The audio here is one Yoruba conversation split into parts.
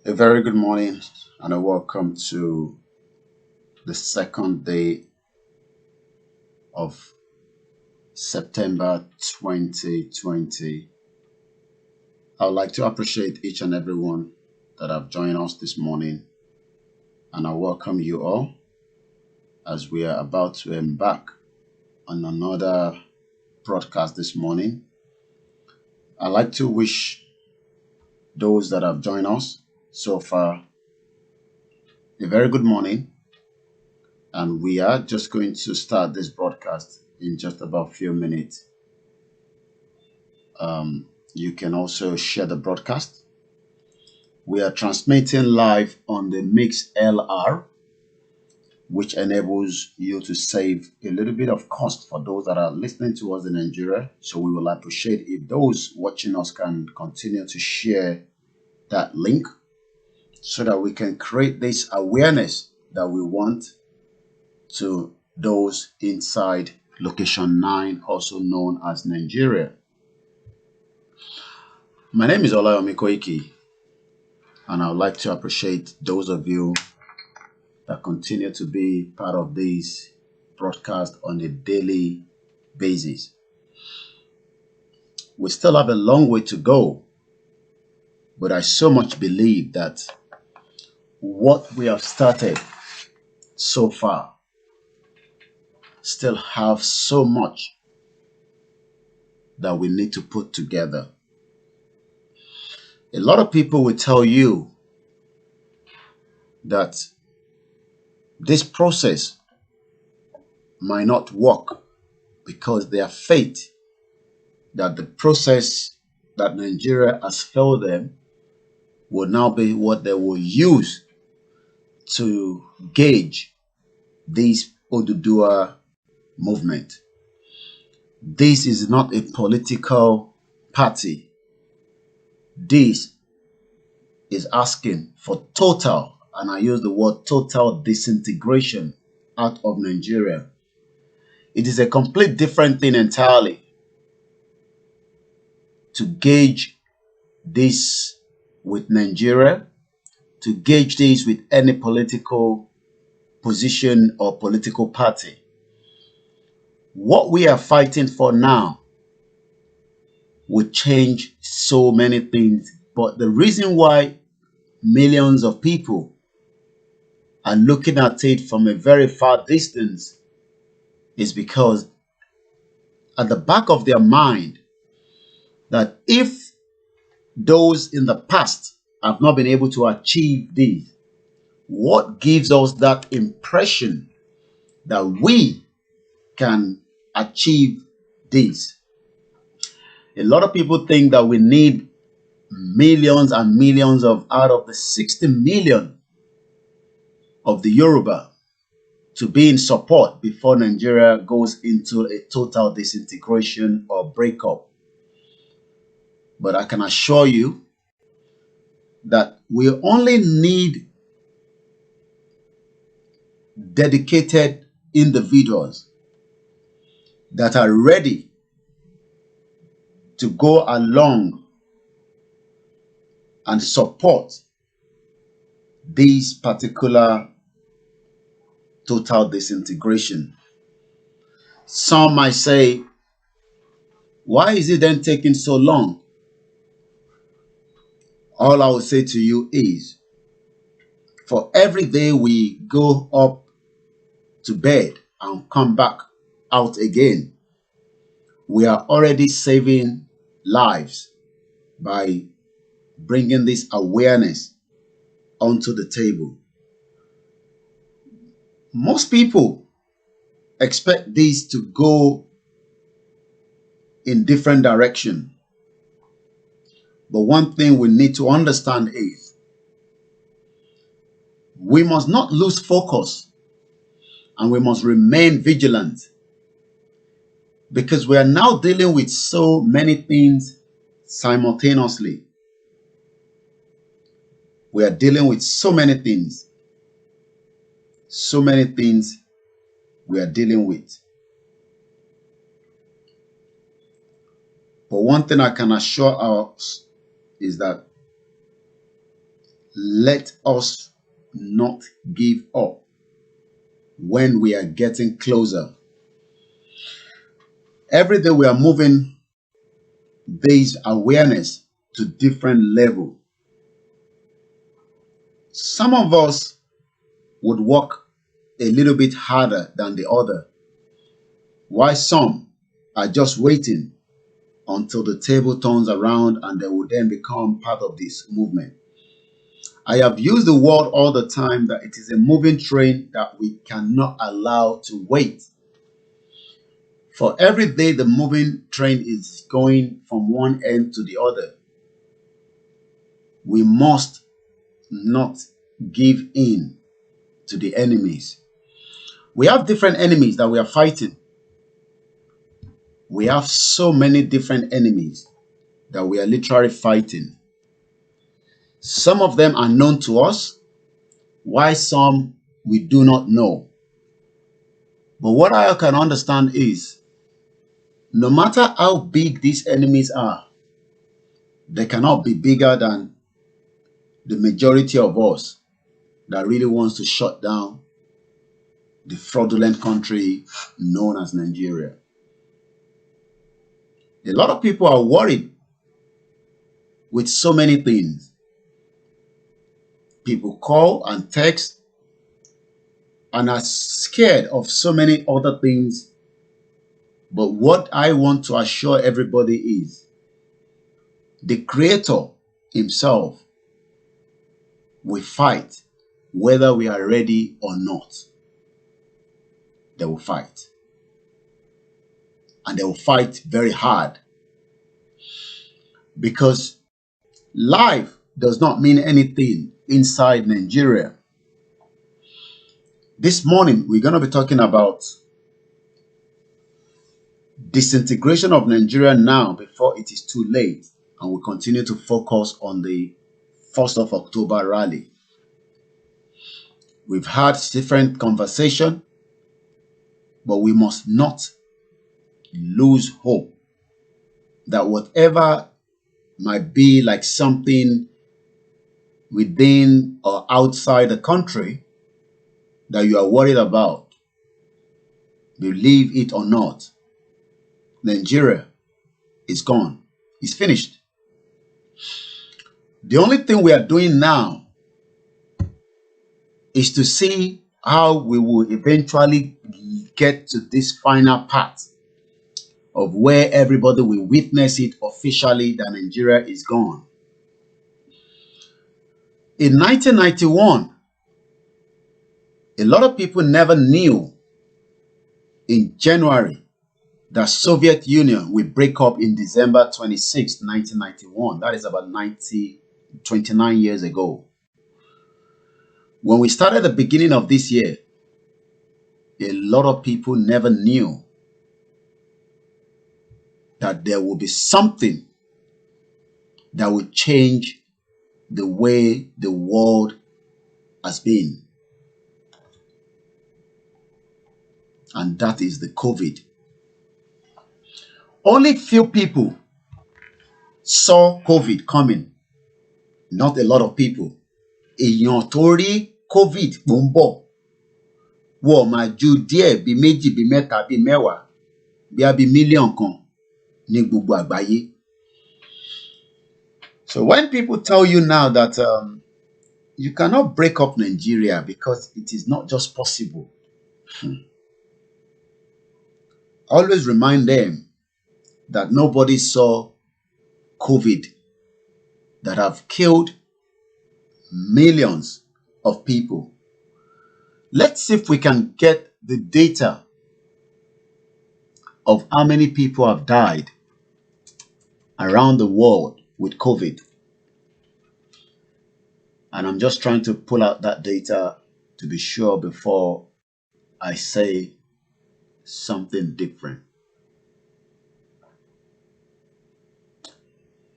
A very good morning and a welcome to the second day of September 2020. I would like to appreciate each and everyone that have joined us this morning, and I welcome you all as we are about to embark on another broadcast this morning. I'd like to wish those that have joined us so far a very good morning, and we are just going to start this broadcast in just about a few minutes. You can also share the broadcast. We are transmitting live on the Mix LR, which enables you to save a little bit of cost for those that are listening to us in Nigeria. So we will appreciate if those watching us can continue to share that link so that we can create this awareness that we want to those inside location 9, also known as Nigeria. My name is Olayomi Koiki, and I would like to appreciate those of you that continue to be part of this broadcast on a daily basis. We still have a long way to go, but I so much believe that what we have started so far still have so much that we need to put together. A lot of people will tell you that this process might not work because they are faith that the process that Nigeria has failed them will now be what they will use to gauge this Odudua movement. This is not a political party. This is asking for total, and I use the word total, disintegration out of Nigeria. It is a complete different thing entirely to gauge this with Nigeria, to gauge this with any political position or political party. What we are fighting for now would change so many things, but the reason why millions of people are looking at it from a very far distance is because at the back of their mind that if those in the past have not been able to achieve this, what gives us that impression that we can achieve this? A lot of people think that we need millions and millions of out of the 60 million of the Yoruba to be in support before Nigeria goes into a total disintegration or breakup. But I can assure you that we only need dedicated individuals that are ready to go along and support this particular total disintegration. Some might say, why is it then taking so long? All I will say to you is, for every day we go up to bed and come back out again, we are already saving lives by bringing this awareness onto the table. Most people expect this to go in different direction. But one thing we need to understand is we must not lose focus and we must remain vigilant, because we are now dealing with so many things simultaneously. We are dealing with so many things we are dealing with. But one thing I can assure us is that let us not give up when we are getting closer. Every day we are moving this awareness to different level. Some of us would work a little bit harder than the other, while some are just waiting until the table turns around and they will then become part of this movement. I have used the word all the time that it is a moving train that we cannot allow to wait. For every day the moving train is going from one end to the other, we must not give in to the enemies. We have different enemies that we are fighting. We have so many different enemies that we are literally fighting. Some of them are known to us, while some we do not know. But what I can understand is, no matter how big these enemies are, they cannot be bigger than the majority of us that really wants to shut down the fraudulent country known as Nigeria. A lot of people are worried with so many things. People call and text and are scared of so many other things. But what I want to assure everybody is the Creator Himself will fight whether we are ready or not. They will fight. And they will fight very hard. Because life does not mean anything inside Nigeria. This morning, we're going to be talking about disintegration of Nigeria now before it is too late. And we'll continue to focus on the 1st of October rally. We've had different conversation, but we must not lose hope that whatever might be like something within or outside the country that you are worried about, believe it or not, Nigeria is gone. It's finished. The only thing we are doing now is to see how we will eventually get to this final part of where everybody will witness it officially that Nigeria is gone. In 1991, a lot of people never knew in January that Soviet Union will break up in December 26, 1991. That is about 29 years ago. When we started the beginning of this year, a lot of people never knew that there will be something that will change the way the world has been. And that is the COVID. Only few people saw COVID coming. Not a lot of people. Èèyàn tó rí COVID tó ń bọ̀ wọ́n máa ju díẹ̀ bí méjì bí mẹ́ta bí mẹ́wàá bí a bí mílíọ̀n kan ní gbogbo àgbáyé. So when people tell you now that you cannot break up Nigeria because it is not just possible, always remind them that nobody saw COVID that have killed millions of people. Let's see if we can get the data of how many people have died around the world with COVID. And I'm just trying to pull out that data to be sure before I say something different.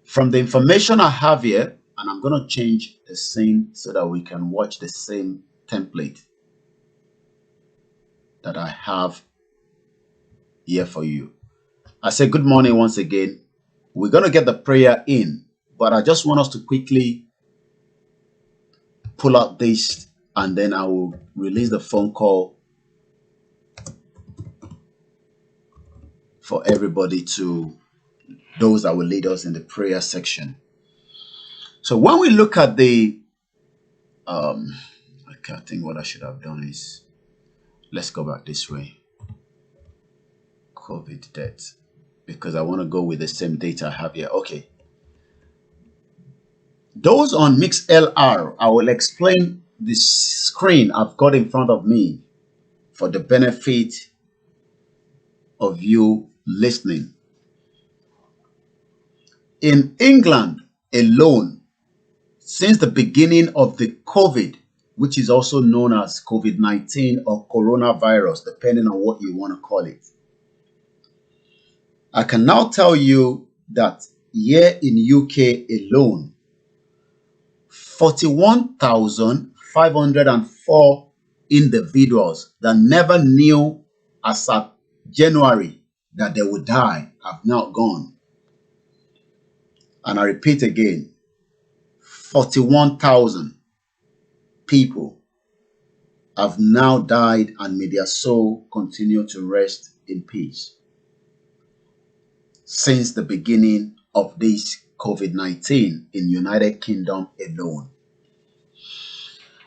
From the information I have here, and I'm going to change the scene so that we can watch the same template that I have here for you. I say good morning once again. We're going to get the prayer in, but I just want us to quickly pull out this and then I will release the phone call for everybody to those that will lead us in the prayer section. So when we look at the I think what I should have done is, let's go back this way. COVID deaths, because I want to go with the same data I have here. Okay. Those on MixLR, I will explain the screen I've got in front of me for the benefit of you listening. In England alone, since the beginning of the COVID, which is also known as COVID-19 or coronavirus, depending on what you want to call it, I can now tell you that here in UK alone, 41,504 individuals that never knew as of January that they would die have now gone. And I repeat again, 41,000 people have now died, and may their soul continue to rest in peace since the beginning of this COVID-19 in United Kingdom alone.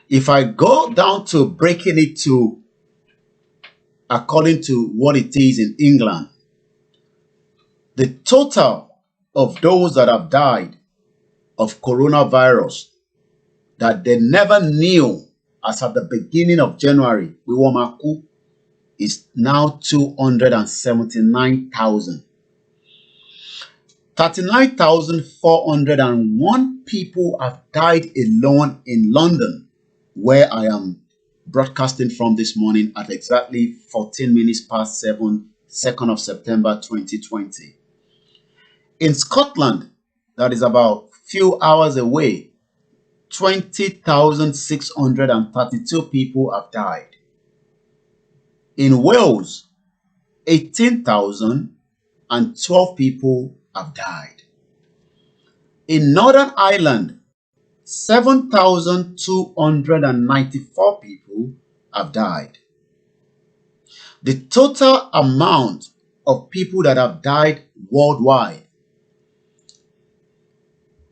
If I go down to breaking it to according to what it is in England, the total of those that have died of coronavirus that they never knew as at the beginning of January, is now 279,000. 39,401 people have died alone in London, where I am broadcasting from this morning at exactly 14 minutes past 7, 2nd of September 2020. In Scotland, that is about few hours away, 20,632 people have died. In Wales, 18,012 people have died. In Northern Ireland, 7,294 people have died. The total amount of people that have died worldwide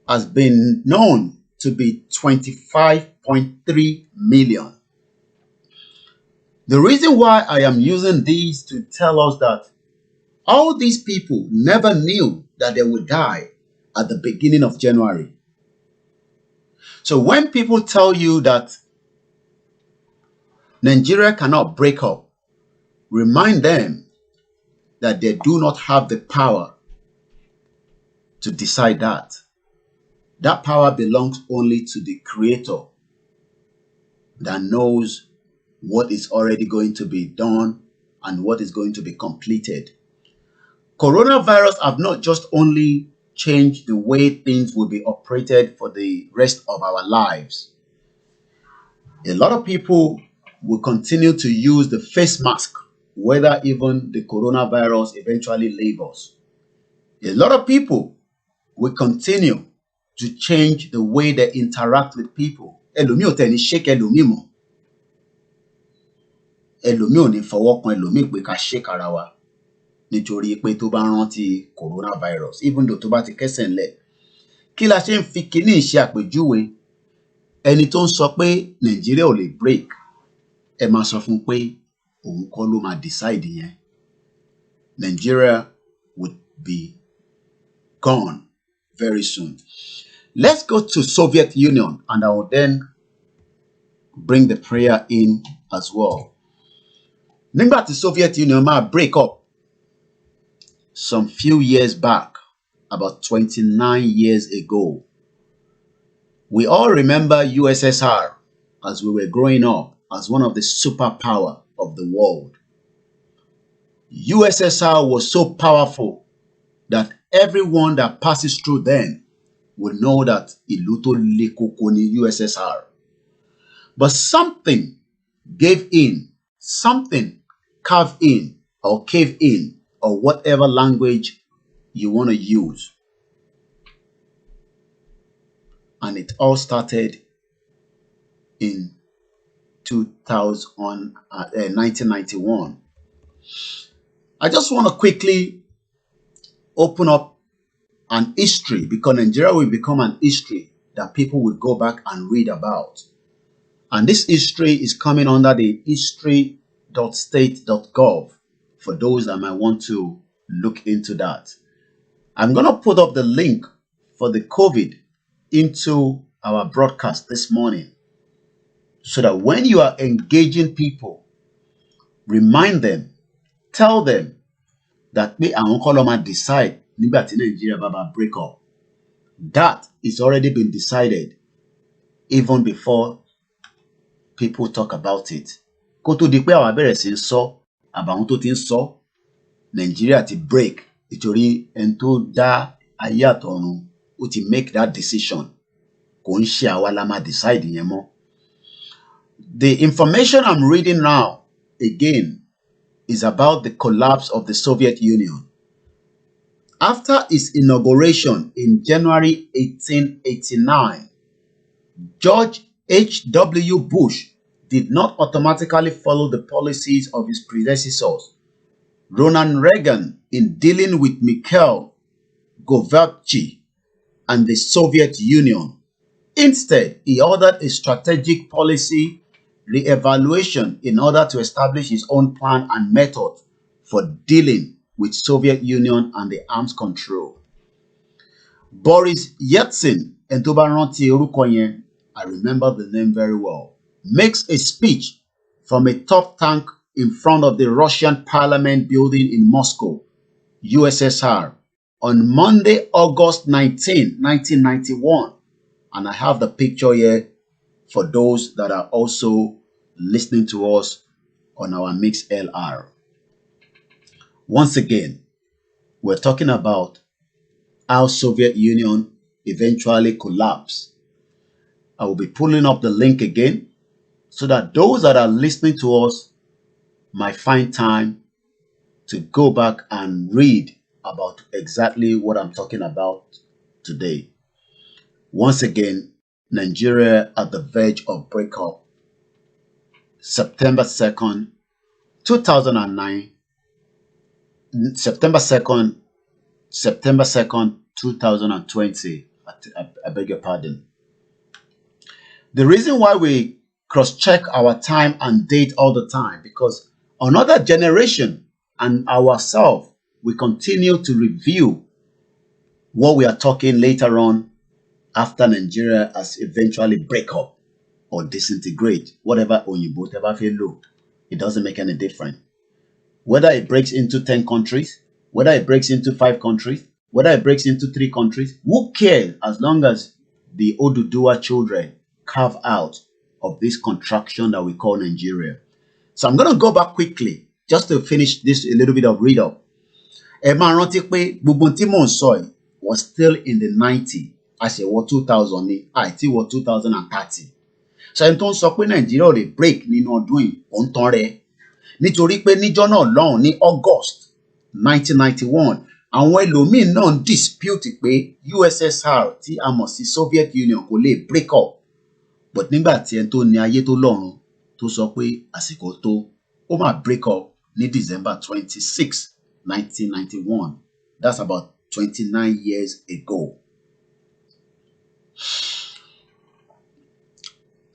has been known to be 25.3 million. The reason why I am using these to tell us that all these people never knew that they would die at the beginning of January. So when people tell you that Nigeria cannot break up, remind them that they do not have the power to decide that. That power belongs only to the Creator that knows what is already going to be done and what is going to be completed. Coronavirus have not just only changed the way things will be operated for the rest of our lives. A lot of people will continue to use the face mask, whether even the coronavirus eventually leaves us. A lot of people we continue to change the way they interact with people. Ẹlòmíì ò tẹ̀ ní shake ẹlòmíì mọ́. Ẹlòmíì ò ní fọwọ́ kan ẹlòmíì pé ká shake ara wa nítorí pé tó bá rántí coronavirus, even though tó bá ti kẹ́sẹ̀ ńlẹ̀. Kí la ṣe ń fi kíní ṣe àpèjúwe ẹni tó ń sọ pé Nàìjíríà ò lè break, ẹ máa sọ fún pé òun kọ́ ló máa decide yẹn. Nigeria would be gone very soon. Let's go to Soviet Union and I will then bring the prayer in as well. Nígbà tí Soviet Union máa break up some few years back, about 29 years ago, we all remember USSR as we were growing up as one of the superpower of the world. USSR was so powerful that everyone that passes through them will know that ìlú tó le koko ni USSR. But something gave in, something carved in or cave in, or whatever language you want to use. And it all started in 1991. I just want to quickly open up an history, because Nigeria will become an history that people will go back and read about. And this history is coming under the history.state.gov for those that might want to look into that. I'm going to put up the link for the COVID into our broadcast this morning so that when you are engaging people, remind them, tell them that we are going to decide nígbà tí Nigeria baba break up. That is already been decided even before people talk about it. Kó tó di pé àwa bẹ̀rẹ̀ sí ń sọ, àbàwọn tó ti ń sọ, Nigeria ti break nítorí ẹni tó dá ayé àtọ̀run ó ti make that decision. Kò ń ṣe àwa la máa decide yẹn mọ́. The information I'm reading now, again, is about the collapse of the Soviet Union. After its inauguration in January 1889, George H.W. Bush did not automatically follow the policies of his predecessors, Ronald Reagan, in dealing with Mikhail Gorbachev and the Soviet Union. Instead, he ordered a strategic policy re-evaluation in order to establish his own plan and method for dealing with Soviet Union and the arms control. Boris Yeltsin, ẹni tó bá rántí orúkọ yẹn, I remember the name very well, makes a speech from a top tank in front of the Russian parliament building in Moscow, USSR, on Monday, August 19, 1991. And I have the picture here for those that are also listening to us on our Mix LR. Once again, we're talking about how Soviet Union eventually collapsed. I will be pulling up the link again so that those that are listening to us might find time to go back and read about exactly what I'm talking about today. Once again, Nigeria at the verge of breakup. September 2nd, 2009. September 2nd, 2020. I beg your pardon. The reason why we cross-check our time and date all the time, because another generation and ourselves, we continue to review what we are talking later on after Nigeria has eventually break up or disintegrate, whatever Oyinbo tẹ́ fẹ́ lò, it doesn't make any difference. Whether it breaks into 10 countries, whether it breaks into 5 countries, whether it breaks into 3 countries, who cares as long as the Oduduwa children carve out of this contraction that we call Nigeria. So I'm going to go back quickly just to finish this a little bit of read up. Ẹ máa rántí pé gbogbo tí mò ń sọ yìí was still in the 90s. Àṣẹwọ 2000 ní àìtí wọ 2030. So ẹni tó ń sọ pé Nàìjíríà ò lè break nínú ọdún yìí, ó ń tàn rẹ̀. Nítorí pé níjọ́ náà lọ́hùn ní August 1991, àwọn ẹlòmíín náà ń dispute pé USSR tí a mọ̀ sí Soviet Union kò lè break up, but nígbà tí ẹni tó ní ayé tó lọ́run tó sọ pé àsìkò tó, ó máa break up ní December 26, 1991. That's about 29 years ago.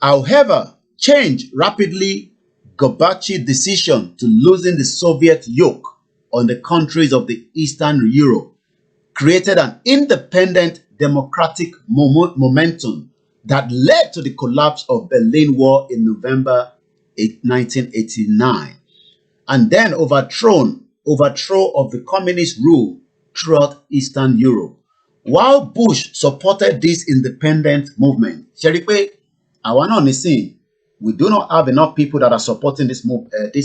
However, change rapidly. Gorbachev's decision to loosen the Soviet yoke on the countries of the Eastern Europe created an independent democratic momentum that led to the collapse of Berlin Wall in November 1989, and then overthrow of the communist rule throughout Eastern Europe. While Bush supported this independent movement, ṣe rí pé àwa náà nísìn, we do not have enough people that are supporting this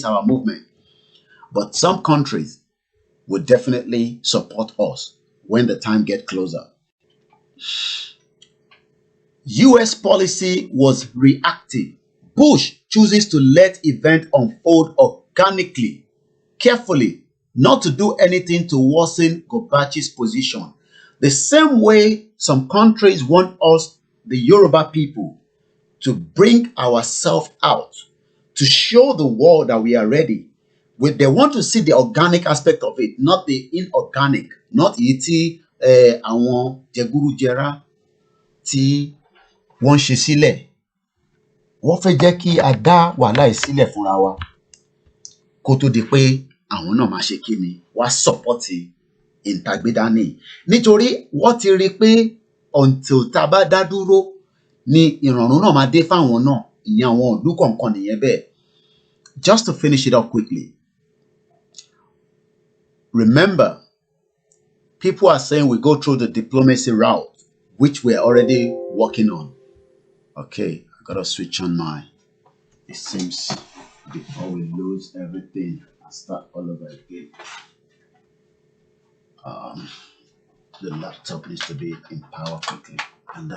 our movement, but some countries will definitely support us when the time gets closer. US policy was reactive. Bush chooses to let events unfold organically, carefully, not to do anything to worsen Gorbachev's position. The same way some countries want us, the Yoruba people, to bring ourselves out, to show the world that we are ready. They want to see the organic aspect of it, not the inorganic, not èyí tí àwọn jẹgúrújẹrá tí wọ́n ṣe sílẹ̀. Wọ́n fẹ́ jẹ́ kí a dá wàhálà yìí sílẹ̀ fúnra wa kó tó di pé àwọn náà máa ṣe kí ni wá sọ́pọ́tì ìntàgbédání. Nítorí wọ́n ti rí pé until tá a bá dá dúró ni ìrọ̀rùn náà máa dé fáwọn náà, ìyẹn àwọn ìlú kọ̀ọ̀kan nìyẹn bẹ́ẹ̀. Just to finish it up quickly, remember, people are saying we go through the diplomacy route, which we're already working on. Okay, I gotta switch on it seems before we lose everything and start all over again. The laptop needs to be in power quickly, and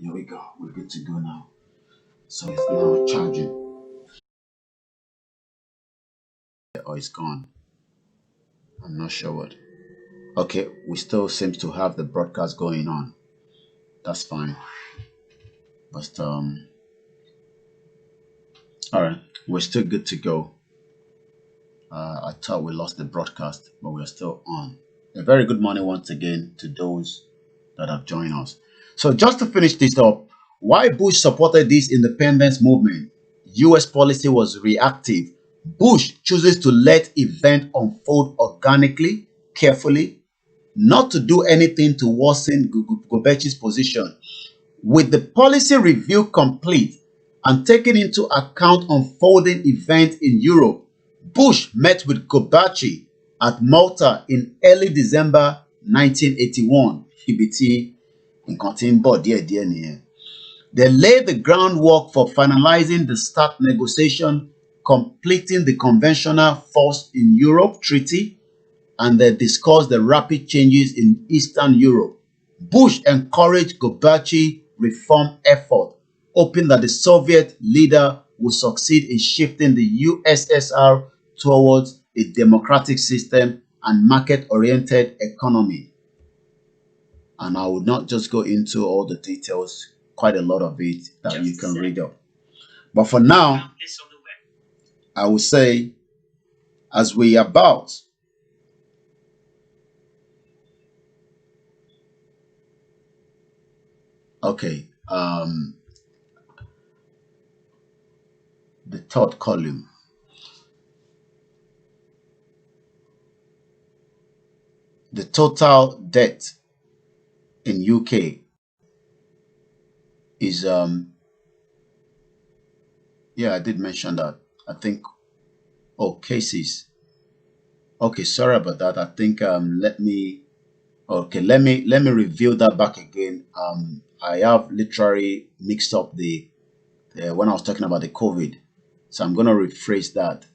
here we go, we're good to go now. So it's now charging. Oh, it's gone. I'm not sure what. Okay, we still seem to have the broadcast going on. That's fine. But all right, we're still good to go. I thought we lost the broadcast, but we're still on. A very good morning once again to those that have joined us. So just to finish this up, why Bush supported this independence movement? US policy was reactive. Bush chooses to let events unfold organically, carefully, not to do anything to worsen Gorbachev's position. With the policy review complete and taking into account unfolding events in Europe, Bush met with Gorbachev at Malta in early December 1981. They laid the groundwork for finalizing the START negotiation, completing the Conventional Force in Europe Treaty, and they discussed the rapid changes in Eastern Europe. Bush encouraged Gorbachev reform effort, hoping that the Soviet leader would succeed in shifting the USSR towards a democratic system and market-oriented economy. And I would not just go into all the details, quite a lot of it that you can read up. But for now, I would say, as we are about okay, the third column. The total debt in UK is yeah, I did mention that. I think cases. Okay, sorry about that. I think let me review that back again. I have literally mixed up the when I was talking about the COVID. So I'm going to rephrase that.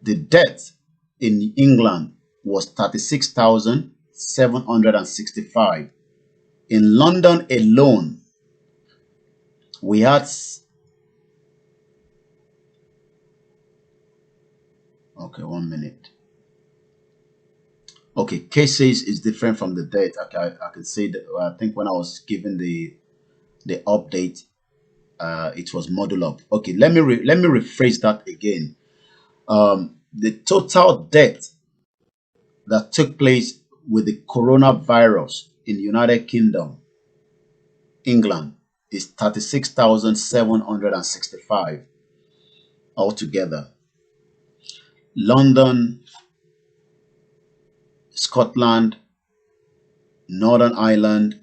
The debt in England was 36,765. In London alone, we had okay, 1 minute. Okay, cases is different from the date. Okay, I can say that. I think when I was given the update, it was model up. Okay, let me rephrase that again. The total death that took place with the coronavirus in the United Kingdom, England, is 36,765 altogether. London, Scotland, Northern Ireland,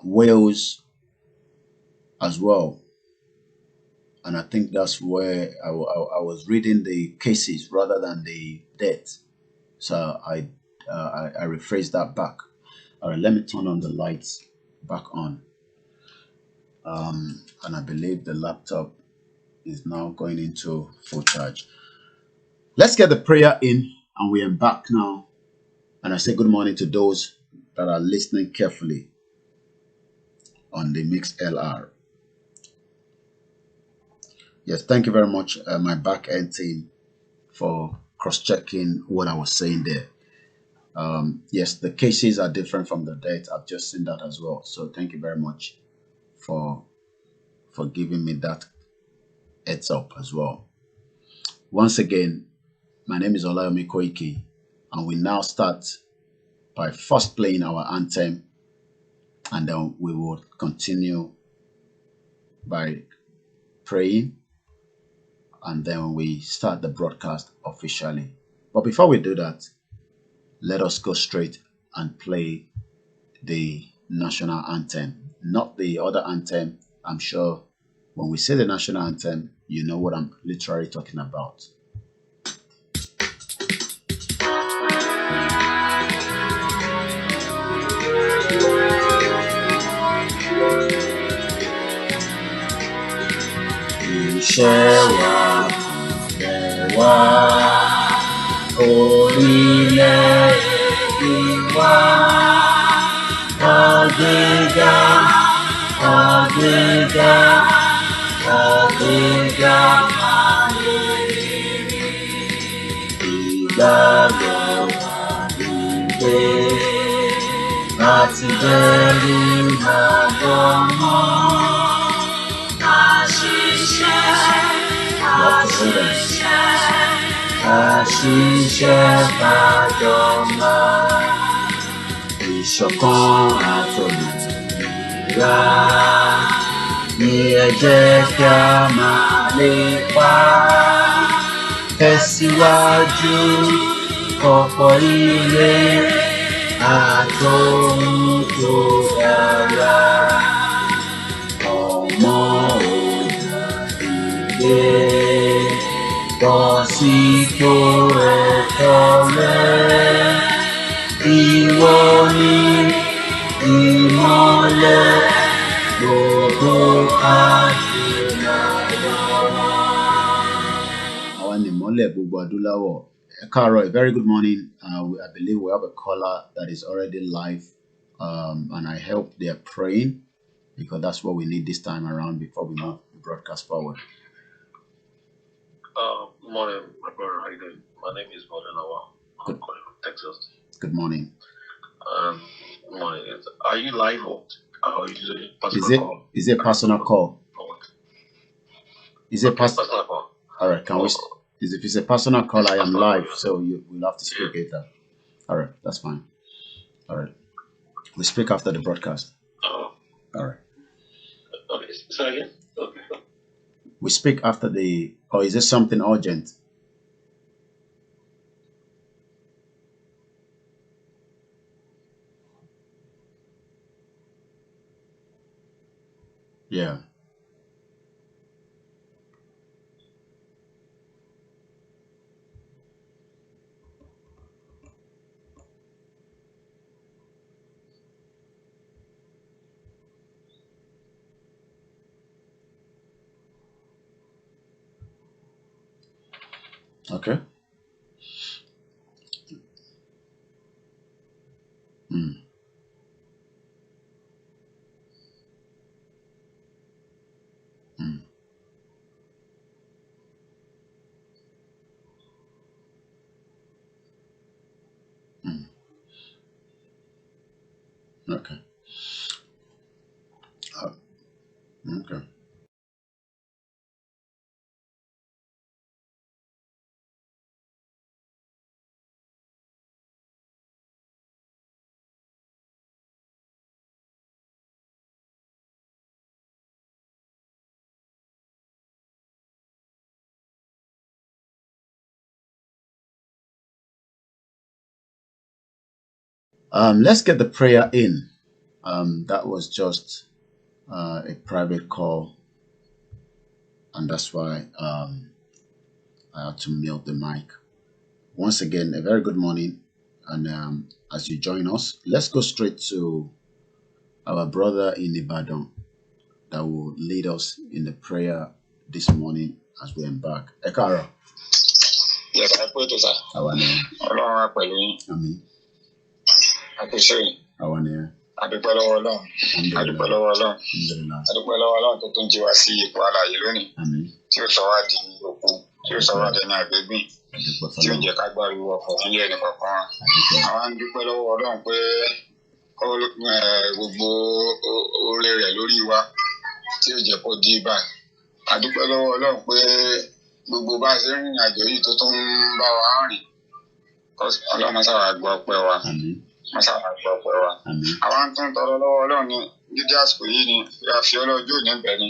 Wales as well. And I think that's where I was reading the cases rather than the deaths. So I rephrased that back. All right, let me turn on the lights back on. And I believe the laptop is now going into full charge. Let's get the prayer in, and we embark now. And I say good morning to those that are listening carefully on the Mixed LR. Yes, thank you very much, my back end team, for cross-checking what I was saying there. Yes, the cases are different from the date. I've just seen that as well. So thank you very much for giving me that heads up as well. Once again, my name is Olayomi Koiki, and we now start by first playing our anthem, and then we will continue by praying, and then we start the broadcast officially. But before we do that, let us go straight and play the national anthem, not the other anthem. I'm sure when we say the national anthem, you know what I'm literally talking about. Ìṣọ̀kan àtòmìnira ni ẹ jẹ́ kí a máa lépa. Tẹ̀síwájú ọ̀pọ̀ ire àtòhun tó dára. Ọmọ òdìdé bọ́ sípò ẹ̀tọ́ rẹ̀. Ìwọ ni ìmọ́lẹ̀ gbogbo adúláwọ̀. Àwa ni ìmọ́lẹ̀ gbogbo adúláwọ̀. Ẹ káàárọ̀, a very good morning. I believe we have a caller that is already live, and I hope they are praying, because that's what we need this time around before we move the broadcast forward. Good morning, my brother. How you doing? My name is Bodanawa. I'm calling from Texas. Good morning. Good morning. Are you live or are you using personal call? Is it a personal call? Is it personal call? All right. Can we? If it's a personal call, I am live, so you will have to speak later. All right, that's fine. All right, we speak after the broadcast. All right. Okay. Say again. Okay. We speak after the. Or is this something urgent? Yeah. Okay. Mm. Mm. Mm. Okay. Okay. Let's get the prayer in. That was just a private call, and that's why I had to mute the mic. Once again, a very good morning, and as you join us, let's go straight to our brother in Ibadan that will lead us in the prayer this morning as we embark. Ekara. Yes, I put it, sir. Our name. Amen. Our name. Adúpẹ́ lọ́wọ́ Ọlọ́run. Adúpẹ́ lọ́wọ́ Ọlọ́run. Adúpẹ́ lọ́wọ́ Ọlọ́run tó tún jí wa sí ipò alààyè lónìí. Tí ó sọ wá di òkú, tí ó sọ wá dẹni àgbégbìn, tí ó jẹ́ ká gbáriwo ọkọ̀ fún ilé ẹnì kọ̀ọ̀kan wa. Àwa ń dúpẹ́ lọ́wọ́ Ọlọ́run pé gbogbo oore rẹ̀ lórí wa tí ó jẹ́ kó di ibà. Adúpẹ́ lọ́wọ́ Ọlọ́run pé gbogbo bá a ṣe ń rìnrìn àjò yìí tó tún ń bá wa rìn. Ọlọ́run sábà gbọ́ ọpẹ́ wa. Àwọn tó ń tọrọ lọ́wọ́ Ọlọ́run ní dídí àsìkò yìí ni a fi ọlọ́jọ́ òní bẹ̀ ni.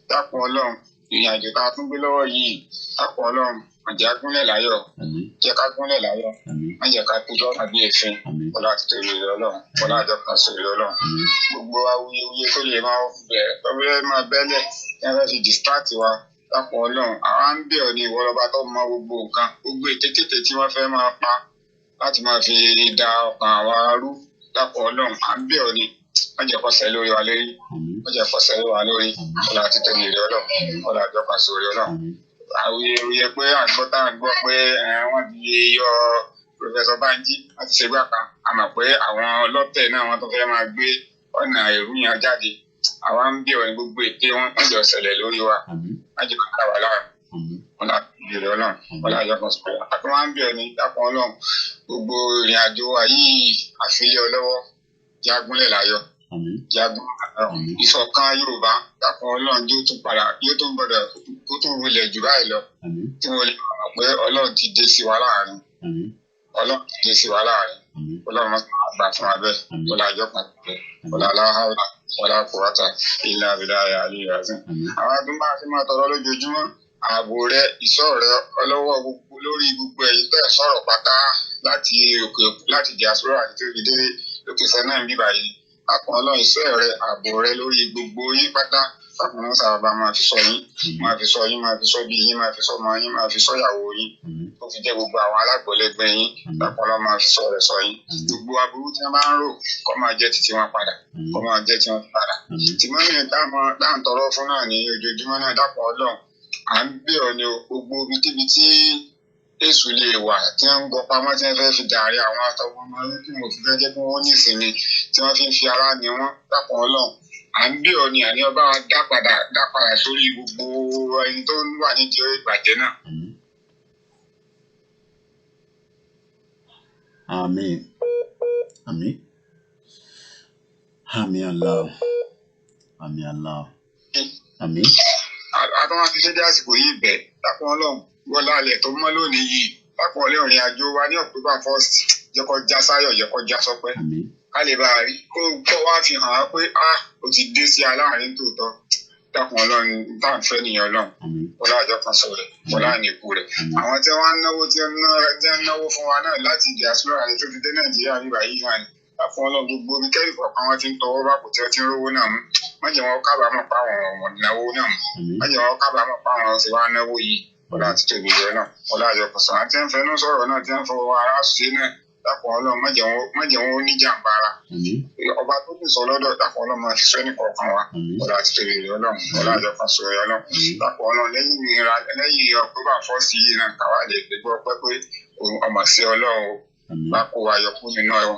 Dákun Ọlọ́run, ìrìn àjò tá a tún gbé lọ́wọ́ yìí, dákun Ọlọ́run, má jẹ́ ká gúnlẹ̀ láyọ̀. Jẹ́ ká gúnlẹ̀ láyọ̀. Má jẹ́ ká kú lọ́nà bí èéfín. Ọlá àti torí Ọlọ́run, ọlá àjọ kan sórí Ọlọ́run. Gbogbo awuyewuye tó lè máa bẹ̀rẹ̀ tọ́bílẹ̀ máa bẹ́lẹ̀ ní a fẹ́ fi distract wa. Dákun Ọlọ́run, àwa ń bẹ̀ ọ́ ní ìwọ lọ́ba tó mọ gbogbo nǹkan. Gbogbo ètekéte tí wọ́n fẹ́ máa pa láti máa fi da ọkàn àwa rú. Dákun Ọlọ́run, à ń bẹ̀ ọ́ ní má jẹ́ kó ṣẹ lórí wa lórí. Má jẹ́ kó ṣẹ lórí wa lórí. Ọlá àti torí Ọlọ́run, ọlá àjọ kan sórí Ọlọ́run. Awuyewuye pé àgbọ̀ pé wọ́n ti yọ Professor Banji láti ṣe gbà kan. A mọ̀ pé àwọn ọlọ́tẹ̀ náà wọ́n tó fẹ́ máa gbé ọ̀nà èrú yẹn jáde. Àwa ń bẹ̀ ọ́ ní gbogbo ète wọn jọ ṣẹlẹ̀ lórí wa. Má jẹ́ kó ká wa lára. Ọlá àti torí Ọlọ́run, ọlá àjọ kan sórí Ọlọ́run. Àti wọ́n ń bẹ̀ ọ́ ní dákun Ọlọ́run. Gbogbo ìrìn àjò wa yìí àfilẹ́ ọlọ́wọ́ jágúnlẹ̀ láyọ̀. Jágúnlẹ̀ láyọ̀. Ìṣọ̀kan Yorùbá dákun Ọlọ́run yóò tún padà yóò tún gbọdọ̀ kó tún wulẹ̀ jù báyìí lọ. Tí wọ́n lè mọ̀ pé Ọlọ́run ti dé sí wa láàrin. Ọlọ́run ti dé sí wa láàrin. Ọlọ́run máa gbà fún wa bẹ́ẹ̀. Ọlá àjọ kan bẹ́ẹ̀. Ọlá aláhàwọ̀lá ọlá kùwátà ilé abidáyà alẹ́ ìrásìn. Àwọn adúmọ̀ bá ti máa tọrọ lójoojúmọ́. Ààbò rẹ, ìṣọ́ rẹ ọlọ́wọ́ gbogbo lórí gbogbo ẹ̀yin tẹ́ sọ̀rọ̀ pátá láti òkè láti diaspora àti tó fi dé lókè sẹ́nà ń bíbá yìí. Dákun Ọlọ́run, ìṣọ́ rẹ, ààbò rẹ lórí gbogbo yín pátá. Dákun Ọlọ́run sábà máa fi ṣọ́ yín, máa fi ṣọ́ yín, máa fi ṣọ́ bí yín, máa fi ṣọ́ ọmọ yín, máa fi ṣọ́ ìyàwó yín. Tó fi jẹ́ gbogbo àwọn alágbọ̀lẹ́gbẹ̀ yín. Dákun Ọlọ́run máa fi ṣọ́ rẹ ṣọ́ yín. Gbogbo aburú tí wọ́n bá ń rò kó máa jẹ́ títí wọn padà. Kó máa jẹ́ tí wọ́n padà. Tìmọ́nì dáhùn tọrọ fún náà ní ojoojúmọ́ náà. Dákun Ọlọ́run, à ń bẹ̀ ọ́ ní gbogbo ibikíbi tí èṣù lè wà tí wọ́n ń gbọ́ pamọ́ tí wọ́n fẹ́ fi dàrí àwọn àtọwọ́ ọmọ tí wọ́n fi fẹ́ jẹ́ kí wọ́n ní ìsinmi tí wọ́n fi ń fi ara ní wọ́n. Dákun Ọlọ́run, à ń bẹ̀ ọ́ ní àní ọba wa dá padà sórí gbogbo ẹni tó wà nídìí ìbàjẹ́ náà. Àmín. Àmín. Àmín Allah. Àmín Allah. Àmín. Àtàwọn ti ṣe dé àsìkò yìí bẹ̀. Dákun Ọlọ́run, wọlé alẹ̀ tó mọ́ lónìí yìí. Dákun Ọlọ́run, ìrìn àjò wa ní October 1st jẹ́ kó já sáyọ̀, jẹ́ kó já sọ́pẹ́. Ká lè bá a rí kó wá fi hàn wá pé ó ti dé sí aláàárín tòótọ́. Dákun Ọlọ́run, tá à ń fẹ́ nìyẹn Ọlọ́run. Ọlá àjọ kan sọ rẹ̀, ọlá àníkù rẹ̀. Àwọn tí wọ́n ń náwó tí wọ́n ń náwó fún wa náà láti diaspora àti tó fi dé Nàìjíríà nígbà yìí náà ni. Dákun Ọlọ́run, gbogbo omi kẹ́rì kọ̀ọ̀kan wọn ti ń tọwọ́ bá kò tí wọ́n ti ń rówó náà mú. Má jẹ́ wọn kábàámọ̀ pa àwọn ọmọ ìnáwó náà mú. Má jẹ́ wọn kábàámọ̀ pa àwọn ọ̀sẹ̀ wa náwó yìí. Ọlá àti tóbi rẹ̀ náà. Ọlá àjọ kan sọ. Àti ẹ̀ ń fẹnu sọ̀rọ̀ náà tí wọ́n fọwọ́ ara ṣe náà. Dákun Ọlọ́run, má jẹ́ wọn ó ní jàǹbá ara. Ọba tó kù sọ lọ́dọ̀ Dákun Ọlọ́run máa fi sẹ́ni kọ̀ọ̀kan wa. Ọlá àti tóbi rẹ̀ Ọlọ́run. Ọlá àjọ kan sọ rẹ̀ Ọlọ́run. Dákun Ọlọ́run, lẹ́yìn October 1st yìí náà káwá lè gbọ́ pé ọmọ sí Ọlọ́run bá kó wa yọ kú nínú àwọn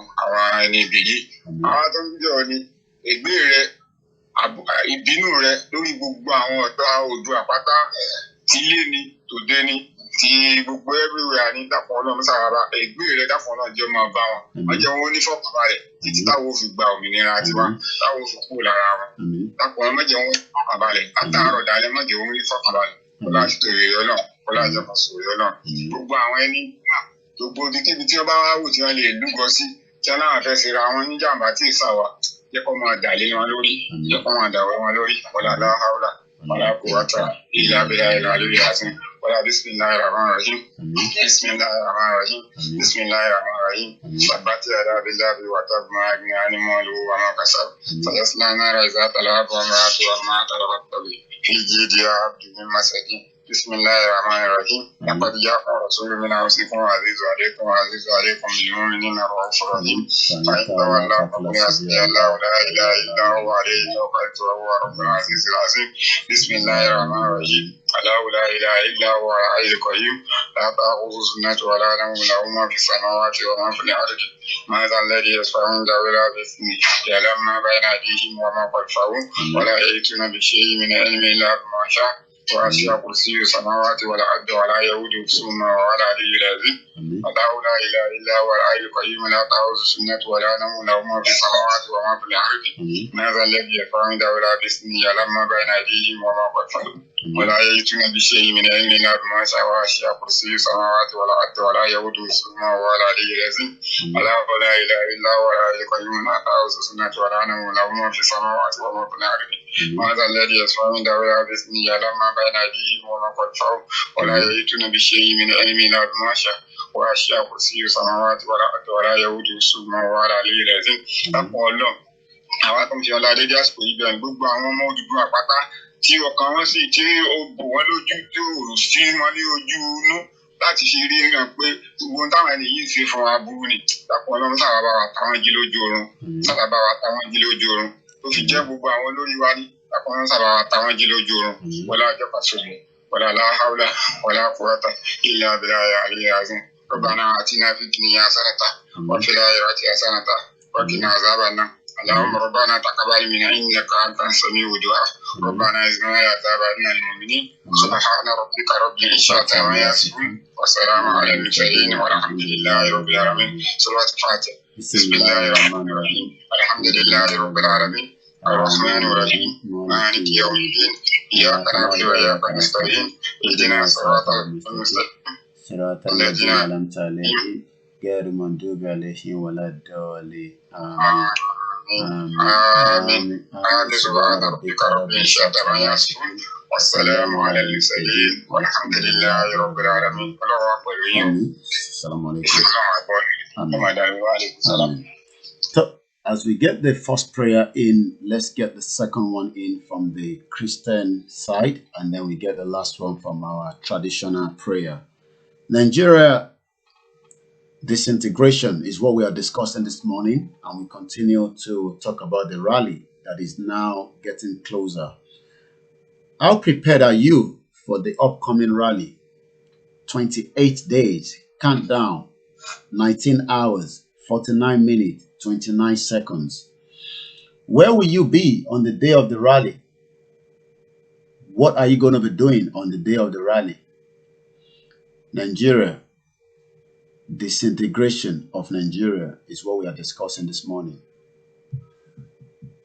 ẹni ibì yìí. Àwọn tó ń jẹ́ ọ ní ègbé rẹ, ìbínú rẹ lórí gbogbo àwọn ọ̀tá Oòduà pátá, tilé ni, tòde ni, tí gbogbo everywhere ní dàpọ̀ ọlọ́run sára ègbé rẹ̀ dàpọ̀ ọlọ́run jẹ́ máa bá wọn wọ́n jẹ́ wọn onífọ̀kànbalẹ̀ títí táwọn ò fi gba òmìnira tiwa táwọn ò fi kú lára wọn dàpọ̀ wọn mọ̀jẹ̀ wọn onífọ̀kànbalẹ̀ látàárọ̀ dalẹ́ mọ̀jẹ̀ wọn onífọ̀kànbalẹ̀ ọlá àti tòrè ọlọ́run ọlá àjọpọ̀ sòrè ọlọ́run gbogbo àwọn ẹni gbogbo ibikíbi tí wọ́n bá wá wò tí wọ́n lè lúgọ sí tí wọ́n náà fẹ́ ṣera wọn níjàmbá tí ì sàwà jẹ́ kó máa dà lé wọn lórí jẹ́ kó máa dà wọn lórí ọlá aláhàúlà ọlá kùwàtà ìlà abẹ́lá ìlà lórí àti ọlá bismillahir rahmanir rahim bismillahir rahmanir rahim bismillahir rahmanir rahim sabbati ala billahi wa tabma agni animalu wa ma kasab sayasla nara izata la wa ma'atu wa ma talaqabi fi jidiya abdi min masajin bismillahir rahmanir rahim laqad ja'akum rasulun min anfusikum azizun alaykum bil mu'minina ra'ufur rahim fa in tawallaw faqul hasbiyallahu la ilaha illa huwa alayhi tawakkaltu wa huwa rabbul azizil azim bismillahir rahmanir rahim Allahu la ilaha illa huwa al-hayyul qayyum la ta'khudhuhu sinatun wa la nawm lahu ma fis samawati wa ma fil ardi ma dha alladhi yashfa'u 'indahu illa bi'idhnihi ya'lamu ma bayna aydihim wa ma khalfahum wa la yuhituna bi shay'in min 'ilmihi illa bima sha'a وَسِعَ كُرْسِيُّهُ السَّمَاوَاتِ وَالْأَرْضَ وَلَا يَئُودُهُ حِفْظُهُمَا وَهُوَ الْعَلِيُّ الْعَظِيمُ الله لا إله إلا هو الحي القيوم لا تأخذه سنة ولا نوم له ما في السماوات وما في الأرض من ذا الذي يشفع عنده إلا بإذنه يعلم ما بين أيديهم وما خلفهم ولا يحيطون بشيء من علمه إلا بما شاء وسع كرسيه السماوات والأرض ولا يئوده حفظهما وهو العلي العظيم الله لا إله إلا هو الحي القيوم لا تأخذه سنة ولا نوم له ما في السماوات وما في الأرض من ذا الذي يشفع عنده إلا بإذنه يعلم ما بين أيديهم وما خلفهم ولا يحيطون بشيء من علمه إلا بما شاء وأشياء كرسي السماوات والأرض ولا يؤوده حفظهما وهو العلي العظيم. Ọlọ́run àwọn akọ́mọ̀tì ọlá dédé àsìkò yìí bẹ̀rẹ̀ gbogbo àwọn ọmọ òdùdú àpáta tí ọkàn wọn sì tí ó bò wọ́n lójú tí ó sí wọn ní ojú inú láti fi rí hàn pé gbogbo táwọn ẹni yìí ń ṣe fún aburú ni dàpọ̀ Ọlọ́run sábà bá wa táwọn jí lójú oorun sábà bá wa táwọn jí lójú oorun tó fi jẹ́ gbogbo àwọn olórí wa ní dàpọ̀ Ọlọ́run sábà bá wa táwọn jí lójú oorun wọlé àjọ pàṣẹ wala la hawla wala quwwata illa billahi al-aliyyil azim ربنا آتنا في الدنيا حسنة وفي الآخرة حسنة وقنا عذاب النار اللهم ربنا تقبل منا إنك أنت السميع الدعاء ربنا إننا تابعنا المؤمنين سبحان ربك رب العزة عما يصفون وسلام على المرسلين والحمد لله رب العالمين سورة الفاتحة بسم الله الرحمن الرحيم الحمد لله رب العالمين الرحمن الرحيم مالك يوم الدين إياك نعبد وإياك نستعين اهدنا الصراط المستقيم صراط الذين أنعمت عليهم غير المغضوب عليهم ولا الضالين آمين سبحان ربك رب العزة عما يصفون والسلام على المرسلين والحمد لله رب العالمين. السلام عليكم. As we get the first prayer in, let's get the second one in from the Christian side, and then we get the last one from our traditional prayer. Nigeria disintegration is what we are discussing this morning, and we continue to talk about the rally that is now getting closer. How prepared are you for the upcoming rally? 28 days, countdown, 19 hours, 49 minutes, 29 seconds. Where will you be on the day of the rally? What are you going to be doing on the day of the rally? Nigeria, disintegration of Nigeria is what we are discussing this morning.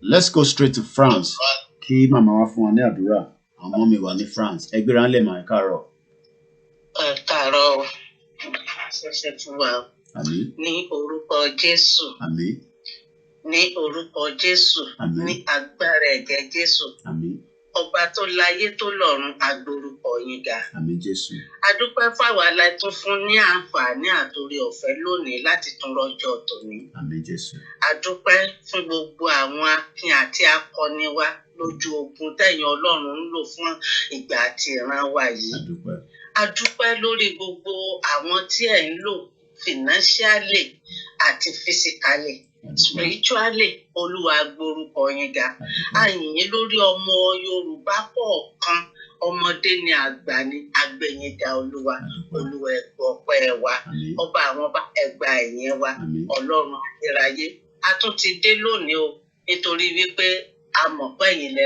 Let's go straight to France. Kí màmá wa fún wa ní àdúrà. Àwọn ọmọ mi wà ní France. Ẹ gbéra ńlẹ̀ mà, ẹ káàárọ̀. Ẹ káàárọ̀. Ṣẹ̀ṣẹ̀ tún wà. Àmín. Ní orúkọ Jésù. Àmín. Ní orúkọ Jésù. Àmín. Ní agbára ẹ̀jẹ̀ Jésù. Àmín. Ọba tó láyé tó lọ́run agbórúkọ yín ga. Àmín Jésù. A dúpẹ́ fáwa la tún fún ní àǹfààní àtòrí ọ̀fẹ́ lónìí láti tún rọ́jọ́ tòní. Àmín Jésù. A dúpẹ́ fún gbogbo àwọn akin àti akọni wa lójú ogun tẹ̀yin Ọlọ́run ń lò fún ìgbà àti ìran wa yìí. A dúpẹ́. A dúpẹ́ lórí gbogbo àwọn tí ẹ̀ ń lò financially àti physically. Spiritually, Olúwa gbórúkọ yín ga. A yìn yín lórí ọmọ Yorùbá kọ̀ọ̀kan, ọmọdé ni àgbà ni agbẹ̀yìndà Olúwa. Olúwa ẹ gbọ́ ọpẹ́ wa. Ọba àwọn ọba ẹ gba ìyìn wa. Ọlọ́run ayérayé. A tún ti dé lónìí o, nítorí wípé a mọ̀ pé ẹ̀yin lẹ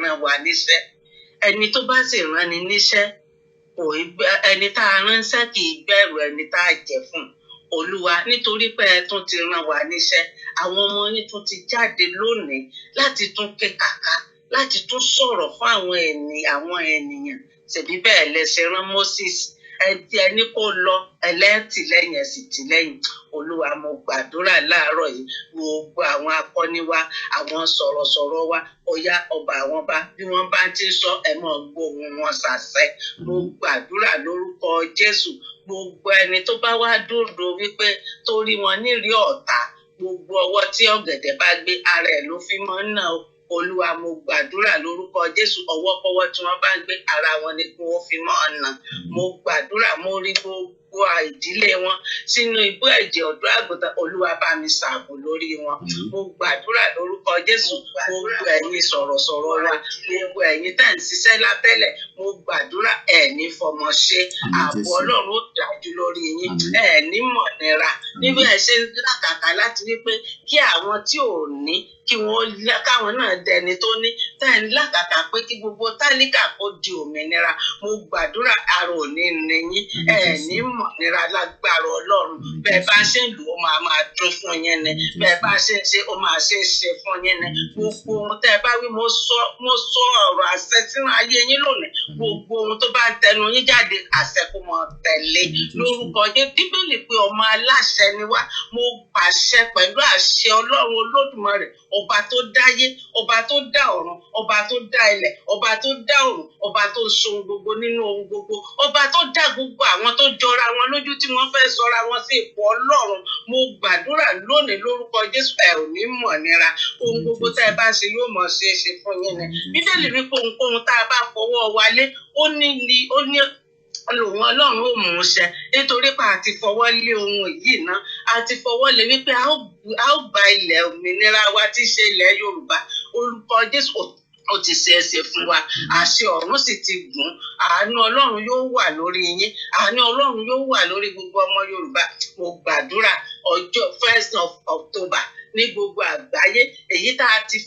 rán wa níṣẹ́. Ẹni tó bá sì rán ni níṣẹ́, ẹni tá a ránṣẹ́ kì í bẹ̀rù ẹni tá a jẹ́ fún. Olúwa, nítorí pé ẹ tún ti rán wa níṣẹ́, àwọn ọmọ yín tún ti jáde lónìí láti tún ké kàkà, láti tún sọ̀rọ̀ fún àwọn ènìyàn. Ṣèbí bẹ́ẹ̀ lẹ ṣe rán Moses, ẹni kó lọ, ẹlẹ́tìlẹ́yìn ẹ̀sìn tìlẹ́yìn. Olúwa, mo gbàdúrà láàárọ̀ yìí, gbogbo àwọn akọni wa, àwọn sọ̀rọ̀sọ̀rọ̀ wa, Ọya ọba àwọn bá, bí wọ́n bá ti sọ, ẹ mọ̀ gbóhùn wọn ṣàṣẹ. Mo gbàdúrà lórúkọ Jésù, gbogbo ẹni tó bá wá dúró wípé torí wọn nírí ọ̀tá, gbogbo ọwọ́ tí ọ̀gẹ̀dẹ̀ bá gbé ara ẹ̀ ló fi mọ́ ń nà ó. Olúwa, mo gbàdúrà lórúkọ Jésù, ọwọ́kọ́wọ́ tí wọ́n bá gbé ara wọn ni kí wọ́n fi mọ́ ọ̀nà. Mo gbàdúrà, mo rí gbogbo ìdílé wọn sínú ibú ẹ̀jẹ̀ ọ̀dọ́ àgùntàn. Olúwa, bá mi ṣààbò lórí wọn. Mo gbàdúrà lórúkọ Jésù, gbogbo ẹ̀yin sọ̀rọ̀sọ̀rọ̀ wa, gbogbo ẹ̀yin tá ń ṣiṣẹ́ lábẹ́lẹ̀, mo gbàdúrà ẹ̀ní fọmọ ṣe, ààbò Ọlọ́run ó dájú lórí yín, ẹ̀ní mọ̀nira níbi ẹ̀ ṣe làkàkà láti rí pé kí àwọn tí ò ní kí káwọn náà dẹni tó ní, tá ń làkàkà pé kí gbogbo tálíkà kó di òmìnira. Mo gbàdúrà ara ò ní nìyín, ẹ̀ní mọ̀nira lágbára Ọlọ́run. Bẹ́ẹ̀ bá ṣe ń lù ó máa dún fún yín ni, bẹ́ẹ̀ bá ṣe ń ṣe ó máa ṣe é ṣe fún yín ni. Gbogbo ohun tẹ́ ẹ bá wí, mo sọ ọ̀rọ̀ àṣẹ sínú ayé yín lónìí. Gbogbo ohun tó bá ń tẹnu yín jáde, àṣẹ kó mọ tẹ̀lé lórúkọ Jésù. Bíbélì pé ọmọ aláṣẹ ni wá. Mo pàṣẹ pẹ̀lú àṣẹ Ọlọ́run Olódùmarè, ọba tó dáyé, ọba tó dá ọ̀run, ọba tó dá ilẹ̀, ọba tó dá ọ̀run, ọba tó ń so ohun gbogbo nínú ohun gbogbo, ọba tó dá gbogbo àwọn tó jọra wọn lójú tí wọ́n fẹ́ sọra wọn sí ipò Ọlọ́run. Mo gbàdúrà lónìí lórúkọ Jésù, ẹ ò ní mọ̀ nira. Ohun gbogbo tá ẹ bá ṣe yóò mọ̀ ṣe é ṣe fún yín ni. Bíbélì wí pé ohunkóhun tá a bá fọwọ́ wa lé, ó ní lòun Ọlọ́run ó mú un ṣẹ. Nítorí pé a ti fọwọ́ lé ohun yìí náà, a ti fọwọ́ lé wípé a ó gba ilẹ̀ òmìnira wa tí í ṣe ilẹ̀ Yorùbá. Orúkọ Jésù ó ti ṣe é ṣe fún wa, àṣẹ ọ̀run sì ti gùn. Àánú Ọlọ́run yóò wà lórí yín, àánú Ọlọ́run yóò wà lórí gbogbo ọmọ Yorùbá. Mo gbàdúrà ọjọ́ 1st of October ní gbogbo àgbáyé, èyí tá a ti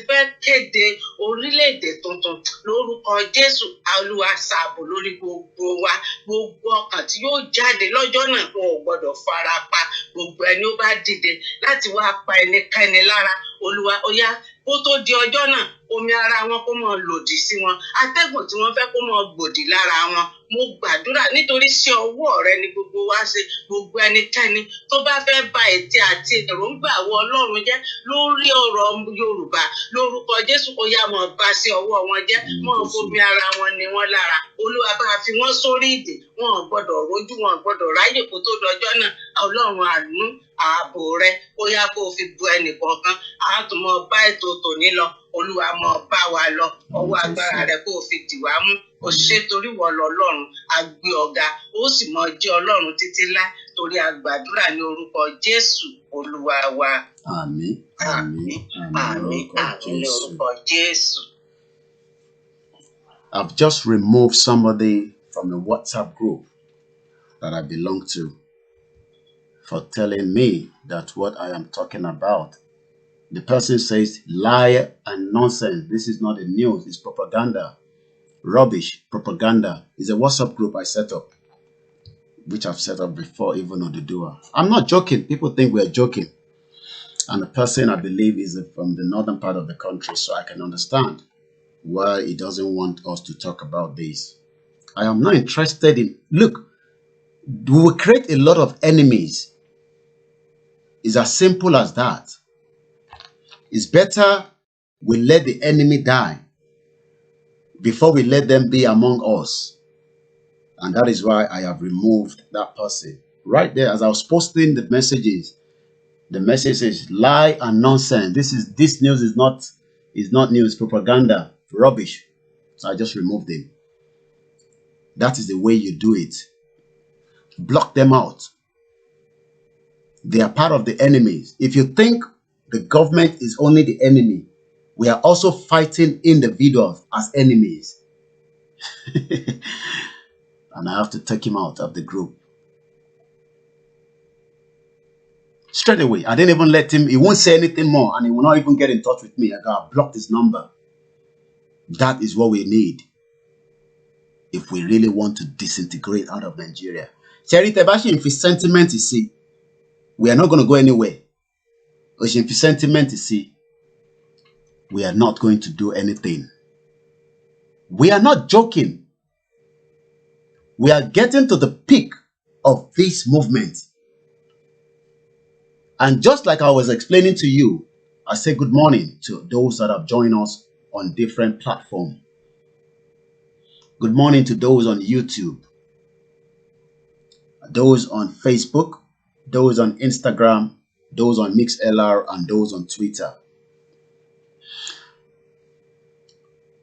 fẹ́ kéde orílẹ̀-èdè tuntun lórúkọ Jésù. Olúwa ṣààbò lórí gbogbo wa, gbogbo ọkàn tí yóò jáde lọ́jọ́ náà wọn ò gbọdọ̀ fara pa. Gbogbo ẹni ó bá dìde láti wá pa ẹnikẹ́ni lára, Olúwa, ó yá kó tó di ọjọ́ náà, omi ara wọn kó mọ lòdì sí wọn, atẹ́gùn tí wọ́n fẹ́ kó mọ gbòdì lára wọn. Mo gbàdúrà nítorí sí ọwọ́ rẹ ni gbogbo wa ṣe. Gbogbo ẹnikẹ́ni tó bá fẹ́ ba ète àti èròǹgbà wọ Ọlọ́run jẹ́ lórí ọ̀rọ̀ Yorùbá, lórúkọ Jésù, ó yá mọ̀ bá sí ọwọ́ wọn jẹ́, mọ̀ bomi ara wọn ni wọ́n lára. Olúwa, bá fi wọ́n sórí ìdè, wọn ò gbọdọ̀ rojú, wọn ò gbọdọ̀ ráyè kó tó dọjọ́ náà. Ọlọ́run àánú, ààbò rẹ ó yá kó o fi bu ẹnì kọ̀ọ̀kan. A tún mọ bá ètò tòní lọ. Olúwa, mọ bá wa lọ, ọwọ́ agbára rẹ kó o fi dì wá mú. O ṣé torí wọ lọ́lọ́run, a gbé ọ̀gá, ó sì mọ jẹ́ Ọlọ́run títí láé, torí a gbàdúrà ní orúkọ Jésù Olúwa wa. Àmín, àmín, àmín, ní orúkọ Jésù. I've just removed somebody from a WhatsApp group that I belong to for telling me that what I am talking about. The person says lie and nonsense. This is not the news, it's propaganda. Rubbish, propaganda. Is a WhatsApp group I set up, which I've set up before even on the doer. I'm not joking. People think we're joking. And the person, I believe, is from the northern part of the country, so I can understand why he doesn't want us to talk about this. I am not interested in... Look, we will create a lot of enemies. It's as simple as that. It's better we let the enemy die before we let them be among us. And that is why I have removed that person. Right there, as I was posting the messages, the message says lie and nonsense. This news is not news, propaganda, rubbish. So I just removed them. That is the way you do it. Block them out. They are part of the enemies. If you think the government is only the enemy, we are also fighting individuals as enemies. And I have to take him out of the group. Straight away. I didn't even let him, he won't say anything more, and he will not even get in touch with me. I got blocked his number. That is what we need. if we really want to disintegrate out of Nigeria. Cherry Tebashi, if his sentiment is see, we are not going to go anywhere. If his sentiment is see, we are not going to do anything. We are not joking. We are getting to the peak of this movement. And just like I was explaining to you, I say good morning to those that have joined us on different platforms. Good morning to those on YouTube, those on Facebook, those on Instagram, those on MixLR, and those on Twitter.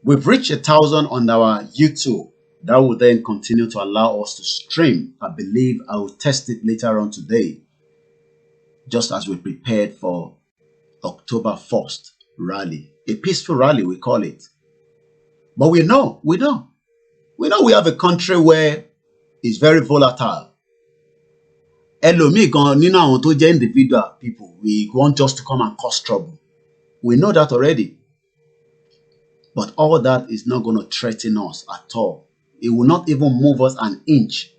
We've reached 1,000 on our YouTube. That will then continue to allow us to stream. I believe I will test it later on today, just as we prepared for October 1st rally. A peaceful rally, we call it. But we know we have a country where it's very volatile. Individual people, we want just to come and cause trouble. We know that already. But all that is not going to threaten us at all. It will not even move us an inch.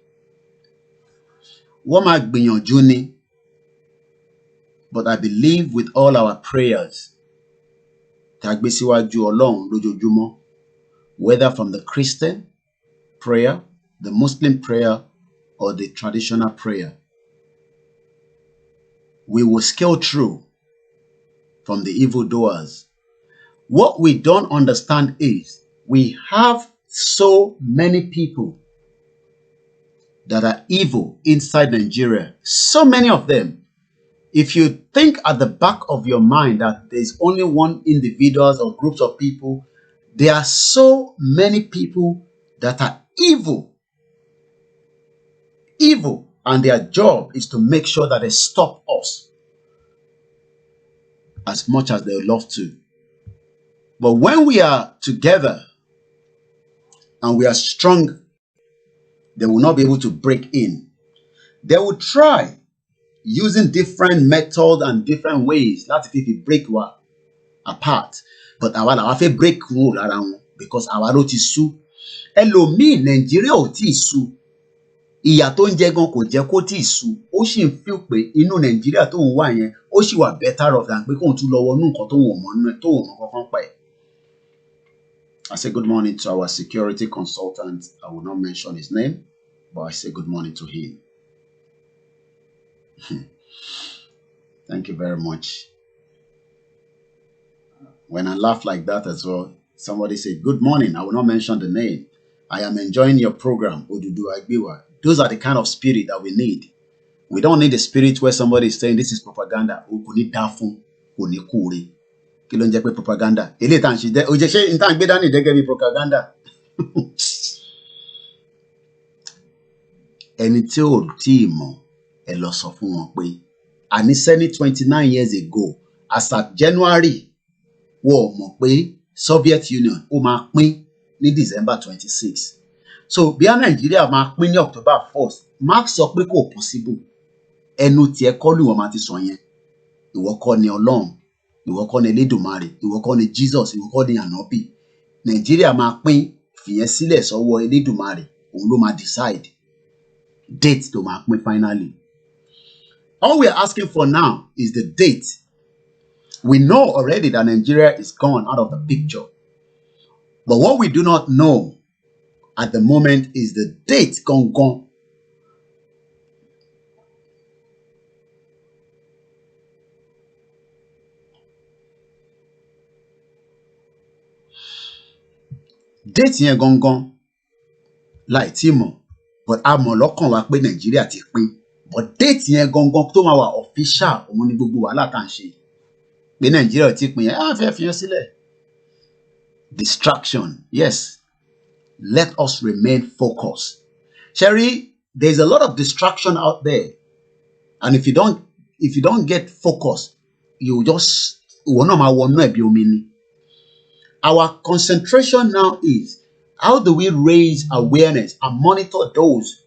But I believe with all our prayers, whether from the Christian prayer, the Muslim prayer, or the traditional prayer, we will scale through from the evildoers. What we don't understand is we have so many people that are evil inside Nigeria. So many of them. If you think at the back of your mind that there's only one individuals or groups of people, there are so many people that are evil. Evil. And their job is to make sure that they stop us as much as they love to. But when we are together and we are strong, they will not be able to break in. They will try using different methods and different ways. That's if it break apart. But our break rule around because our road is su. Elomi Nigeria ò tí sú. Ìyà tó ń jẹ gan kò jẹ́ kó tí sú. Ó sì ń feel pé inú Nigeria tó ń wà yẹn ó sì wà better off than pé kóun tún lọ wọnú nǹkan tó wọ́n mọ̀ nínú tó wọ́n kankan pa ẹ̀. I say good morning to our security consultant. I will not mention his name, but I say good morning to him. Thank you very much. When I laugh like that as well, somebody said, good morning. I will not mention the name. I am enjoying your program, Odudu Agbiwa. Those are the kind of spirit that we need. We don't need a spirit where somebody is saying this is propaganda. Propaganda. Propaganda. Ẹni tí ò tí mọ̀ ẹ lọ sọ fún wọn pé àní sẹ́ni 29 years ago as at January wọ́n mọ̀ pé Soviet Union ó máa pín ní December 26. So bí a Nàìjíríà máa pín ní October 1st, Marx sọ pé kò possible. Ẹnu tiẹ̀ kọ́ lù wọ́n máa ti sọ yẹn. Ìwọ kọ́ ni Ọlọ́run, ìwọ kọ́ ni Elédùmarè, ìwọ kọ́ ni Jesus, ìwọ kọ́ ni Ànábì. Nàìjíríà máa pín fìyẹn sílẹ̀ sọ́wọ́ Elédùmarè, òun ló máa decide date to mark me finally. All we are asking for now is the date. We know already that Nigeria is gone out of the picture. But what we do not know at the moment is the date gone. Date yẹn gone. Láì tí mọ̀. But a mọ̀ lọ́kàn wa pé Nàìjíríà ti pín. But date yẹn gangan tó máa wà official òun ni gbogbo wàhálà tá à ń ṣe. Pé Nàìjíríà ti pín yẹn, fẹ́ fi yẹn sílẹ̀. Distraction, yes. Let us remain focused. Sherry, there's a lot of distraction out there. And if you don't get focused, you just our concentration now is how do we raise awareness and monitor those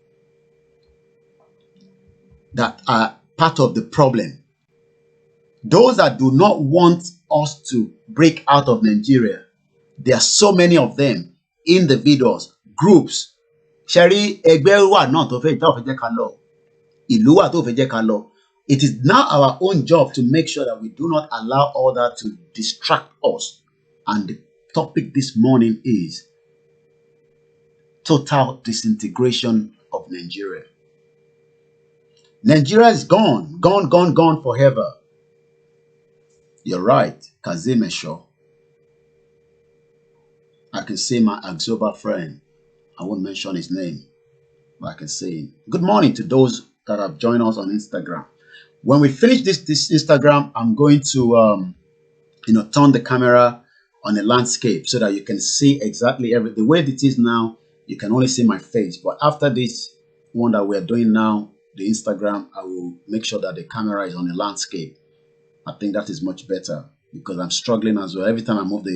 that are part of the problem? Those that do not want us to break out of Nigeria. There are so many of them, individuals, groups, Sherry ẹgbẹ́ wà náà tó fẹ́ jẹ́ ká lọ. Ìlú wà tó fẹ́ jẹ́ ká lọ. It is now our own job to make sure that we do not allow all that to distract us. And the topic this morning is total disintegration of Nigeria. Nigeria is gone forever. You're right, Kazim Esho. I can see my Axoba friend. I won't mention his name, but I can see him. Good morning to those that have joined us on Instagram. When we finish this Instagram, I'm going to turn the camera on a landscape so that you can see exactly everything. The way it is now, you can only see my face. But after this one that we're doing now, the Instagram, I will make sure that the camera is on a landscape. I think that is much better because I'm struggling as well. Every time I move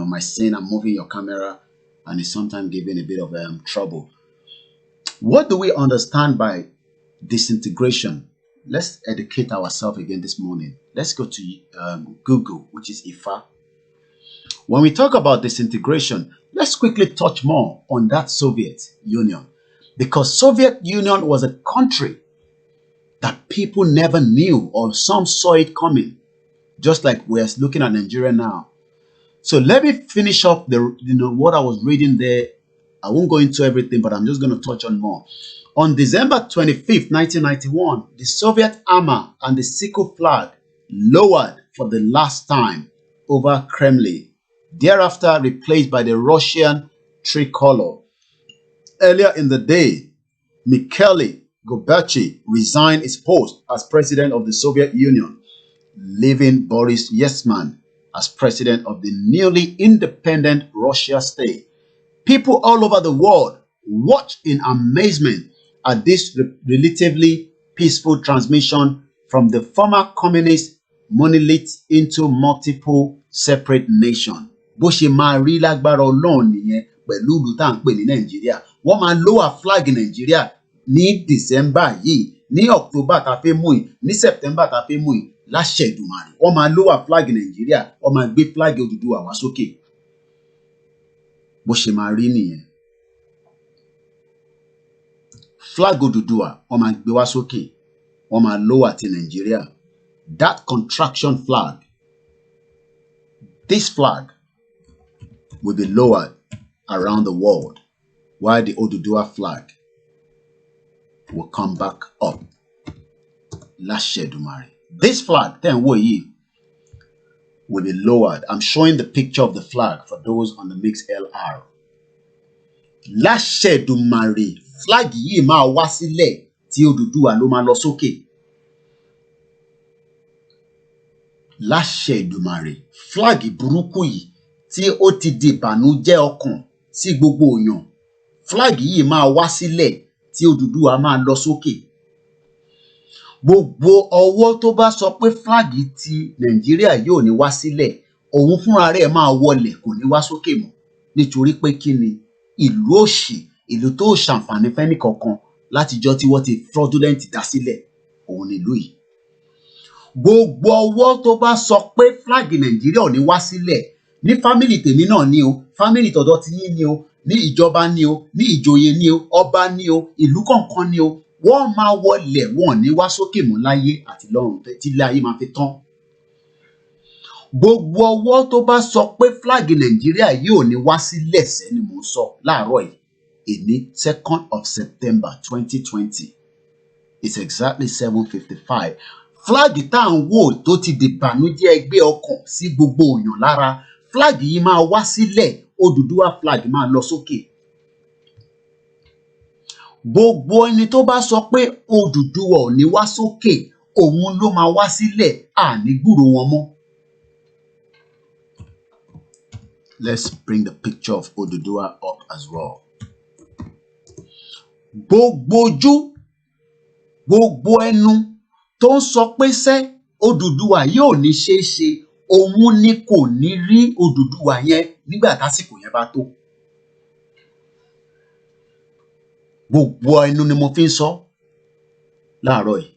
my scene, I'm moving your camera and it's sometimes giving a bit of trouble. What do we understand by disintegration? Let's educate ourselves again this morning. Let's go to Google, which is IFA. When we talk about disintegration, let's quickly touch more on that Soviet Union. Because Soviet Union was a country that people never knew or some saw it coming. Just like we're looking at Nigeria now. So let me finish up what I was reading there. I won't go into everything, but I'm just going to touch on more. On December 25th, 1991, the Soviet armor and the sickle flag lowered for the last time over Kremlin, thereafter replaced by the Russian tricolor. Earlier in the day, Mikhail Gorbachev resigned his post as president of the Soviet Union, leaving Boris Yeltsin as president of the newly independent Russia state. People all over the world watch in amazement at this relatively peaceful transmission from the former communist monolith into multiple separate nations. Bó ṣe máa rí lágbára Ọlọ́run nìyẹn pẹ̀lú ìlú tá à ń pè ní Nàìjíríà. Wọ́n máa lower flag Nàìjíríà ní December yìí, ní October tá a fẹ́ mú yìí, ní September tá a fẹ́ mú yìí, láṣẹ Èdùmàrè. Wọ́n máa lower flag Nàìjíríà, wọ́n máa gbé flag Odùduwà wá sókè. Bó ṣe máa rí nìyẹn. Flag Odùduwà, wọ́n máa gbé wá sókè. Wọ́n máa lower ti Nàìjíríà. That contraction flag, this flag will be lowered around the world, while the Odùduwà flag will come back up. Láṣẹ Èdùmàrè. This flag, then will be lowered. I'm showing the picture of the flag for those on the Mix LR. Láṣẹ Èdùmàrè, flag yìí máa wá sílẹ̀ tí Odùduwà ló máa lọ sókè. Láṣẹ Èdùmàrè, flag burúkú yìí tí ó ti di ìbànújẹ́ ọkàn sí gbogbo èèyàn. Flag yìí máa wá sílẹ̀ tí Odùduwà máa lọ sókè. Gbogbo ọwọ́ tó bá sọ pé flag ti Nàìjíríà yóò ní wá sílẹ̀, òun fúnra rẹ̀ máa wọlẹ̀ kò ní wá sókè mọ́. Nítorí pé kí ni? Ìlú òṣì, ìlú tó ṣàǹfààní fẹ́ni kankan látijọ́ tí wọ́n ti fraudulent dá sílẹ̀, òun ni ìlú yìí. Gbogbo ọwọ́ tó bá sọ pé flag Nàìjíríà ò ní wá sílẹ̀, ní family tèmi náà ni o, family tọ̀dọ̀ ti yín ni o, ní ìjọba ni o, ní ìjòyè ni o, ọba ni o, ìlú kọ̀ọ̀kan ni o, wọ́n máa wọlẹ̀ wọn ní wá sókè mọ́ láyé àti lọ́run tí ilé ayé máa fi tán. Gbogbo ọwọ́ tó bá sọ pé flag Nàìjíríà yóò ní wá sílẹ̀ sẹ́ ni mò ń sọ láàárọ̀ yìí. Èní 2nd of September 2020. It's exactly 7:55. Flag tá à ń wò tó ti dìbànújẹ́ ẹgbẹ́ ọkàn sí gbogbo èèyàn lára. Flag yìí máa wá sílẹ̀, Odùduwà flag máa lọ sókè. Gbogbo ẹni tó bá sọ pé Odùduwà ò ní wá sókè, òun ló máa wá sílẹ̀, àní gbúrò wọn mọ́. Let's bring the picture of Odùduwà up as well. Gbogbo ojú, gbogbo ẹnu tó ń sọ pé sẹ́ Odùduwà yóò ní ṣeé ṣe, òun ni kò ní rí Odùduwà yẹn nígbà tásìkò yẹn bá tó. Gbogbo ẹnu ni mo fi ń sọ láàárọ̀ yìí.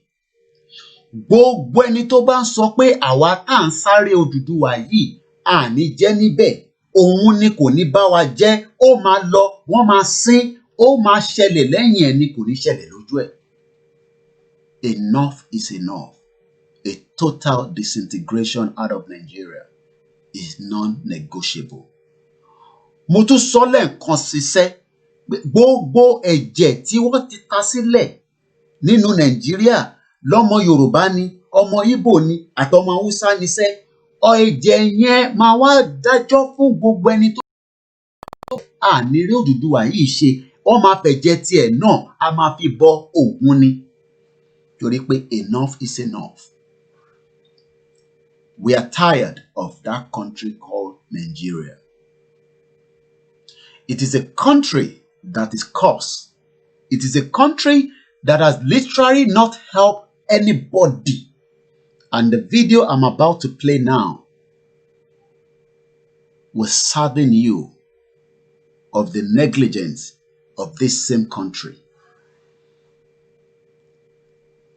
Gbogbo ẹni tó bá ń sọ pé àwa tá à ń sáré Odùduwà yìí àní jẹ́ níbẹ̀, òun ni kò ní bá wa jẹ́, ó máa lọ, wọ́n máa sín, ó máa ṣẹlẹ̀ lẹ́yìn ẹ̀ ni kò ní ṣẹlẹ̀ lójú ẹ̀. Enough is enough. A total disintegration out of Nigeria is non-negotiable. Mo tún sọ lẹ́ẹ̀kan ṣiṣẹ́ gbogbo ẹ̀jẹ̀ tí wọ́n ti ta sílẹ̀ nínú Nàìjíríà lọ́mọ Yorùbá ni, ọmọ Ìgbò ni, àtọmọ Haúsá ni sẹ́, ẹ̀jẹ̀ yẹn máa wá dájọ́ fún gbogbo ẹni tó àníri Odùduwà yìí ṣe, wọ́n máa fẹ̀jẹ̀ tiẹ̀ náà a máa fi bọ Ògún ni. Torí pé enough is enough. We are tired of that country called Nigeria. It is a country that is cursed. It is a country that has literally not helped anybody. And the video I'm about to play now will sadden you of the negligence of this same country.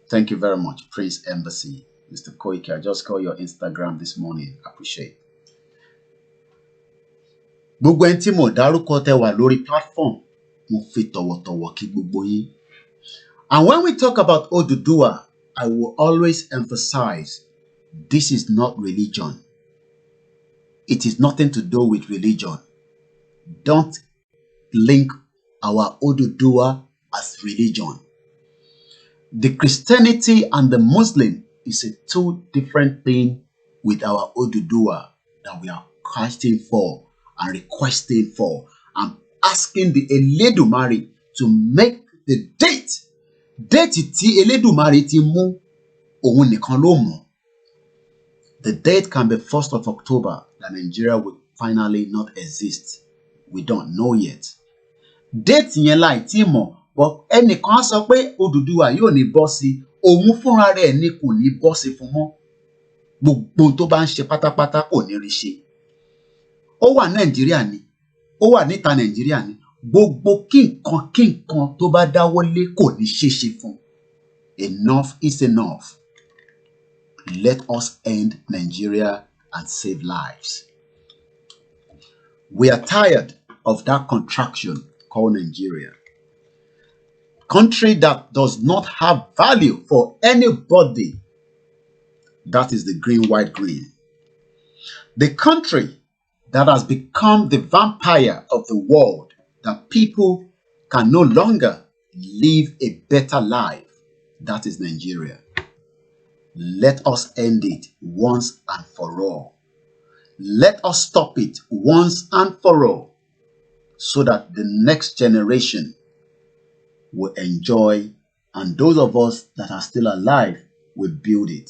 Thank you very much, Prince Embassy. Mr. Koike, I just called your Instagram this morning. Appreciate. Gbogbo ẹni tí mo dárúkọ tẹ́ wà lórí platform, mo fi tọ̀wọ̀tọ̀wọ̀ kí gbogbo yín. And when we talk about Oduduwa, I will always emphasize this is not religion. It is nothing to do with religion. Don't link our Oduduwa as religion. The Christianity and the Muslim is a two different thing with our Oduduwa that we are casting for and requesting for and asking the Eledumare to make the date. Date tí Eledumare ti mú òun nìkan ló mọ̀. The date can be 1st of October that Nigeria will finally not exist. We don't know yet. Date yẹn láì tí mọ̀, but ẹnìkan á sọ pé Odùduwà yóò ní bọ́ sí, òun fúnra rẹ̀ ní kò ní bọ́ sí fún mọ́. Gbogbo tó bá ń ṣe pátápátá kò ní rí ṣe. Ó wà Nàìjíríà ni, ó wà níta Nàìjíríà ni, gbogbo kí nǹkan tó bá dáwọ́lé kò ní ṣeéṣe fún. Enough is enough. Let us end Nigeria and save lives. We are tired of that contraction called Nigeria. Country that does not have value for anybody. That is the green, white, green. The country that has become the vampire of the world, that people can no longer live a better life. That is Nigeria. Let us end it once and for all. Let us stop it once and for all, so that the next generation will enjoy, and those of us that are still alive will build it.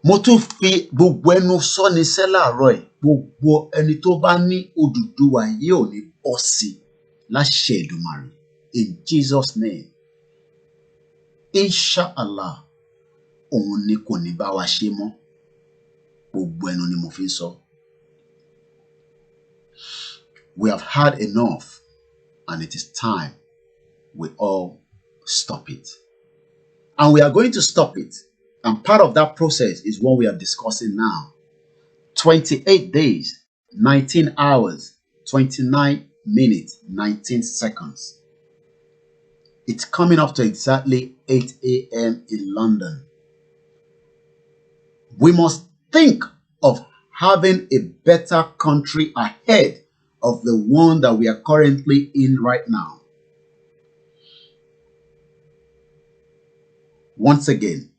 Mo tún fi gbogbo ẹnu sọ ní sẹ́láàrọ̀ ẹ̀, gbogbo ẹni tó bá ní Odùduwà yìí ò ní bọ́ sí láṣẹ Èdùmàrè. In Jesus' name. Inshallah, òun ni kò ní bá wa ṣe mọ́. Gbogbo ẹnu ni mo fi sọ. We have had enough, and it is time we all stop it. And we are going to stop it. And part of that process is what we are discussing now. 28 days, 19 hours, 29 minutes, 19 seconds. It's coming up to exactly 8 a.m. in London. We must think of having a better country ahead of the one that we are currently in right now. Once again,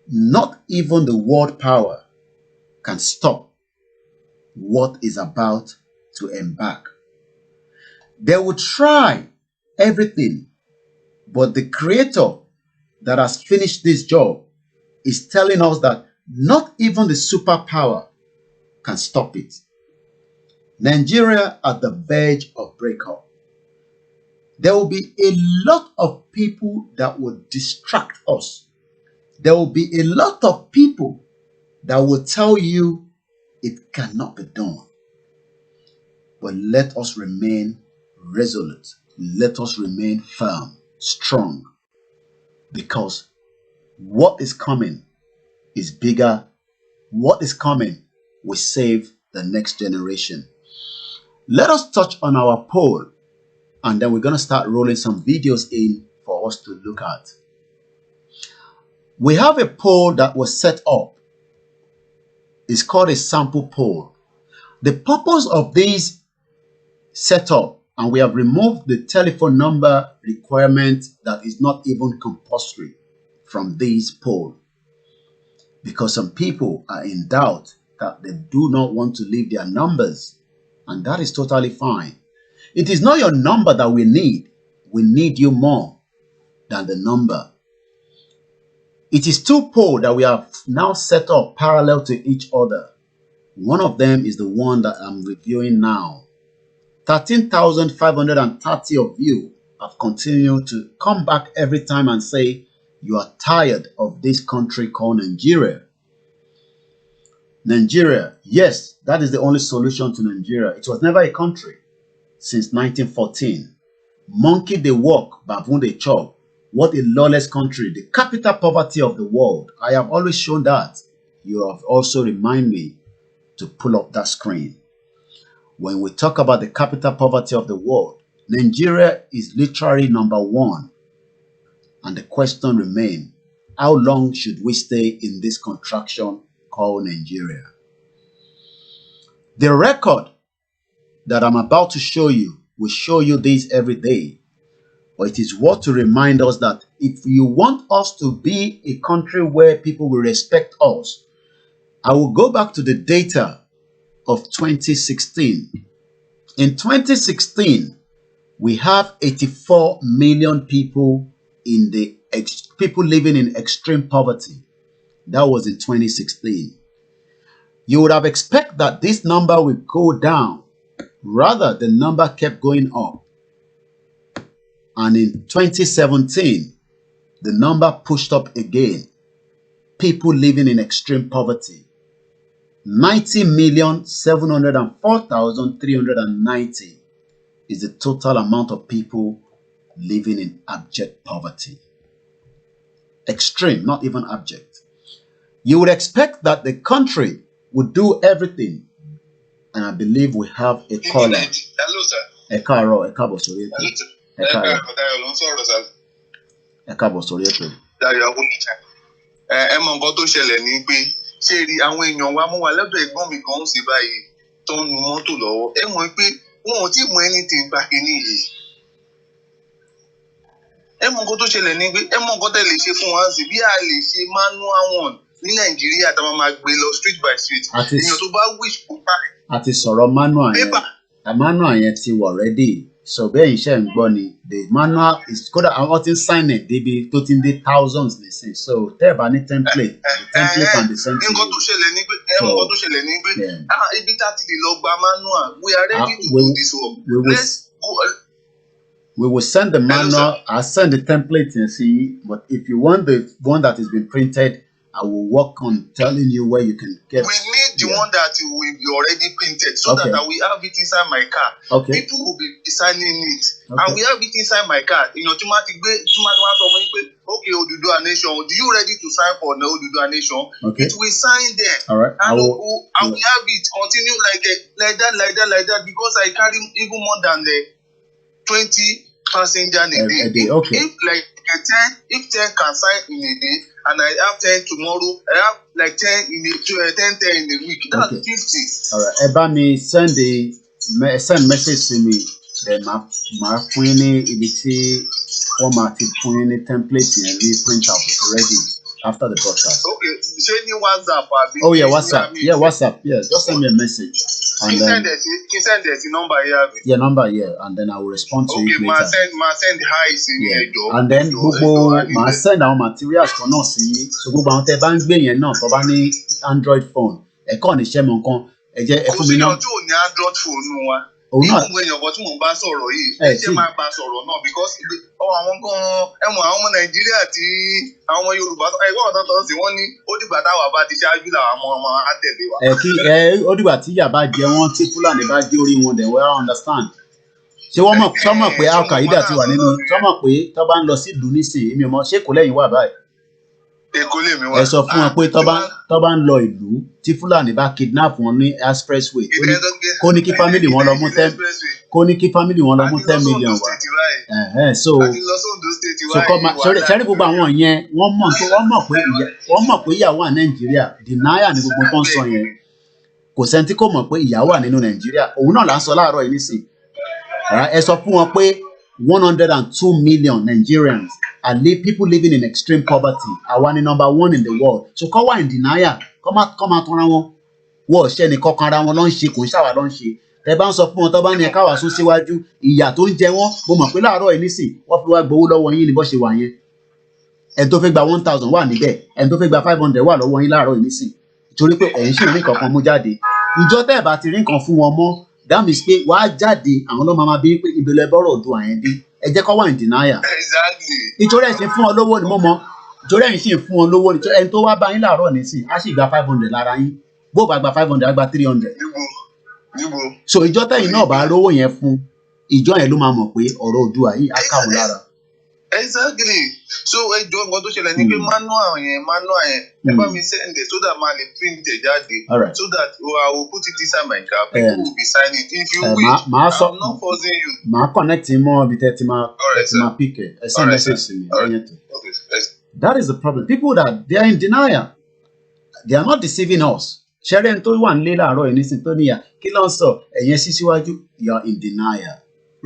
not even the world power can stop what is about to embark. They will try everything, but the Creator that has finished this job is telling us that not even the superpower can stop it. Nigeria at the verge of breakup. There will be a lot of people that will distract us. There will be a lot of people that will tell you it cannot be done. But let us remain resolute. Let us remain firm, strong. Because what is coming is bigger. What is coming will save the next generation. Let us touch on our poll, and then we're going to start rolling some videos in for us to look at. We have a poll that was set up. It's called a sample poll. The purpose of this setup, and we have removed the telephone number requirement that is not even compulsory from this poll, because some people are in doubt that they do not want to leave their numbers, and that is totally fine. It is not your number that we need. We need you more than the number. It is two polls that we have now set up parallel to each other. One of them is the one that I'm reviewing now. 13,530 of you have continued to come back every time and say you are tired of this country called Nigeria. Nigeria, yes, that is the only solution to Nigeria. It was never a country since 1914. Monkey they walk, baboon they chop. What a lawless country, the capital poverty of the world. I have always shown that. You have also reminded me to pull up that screen. When we talk about the capital poverty of the world, Nigeria is literally number one. And the question remains, how long should we stay in this contraction called Nigeria? The record that I'm about to show you will show you this every day. But it is worth to remind us that if you want us to be a country where people will respect us, I will go back to the data of 2016. In 2016, we have 84 million people in the people living in extreme poverty. That was in 2016. You would have expected that this number would go down. Rather, the number kept going up. And in 2017, the number pushed up again. People living in extreme poverty. 90,704,390 is the total amount of people living in abject poverty. Extreme, not even abject. You would expect that the country would do everything. And I believe we have a caller. Hello, sir. A caller, a cabo sorry. Ẹ mọ nǹkan tó ṣẹlẹ̀ ní pé ṣé rí àwọn èèyàn wa mú wa lọ́dọ̀ ẹ̀gbọ́n mi kan ń ṣe báyìí tó ń nu mọ́tò lọ́wọ́ ẹ mọ̀ pé wọn ò tí ì mọ anything gba kínní yìí. Ẹ mọ nǹkan tó ṣẹlẹ̀ ní pé ẹ mọ nǹkan tẹ́ lè ṣe fún wa sí bí a lè ṣe manual one ní Nàìjíríà tá a máa gbé lọ street by street. Èèyàn tó bá wish kó bá. A ti sọ̀rọ̀ manual yẹn. Manual yẹn ti wà ready. So bẹ́ẹ̀ iṣẹ́ ń gbọ́ ni the manual is kódà àwọn tí ń sign it débi tó ti ń dé thousands lè sìn. So tẹ́ ẹ̀ bá ní template, the template can be sent to you. Nǹkan tó ṣẹlẹ̀ ní pé nǹkan tó ṣẹlẹ̀ ní pé ibi tá a ti lè lọ gba manual we are ready to do this work. Let's go. We will send the manual. I'll send the template and see. But if you want the one that has been printed, I will work on telling you where you can get. We need the one that will be already printed so that I will have it inside my car. Okay. People will be signing it. And we have it inside my car. In automatic way, okay, Oduduwa Nation, do you ready to sign for the Oduduwa Nation? Okay. It will sign there. All right. And we have it continue like that because I carry even more than the 20 passengers a day. Okay. If 10 can sign in a day, and I have 10 tomorrow, I have like 10 in a 10 in a week. That's okay. 50. All right. Eba mi send message to me. Then my phone ibi tí wọ́n máa ti fún yín ní template yẹn ní print out ready after the broadcast. Okay. Ṣé ní WhatsApp àbí? Oh yeah, WhatsApp. Yeah, WhatsApp. Yeah, just send me a message. And then send the number here. Yeah, number here, and then I will respond to it later. Okay, send hi sí yẹn jọ. And then gbogbo màá send àwọn materials kan náà sí yín. So gbogbo àwọn tẹ́ bá ń gbé yẹn náà tó bá ní Android phone ẹ̀kọ́ níṣẹ́ mọ̀ nǹkan ẹ jẹ́ ẹ fún mi náà. Kò sí ọjọ́ òní Android phone wa. Òun náà. Ìwọ̀n èèyàn kan tí mò ń bá sọ̀rọ̀ yìí ẹ ṣe máa bá sọ̀rọ̀ náà because àwọn kan ẹ̀wọ̀n àwọn ọmọ Nàìjíríà tí àwọn ọmọ Yorùbá ẹ̀gbọ́n ọ̀tọ̀ tó ń sìn wọ́n ní ó dìgbà táwa bá ti ṣáájú làwọn ọmọ á tẹ̀lé wa. Ó dìgbà tí ìyà bá jẹ wọ́n tí Fúlàní bá gé orí wọn dẹ̀ wọ́n understand. Ṣé wọ́n mọ̀ pé Al-Qaeda ti wà nínú ṣé wọ́n mọ̀ pé tó bá ń lọ sí ìlú nísìnyí èmi ò mọ̀ ṣé kò lẹ́yìn wà báyìí. ẹ sọ fún wọn pé tó bá ń lọ ìlú tí Fúlàní bá kidnap wọn ní expressway kó ní kí family wọn lọ mú 10 million wá. So kọ́ ma sẹ́rí gbogbo àwọn yẹn wọ́n mọ̀ pé ìyà wà Nàìjíríà denial ni gbogbo kan sọ yẹn kò sẹ́ni tí kò mọ̀ pé ìyà wà nínú Nàìjíríà òun náà là ń sọ láàárọ̀ yìí nísìn ẹ sọ fún wọn pé 102 million Nigerians are people living in extreme poverty. Àwa ni number 1 in the world. So kọ́ wà in denial. Kọ́ máa tanra wọn. Wọ́n ṣẹ́ ni kọ́kan ara wọn ló ń ṣe kò ń ṣàwà ló ń ṣe. Tẹ bá ń sọ fún wọn tó bá ní ẹ̀ka wà sún síwájú. Ìyà tó ń jẹ wọ́n. Mo mọ̀ pé láàárọ̀ yìí nísìn wọ́n fi wá gbowó lọ́wọ́ yín ni bó ṣe wà yẹn. Ẹni tó fẹ́ gba 1,000 wà níbẹ̀. Ẹni tó fẹ́ gba 500 wà lọ́wọ́ yín láàárọ̀ yìí nísìn. Torí pé ẹ̀yin ṣì rí nǹkan kan mú jáde. Ìjọ tẹ́ ẹ̀ bá ti rí nǹkan fún wọn mọ́. That means pé wàá jáde àwọn ọlọ́mọ máa bí pé ìbílẹ̀ bọ́rọ̀ ọdún àyẹ̀dé ẹ jẹ́ kó wà in denial. Ìjọba ẹ̀ ṣe fún ọ lówó ni mo mọ̀ ìjọba ẹ̀ ṣe fún ọ lówó ni ẹni tó wá bá yín láàárọ̀ nísìn á sì gba 500 lára yín bó bá gba 500 á gba 300. So ìjọ tẹ̀yìn náà bá rówó yẹn fún ìjọ yẹn ló máa mọ̀ pé ọ̀rọ̀ Oòduà yìí á káwọn lára. Exactly. So ẹjọ́ nǹkan tó ṣẹlẹ̀ ní pé manual yẹn ẹ bá mi send it so that ma lè print it jáde so that I will put it inside my car people will be signing it if you wish I'm not forcing you. Màá connect mọ́ ibi tẹ́ ti máa pick ẹ̀ ẹ send message sí mi ẹ̀yẹ́ tó. That is the problem. People that they are in denial they are not deceiving us. Ṣẹ́rẹ́ tó wà nílé láàárọ̀ yìí nísìnyí tó níyà kí ló ń sọ ẹ̀yẹn sí síwájú you are in denial.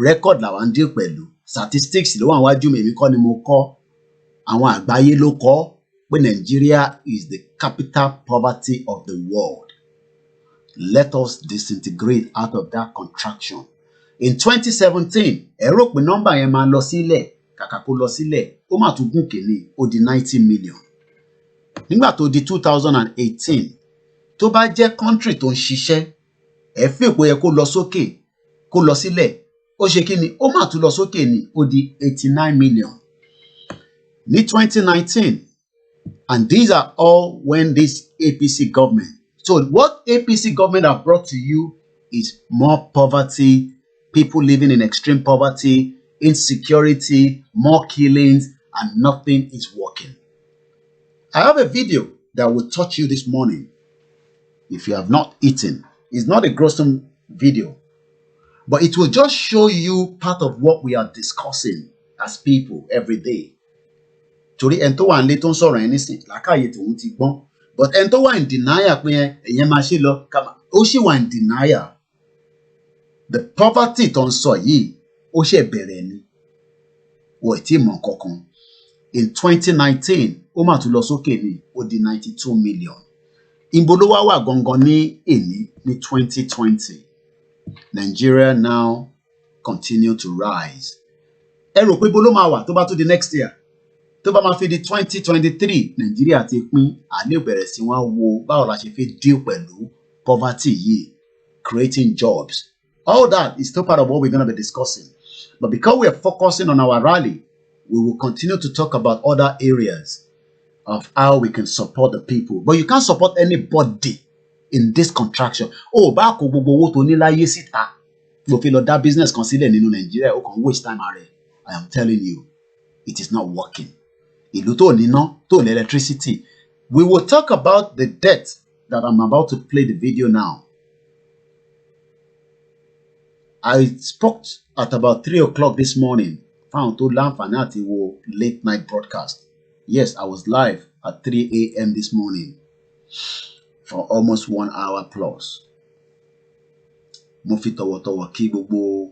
Record làwọn ń dé pẹ̀lú. Statistics ló wà wájú mi èmi kọ́ ni mo kọ́ àwọn àgbáyé ló kọ́ pé Nigeria is the capital poverty of the world. Let us disintegrate out of that contraction. In 2017 ẹ rò pé nọ́mbà yẹn máa lọ sílẹ̀ kàkà kó lọ sílẹ̀ ó mà tún gùn kìíní ó di 90 million. Nígbà tó di 2018 tó bá jẹ́ country tó ń ṣiṣẹ́ ẹ fi èpo yẹ kó lọ sókè kó lọ sílẹ̀ ó ṣe kí ni ó mà tún lọ sókè ní ó di 89 million ní 2019 and these are all when this APC government. So what APC government have brought to you is more poverty, people living in extreme poverty, insecurity, more killings, and nothing is working. I have a video that will touch you this morning if you have not eaten. It's not a gruesome video. But it will just show you part of what we are discussing as people every day. Torí ẹni tó wà nílé tó ń sọ̀rọ̀ yẹn nísìn làákàyè tòun ti gbọ́n. But ẹni tó wà in denial pé ẹ̀yẹn máa ṣe lọ kàmá ó ṣì wà in denial. The poverty tó ń sọ yìí ó ṣe bẹ̀rẹ̀ ni. Wọ́n ì tí ì mọ̀ kankan. In 2019 ó mà tún lọ sókè ní ó di 92 million. Ìbò ló wá wà gangan ní èní ní 2020. Nigeria now continue to rise. Ẹ rò pé bó ló máa wà tó bá tó di next year tó bá máa fi di 2023 Nigeria ti pín àní bẹ̀rẹ̀ sí wọ́n wo báwo la ṣe fi deal pẹ̀lú poverty yìí creating jobs. All that is still part of what we're going to be discussing. But because we are focusing on our rally, we will continue to talk about other areas of how we can support the people. But you can't support anybody in this contraction. Oh, bá kó gbogbo owó tó ní láyé síta ló fi lọ dá business kan sílẹ̀ nínú Nigeria ó kàn waste time ààrẹ. I am telling you, it is not working. Ìlú tó níná tó ní electricity. We will talk about the debt that I'm about to play the video now. I spoke at about 3 o'clock this morning. Found to láǹfààní àti wo late night broadcast. Yes, I was live at 3 a.m. this morning for almost 1 hour plus. Mo fi tọ̀wọ̀tọ̀wọ̀ kí gbogbo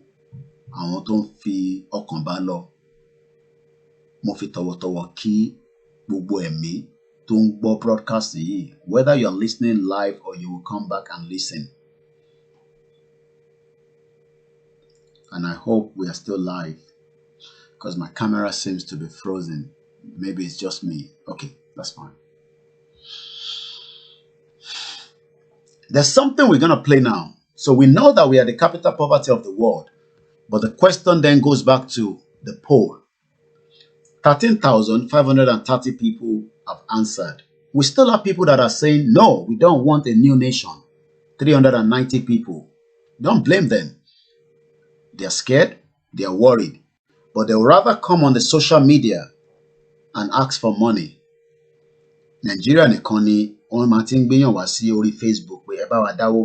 àwọn tó ń fi ọkàn bá lọ. Mo fi tọ̀wọ̀tọ̀wọ̀ kí gbogbo ẹ̀mí tó ń gbọ́ broadcast yìí, whether you're listening live or you will come back and listen. And I hope we are still live because my camera seems to be frozen. Maybe it's just me. Okay, that's fine. There's something we're going to play now. So we know that we are the capital poverty of the world. But the question then goes back to the poll. 13,530 people have answered. We still have people that are saying, no, we don't want a new nation. 390 people. Don't blame them. They're scared. They're worried. But they'll rather come on the social media and ask for money Nàìjíríà nìkan ni wọ́n máa ti ń gbéyàn wá sí orí Facebook pé ẹ bá wa dáwó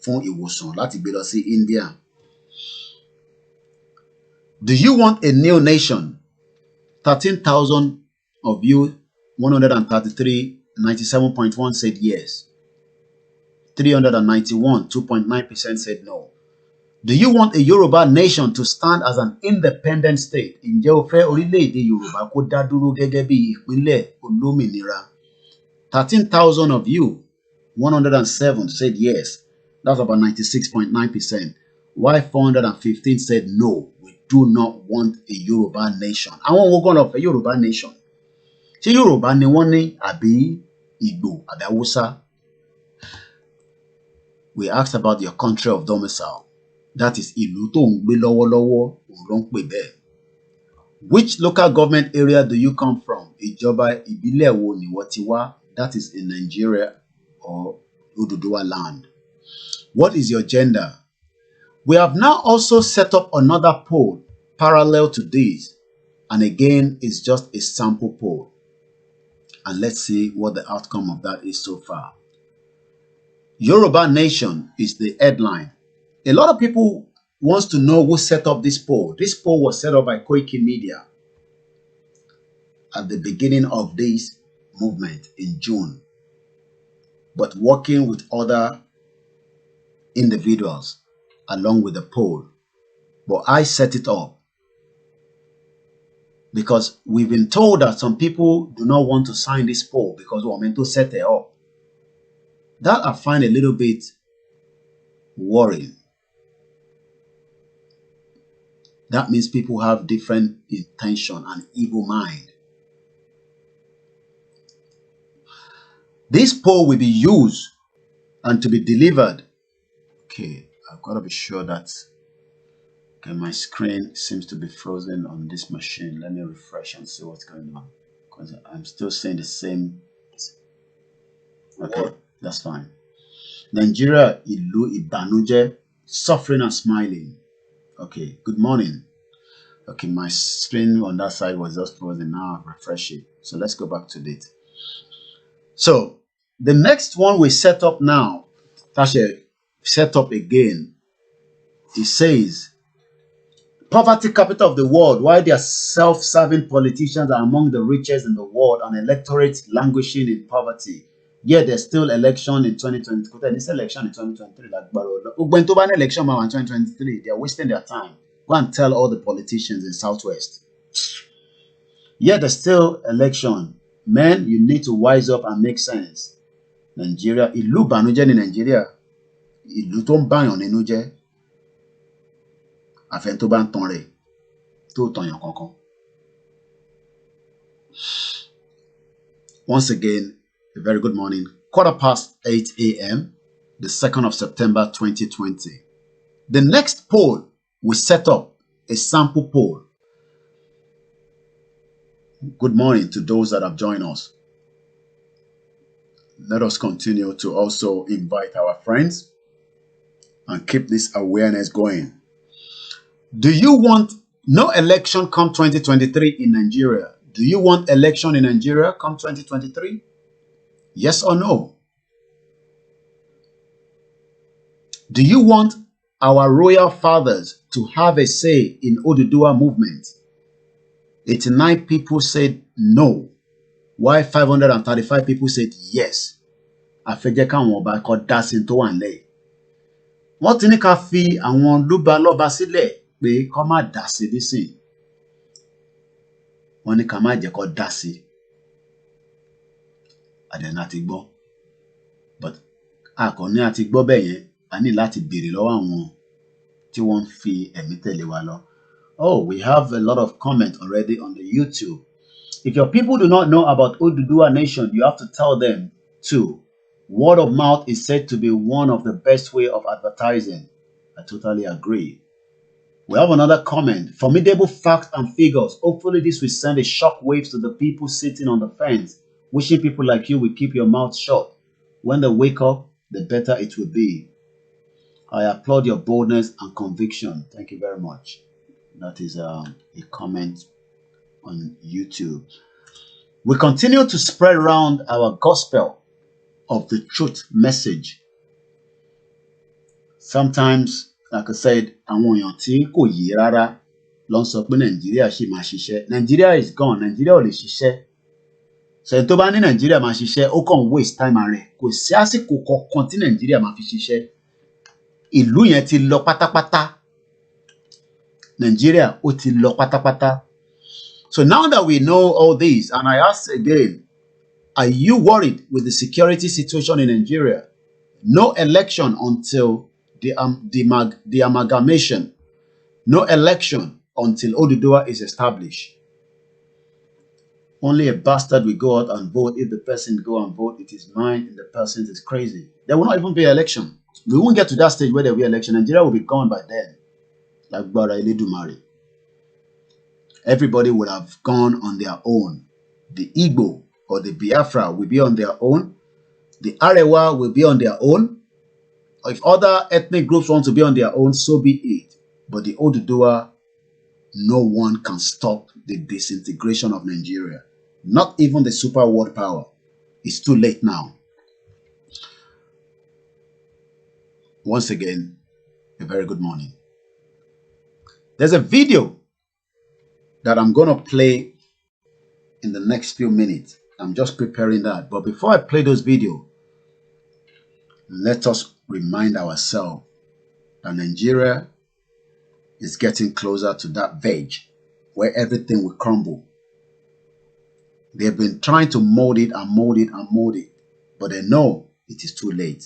fún ìwòsàn láti gbé lọ sí India. Do you want a new nation? 13,000 of you, 133, 97.1 said yes. 391, 2.9% said no. Do you want a Yoruba nation to stand as an independent state? Ǹjẹ́ o fẹ́ orílẹ̀-èdè Yorùbá kó dá dúró gẹ́gẹ́ bí ìpínlẹ̀ olómìnira? 13,000 of you, 107 said yes. That's about 96.9%. While 415 said no, we do not want a Yoruba nation. Àwọn wo gan ló fẹ́ Yoruba nation? Ṣé Yorùbá ni wọ́n ní àbí Ìgbò àbí Haúsá? We asked about your country of domicile. That is ìlú tó ń gbé lọ́wọ́lọ́wọ́, òun ló ń pè bẹ́ẹ̀. Which local government area do you come from? Ìjọba ìbílẹ̀ wo ni wọ́n ti wá? That is in Nigeria or Oduduwa land. What is your gender? We have now also set up another poll parallel to this. And again, it's just a sample poll. And let's see what the outcome of that is so far. Yoruba Nation is the headline. A lot of people wants to know who set up this poll. This poll was set up by Koiki Media at the beginning of this movement in June, but working with other individuals along with the poll. But I set it up because we've been told that some people do not want to sign this poll because we're meant to set it up. That I find a little bit worrying. That means people have different intention and evil mind. This poll will be used and to be delivered. Okay, I've got to be sure that okay, my screen seems to be frozen on this machine. Let me refresh and see what's going on because I'm still seeing the same. Okay, that's fine. Nigeria, Ìlú Ìbànújẹ́, suffering and smiling. Okay, good morning. Okay, my screen on that side was just frozen. Now I've refreshed it. So let's go back to it. So the next one we set up now, actually set up again. It says, poverty capital of the world, why their self-serving politicians are among the richest in the world and electorates languishing in poverty. Yet there's still election in 2020. This election in 2023, like when to ban election in 2023, they're wasting their time. Go and tell all the politicians in Southwest. Yet there's still election. Men, you need to wise up and make sense. Nigeria, ìlú ìbànújẹ́ ní Nigeria, ìlú tó ń báyàn nínú jẹ́. Àfẹn tó bá ń tan rẹ̀, tó tọ̀yàn kankan. Once again, a very good morning. 8:15 a.m., the 2nd of September 2020. The next poll we set up, a sample poll. Good morning to those that have joined us. Let us continue to also invite our friends and keep this awareness going. Do you want no election come 2023 in Nigeria? Do you want election in Nigeria come 2023? Yes or no? Do you want our royal fathers to have a say in Oduduwa movement? 89 people said no, while 535 people said yes. Àfẹ́jẹ́ káwọn ọba kó dá sí tó wà nílẹ̀. Wọ́n ti ní ká fi àwọn lọ́balọ́ba sílẹ̀ pé kó má dá sí nísìn. Wọ́n ní ká má jẹ́ kó dá sí. Àdẹ̀nà ti gbọ́. But àkọ́ní àti gbọ́ bẹ́ẹ̀ yẹn, a ní láti béèrè lọ́wọ́ àwọn tí wọ́n fi ẹ̀mí tẹ̀lé wa lọ. Oh, we have a lot of comment already on the YouTube. If your people do not know about Oduduwa Nation, you have to tell them too. Word of mouth is said to be one of the best way of advertising. I totally agree. We have another comment. Formidable facts and figures. Hopefully this will send a shock waves to the people sitting on the fence. Wishing people like you will keep your mouth shut. When they wake up, the better it will be. I applaud your boldness and conviction. Thank you very much. That is a comment on YouTube. We continue to spread around our gospel of the truth message. Sometimes, like I said, àwọn èèyàn tí kò yé rárá ló ń sọ pé Nàìjíríà ṣì máa ṣiṣẹ́. Nigeria is gone. Nigeria ò lè ṣiṣẹ́. Ṣé tó bá ní Nàìjíríà máa ṣiṣẹ́, ó kàn waste time rẹ̀. Kò sí àsìkò kankan tí Nàìjíríà máa fi ṣiṣẹ́. Ìlú yẹn ti lọ pátápátá. Nigeria ó ti lọ pátápátá. So now that we know all this, and I ask again, are you worried with the security situation in Nigeria? No election until the amalgamation. No election until Oduduwa is established. Only a bastard will go out and vote. If the person go and vote, it is mine, and the person is crazy. There will not even be an election. We won't get to that stage where there will be election. Nigeria will be gone by then. Like Bara Eledumare. Everybody would have gone on their own. The Igbo or the Biafra will be on their own. The Arewa will be on their own. If other ethnic groups want to be on their own, so be it. But the Oduduwa, no one can stop the disintegration of Nigeria. Not even the super world power. It's too late now. Once again, a very good morning. There's a video that I'm going to play in the next few minutes. I'm just preparing that. But before I play those videos, let us remind ourselves that Nigeria is getting closer to that verge where everything will crumble. They've been trying to mold it and mold it and mold it, but they know it is too late.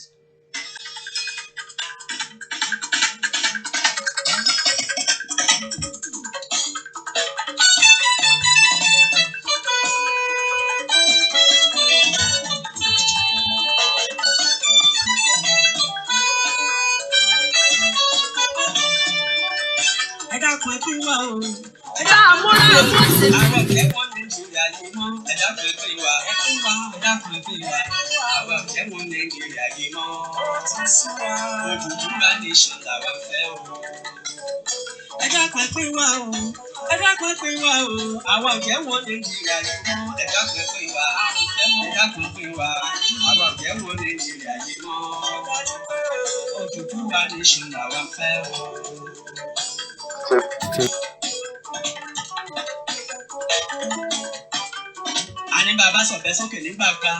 Ani bàbá sọ̀bẹ sókè nígbà kan,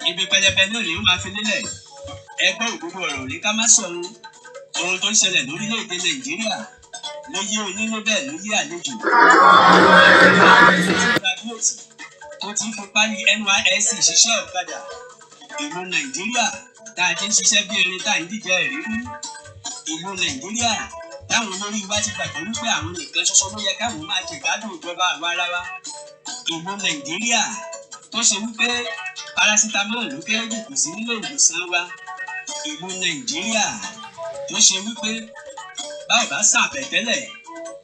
ibi pẹlẹbẹ náà ni ó máa fi lélẹ̀. Ẹgbẹ́ òdodo ọ̀rọ̀ ní ká má sọ̀rọ̀. Ohun tó ń ṣẹlẹ̀ lórílẹ̀‐èdè Nàìjíríà ló yé onílé bẹ́ẹ̀ ló yé àlejò. Gírádúrètì tó ti ń fi pálí NYSC ṣiṣẹ́ ọ̀kadà. Ìlú Nàìjíríà tá a ti ń ṣiṣẹ́ bí erin tá à ń dìjẹ́ ìrírí. Ìlú Nàìjíríà táwọn olórí wa ti gbàgbọ́ wípé àwọn nìkan ṣoṣo ló yẹ káwọn máa jẹ̀gbádùn ìjọba àwa ara wa. Ìlú Nàìjíríà tó ṣe wípé parasitamọ́ọ̀ ló kéré jù kù sí nílé ìwòsàn wa. Ìlú Nàìjíríà tó ṣe wípé báwo bá ṣàbẹ̀tẹ́lẹ̀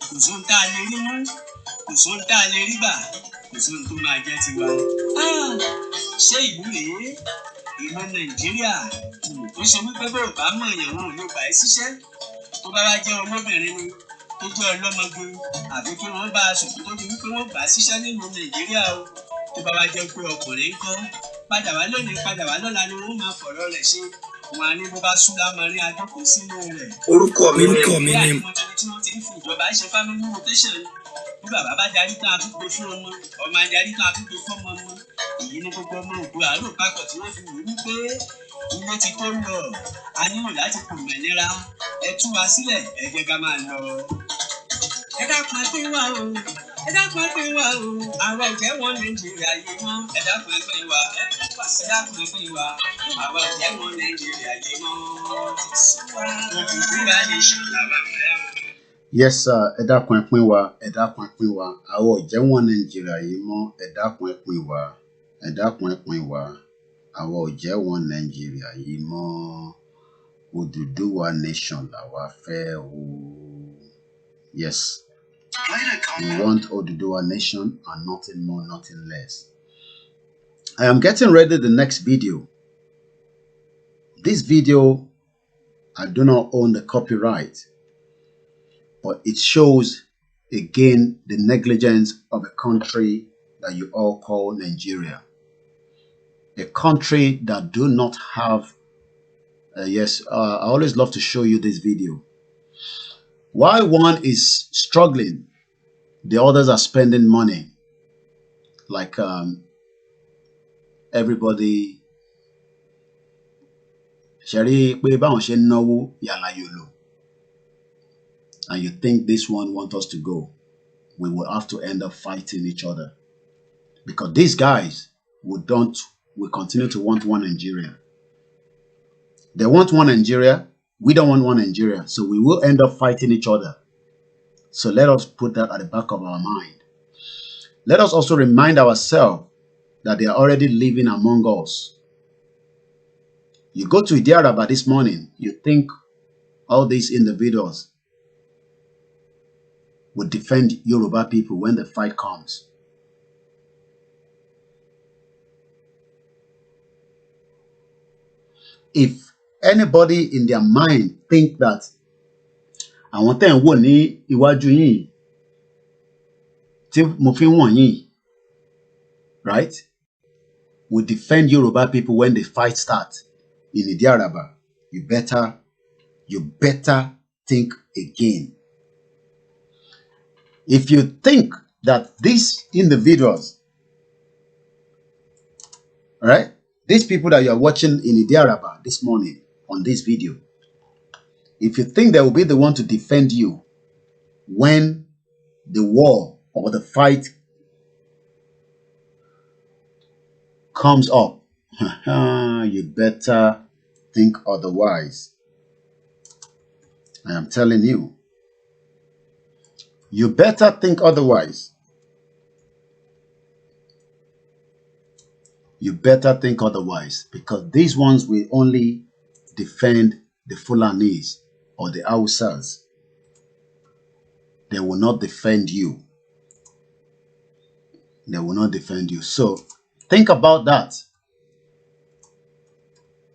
kò sóhun tá a lè rí mú, kò sóhun tá a lè rí gbà, kò sóhun tó máa jẹ́ tiwa. Ṣé ìlú rèé? Ìlú Nàìjíríà tó ṣe wípé bó bá mọ̀ èèyàn wọn ò lè gbà ẹ́ síṣẹ́. Tó bá wá jẹ́ ọmọbìnrin ni tó jẹ́ ọlọ́mọge àbí kí wọ́n bá a sọ̀kò tó di wípé wọ́n gbà á síṣẹ́ nínú Nàìjíríà o. Tó bá wá jẹ́ pé ọkùnrin ń kọ́ padà wá lónìí padà wá lọ́la ni wọ́n máa fọ̀rọ̀ rẹ̀ ṣe. Wọ́n á ní bó bá súlá máa rí ajókòó sínú rẹ̀. Orúkọ mi ni tí wọ́n ti ń fi ìjọba ṣe family rotation. Bí bàbá bá darí tán àtúgbò fún ọmọ, ọmọ adarí tán àtúgbò fọ́mọ ọmọ. Èyí ni gbogbo ọmọ ògbó àárò pápọ̀ tí wọ́n fi wò wípé ilé ti tó lọ. A nílò láti kò mẹ́lẹ́ra. Ẹ tú wa sílẹ̀, ẹ jẹ́ ká máa lọ. Ẹ dákun ẹ pín wa o, ẹ dákun ẹ pín wa o. Àwa ò jẹ́ wọn Nàìjíríà yìí mọ́. Ẹ dákun ẹ pín wa, ẹ dákun ẹ pín wa. Àwa ò jẹ́ wọn Nàìjíríà yìí mọ́. Òdùdúwà nation làwa fẹ́ o. Yes, sir. Ẹ dákun ẹ pín wa, ẹ dákun ẹ pín wa. Àwa ò jẹ́ wọn Nàìjíríà yìí mọ́. Ẹ dákun ẹ pín wa, ẹ dákun ẹ pín wa. Àwa ò jẹ́ wọn Nàìjíríà yìí mọ́. Òdùdúwà nation làwa fẹ́ o. Yes. We want Oduduwa nation and nothing more, nothing less. I am getting ready the next video. This video, I do not own the copyright, but it shows again the negligence of a country that you all call Nigeria. A country that do not have, I always love to show you this video. While one is struggling, the others are spending money. Like everybody, Sherry, and you think this one wants us to go, we will have to end up fighting each other. Because these guys will continue to want one Nigeria. They want one Nigeria. We don't want one Nigeria. So we will end up fighting each other. So let us put that at the back of our mind. Let us also remind ourselves that they are already living among us. You go to Idiaraba this morning, you think all these individuals would defend Yoruba people when the fight comes. If anybody in their mind think that I want them wò ní iwájú yín tí mo fi wọ̀n yín, right? We defend Yoruba people when the fight starts in Idiaraba. You better think again. If you think that these individuals, right? These people that you are watching in Idiaraba this morning on this video, if you think they will be the one to defend you when the war or the fight comes up, you better think otherwise. I am telling you. You better think otherwise. You better think otherwise, because these ones will only defend the Fulanis or the Hausas. They will not defend you. They will not defend you. So think about that.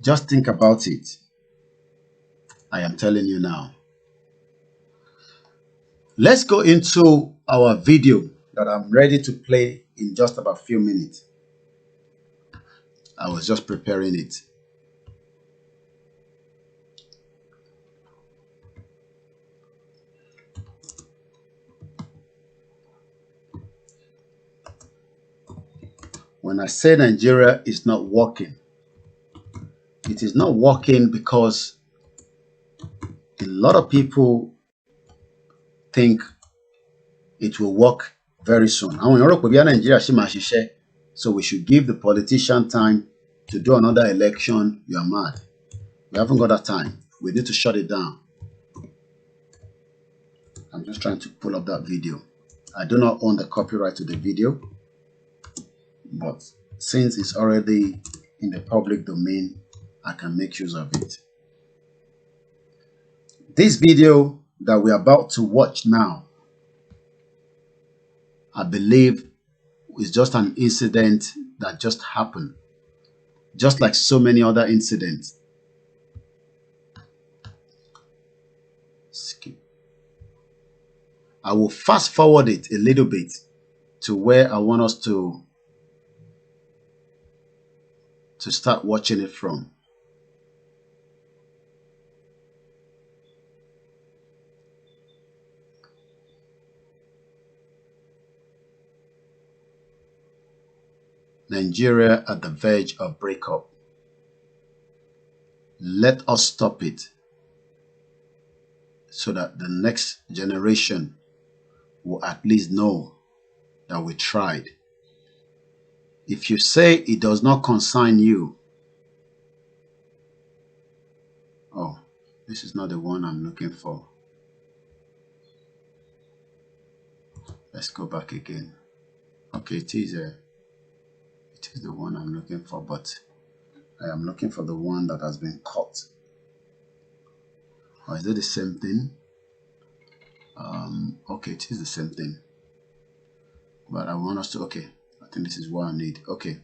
Just think about it. I am telling you now. Let's go into our video that I'm ready to play in just about a few minutes. I was just preparing it. When I say Nigeria is not working, it is not working because a lot of people think it will work very soon. So we should give the politician time to do another election. You are mad. We haven't got that time. We need to shut it down. I'm just trying to pull up that video. I do not own the copyright to the video, but since it's already in the public domain, I can make use of it. This video that we're about to watch now, I believe, is just an incident that just happened, just like so many other incidents. Skip. I will fast forward it a little bit to where I want us to start watching it from. Nigeria at the verge of breakup. Let us stop it so that the next generation will at least know that we tried. If you say it does not concern you, oh, this is not the one I'm looking for. Let's go back again. Okay, it is the one I'm looking for, but I am looking for the one that has been cut. Or is it the same thing? Okay, it is the same thing. But I want us to, okay, I think this is what I need. Okay.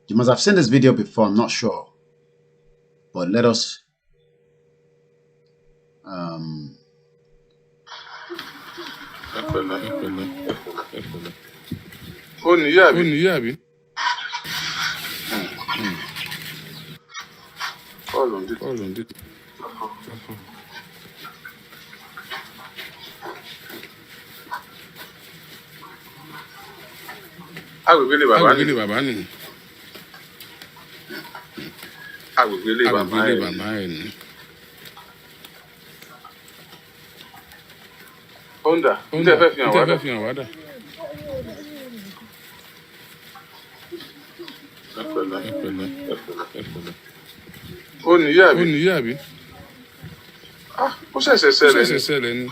You must have seen this video before, I'm not sure. But let us Ó níyà bí? All on it. Agbègbè bàbá ni. Agbègbè bàbá ni. Honda. Ǹjẹ́ fẹ́ fi hàn wádà. Ó níyà bí? Ó ṣẹ̀ṣẹ̀ ṣẹlẹ̀ ni.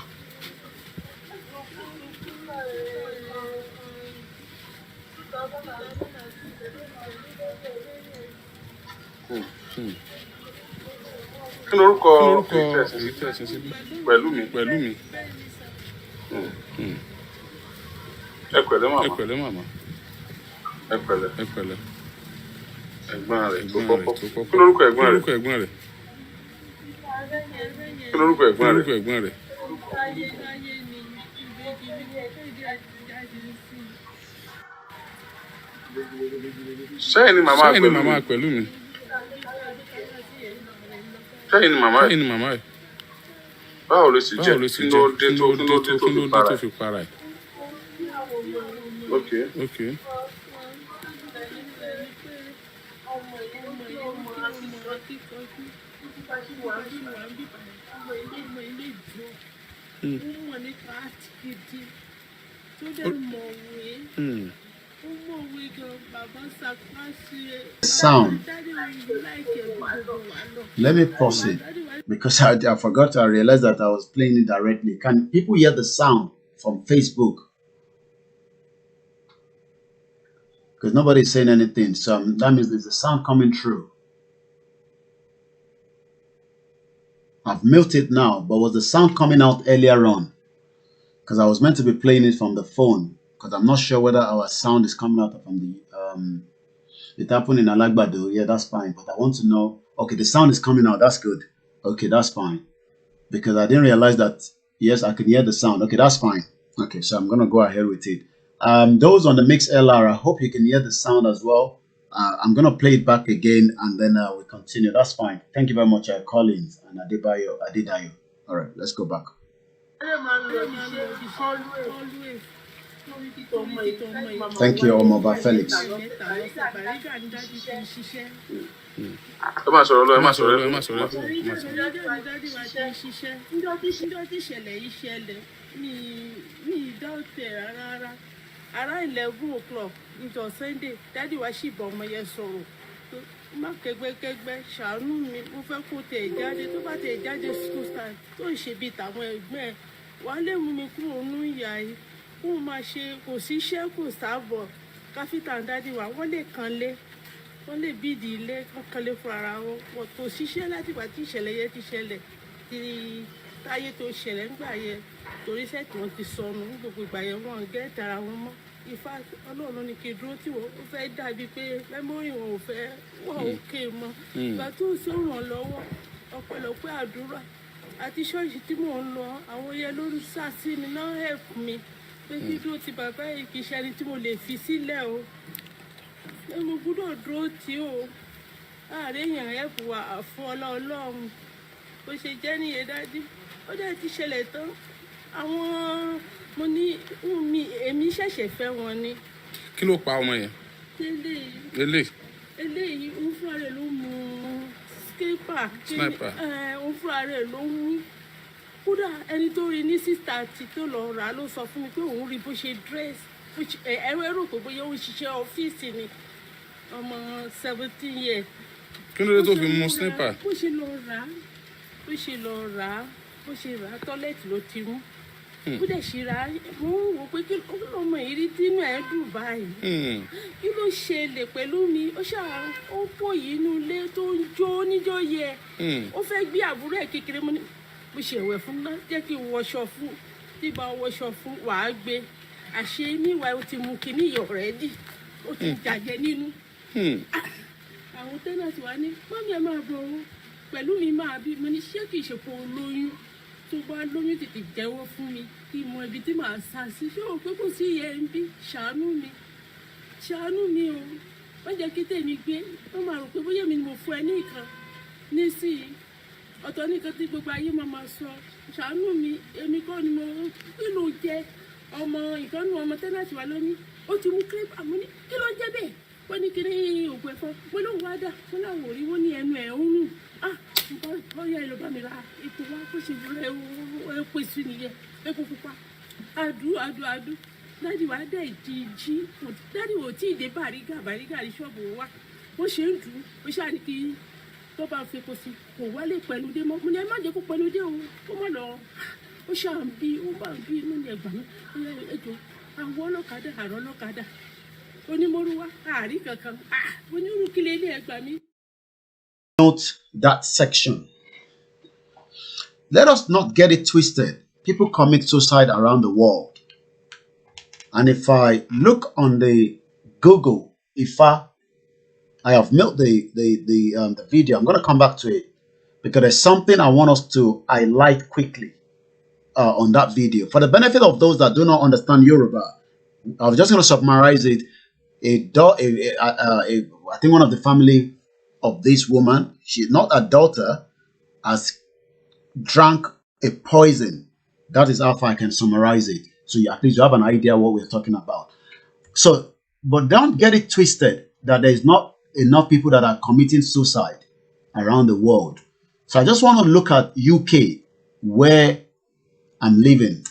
Kí lorúkọ ìtẹ̀sí síbí? Pẹ̀lú mi. Ẹ pẹ̀lẹ́ màmá. Ẹ pẹ̀lẹ́. Ẹ̀gbọ́n rẹ̀ tó kọ́kọ́. Kí lorúkọ ẹ̀gbọ́n rẹ̀? Sẹ́yìn ni màmá pẹ̀lú mi. Sẹ́yìn ni màmá ẹ̀. Báwo ló sì jẹ́? Kí ló dé tó fi para ẹ̀? Okay. Sound. Let me pause it because I forgot. I realized that I was playing it directly. Can people hear the sound from Facebook? Because nobody's saying anything. So that means there's a sound coming through. I've muted it now, but was the sound coming out earlier on? Because I was meant to be playing it from the phone. Because I'm not sure whether our sound is coming out from the it happened in Alagbado. Yeah, that's fine. But I want to know. Okay, the sound is coming out. That's good. Okay, that's fine. Because I didn't realize that. Yes, I can hear the sound. Okay, that's fine. Okay, so I'm gonna go ahead with it. Those on the Mix LR, I hope you can hear the sound as well. I'm gonna play it back again and then we continue. That's fine. Thank you very much, Collins and Adedayo. All right, let's go back. Thank you, Omoba Felix. Around 11 o'clock, it was Sunday. Daddy was sheep on my sorrow. Má kẹgbẹ́ ṣàánú mi, mo fẹ́ kó tẹ̀ jáde, tó bá tẹ̀ jáde school start, tó ń ṣe bí tàwọn ẹgbẹ́ ẹ̀, wàá lè mú mi kúrò nínú ìyà yìí, kó máa ṣe kò sí iṣẹ́ kò sáàbọ̀, káfíńtà ń dádì wá, wọ́n lè kanlé, wọ́n lè bíìdì ilé, wọ́n kanlé fún ara wọn, kò síṣẹ́ láti ìgbà tí ìṣẹ̀lẹ̀ yẹn ti ṣẹlẹ̀, tí táyé tó ṣẹlẹ̀ ńgbà yẹn, torí sẹ́ẹ̀tì wọn ti sọnù, gbogbo ìgbà yẹn wọ́n gẹ́ẹ̀tì ara wọn mọ́. Ifá Ọlọ́run ní kí n dúró tí wọ́n ó fẹ́ dàbí pé mẹ́mórì wọn ò fẹ́ wọ́n òkè mọ́. Ìgbà tó ń sọ̀rọ̀ lọ́wọ́ ọ̀pọ̀lọpọ̀ àdúrà àti ṣọ́ọ̀ṣì tí mò ń lọ àwọn yẹn ló ń sá sí mi náà help mi pé kí dúró ti bàbá yìí kì í ṣe ẹni tí mo lè fi sílẹ̀ o. Ṣé mo gbọ́dọ̀ dúró tí o? Ààrẹ èèyàn help wà fún Ọlọ́run bó ṣe jẹ́ nìyẹn dájú. Ó dẹ̀ ti ṣẹlẹ̀ tán. Àwọn mo ní èmi ṣẹ̀ṣẹ̀ fẹ́ wọn ni. Kí ló pa ọmọ yẹn? Eléyìí ń fúnra rẹ̀ ló mú sniper. Ń fúnra rẹ̀ ló mú. Kódà ẹni tó rí ní sísá tí tó lọ rà ló sọ fún mi pé òun rí bó ṣe dress ẹ̀rọ tó bóyá ó ń ṣiṣẹ́ ọ́fíìsì ni ọmọ 17 years. Kí ló dé tó fi mú sniper? Bó ṣe lọ rà á tọ́lẹ̀tì ló ti mú. Ó dẹ̀ ṣe ra mo ń wò pé kí lọ́mọ yìí rí tínú ẹ̀ dùn báyìí. Kí ló ṣẹlẹ̀ pẹ̀lú mi? Ó pò yìí inú ilé tó ń jó níjó yẹ. Ó fẹ́ gbé àbúrò ẹ̀ kékeré mo ní bó ṣe ẹ̀wẹ̀ fún náà jẹ́ kí n wọṣọ fún tí bá wọṣọ fún wàá gbé. Àṣé níwà ó ti mú kíní ìyọ̀ rẹ̀ dì. Ó ti jàjẹ́ nínú. Àwọn tẹ́nàtì wa ní mọ́mí ẹ máa bọ̀ ọ́ pẹ̀lú mi máa bí mo ní ṣé kìí ṣe kó lóyún. tó bá lóyún tètè jẹ́wọ́ fún mi kí n mọ ibi tí màá sá sí ṣé o pé kò sí iye ń bí ṣàánú mi o wọ́n jẹ́ kí tèmi gbé wọ́n máa rò pé bóyá mi ni mo fún ẹ ní nǹkan nísìnyí ọ̀tọ̀ nìkan tí gbogbo ayé máa sọ ṣàánú mi èmi kọ́ ni mo kí ló jẹ ọmọ ìkànnì ọmọ tẹ́nàtì wa lónìí ó ti mú kílípà mú ní kí ló jẹ́ bẹ́ẹ̀ wọ́n ní kí ní òògùn ẹ̀fọ́ wọ́n ló wá dà wọ́n láwọn ò rí wọ́n ní ẹnu ẹ̀ ń rùn bọ́yá ẹ ló bá mi ra epo wá kó ṣe epo ìsú nìyẹn epo pupa adu dáàdì wa dẹ̀ jí dáàdì wò tí ì dé bàrígà ní ṣọ́ọ̀bù wa bó ṣe ń dùn ó ṣáà ní kí tó bá fi epo sí kò wálé pẹ̀lú dé mọ́ mo ní ẹ má jẹ́ kó pẹ̀lú dé o kó má lọ ó ṣáà ń bí ó bá ń bí mo ní ẹgbàá mi ẹjọ́ àwọn ọlọ́kadà àrọ́ ọlọ́kadà onímọ̀rúwá àárí kankan onírúkìlẹ̀ ilé ẹgbàá mi. Note that section. Let us not get it twisted. People commit suicide around the world. And if I look on the Google, I have made the video. I'm going to come back to it because there's something I want us to highlight quickly on that video. For the benefit of those that do not understand Yoruba, I'm just going to summarize it. I think one of the family of this woman, she's not a daughter, has drank a poison. That is how far I can summarize it. So at least you have an idea what we're talking about. So, but don't get it twisted that there is not enough people that are committing suicide around the world. So I just want to look at UK, where I'm living.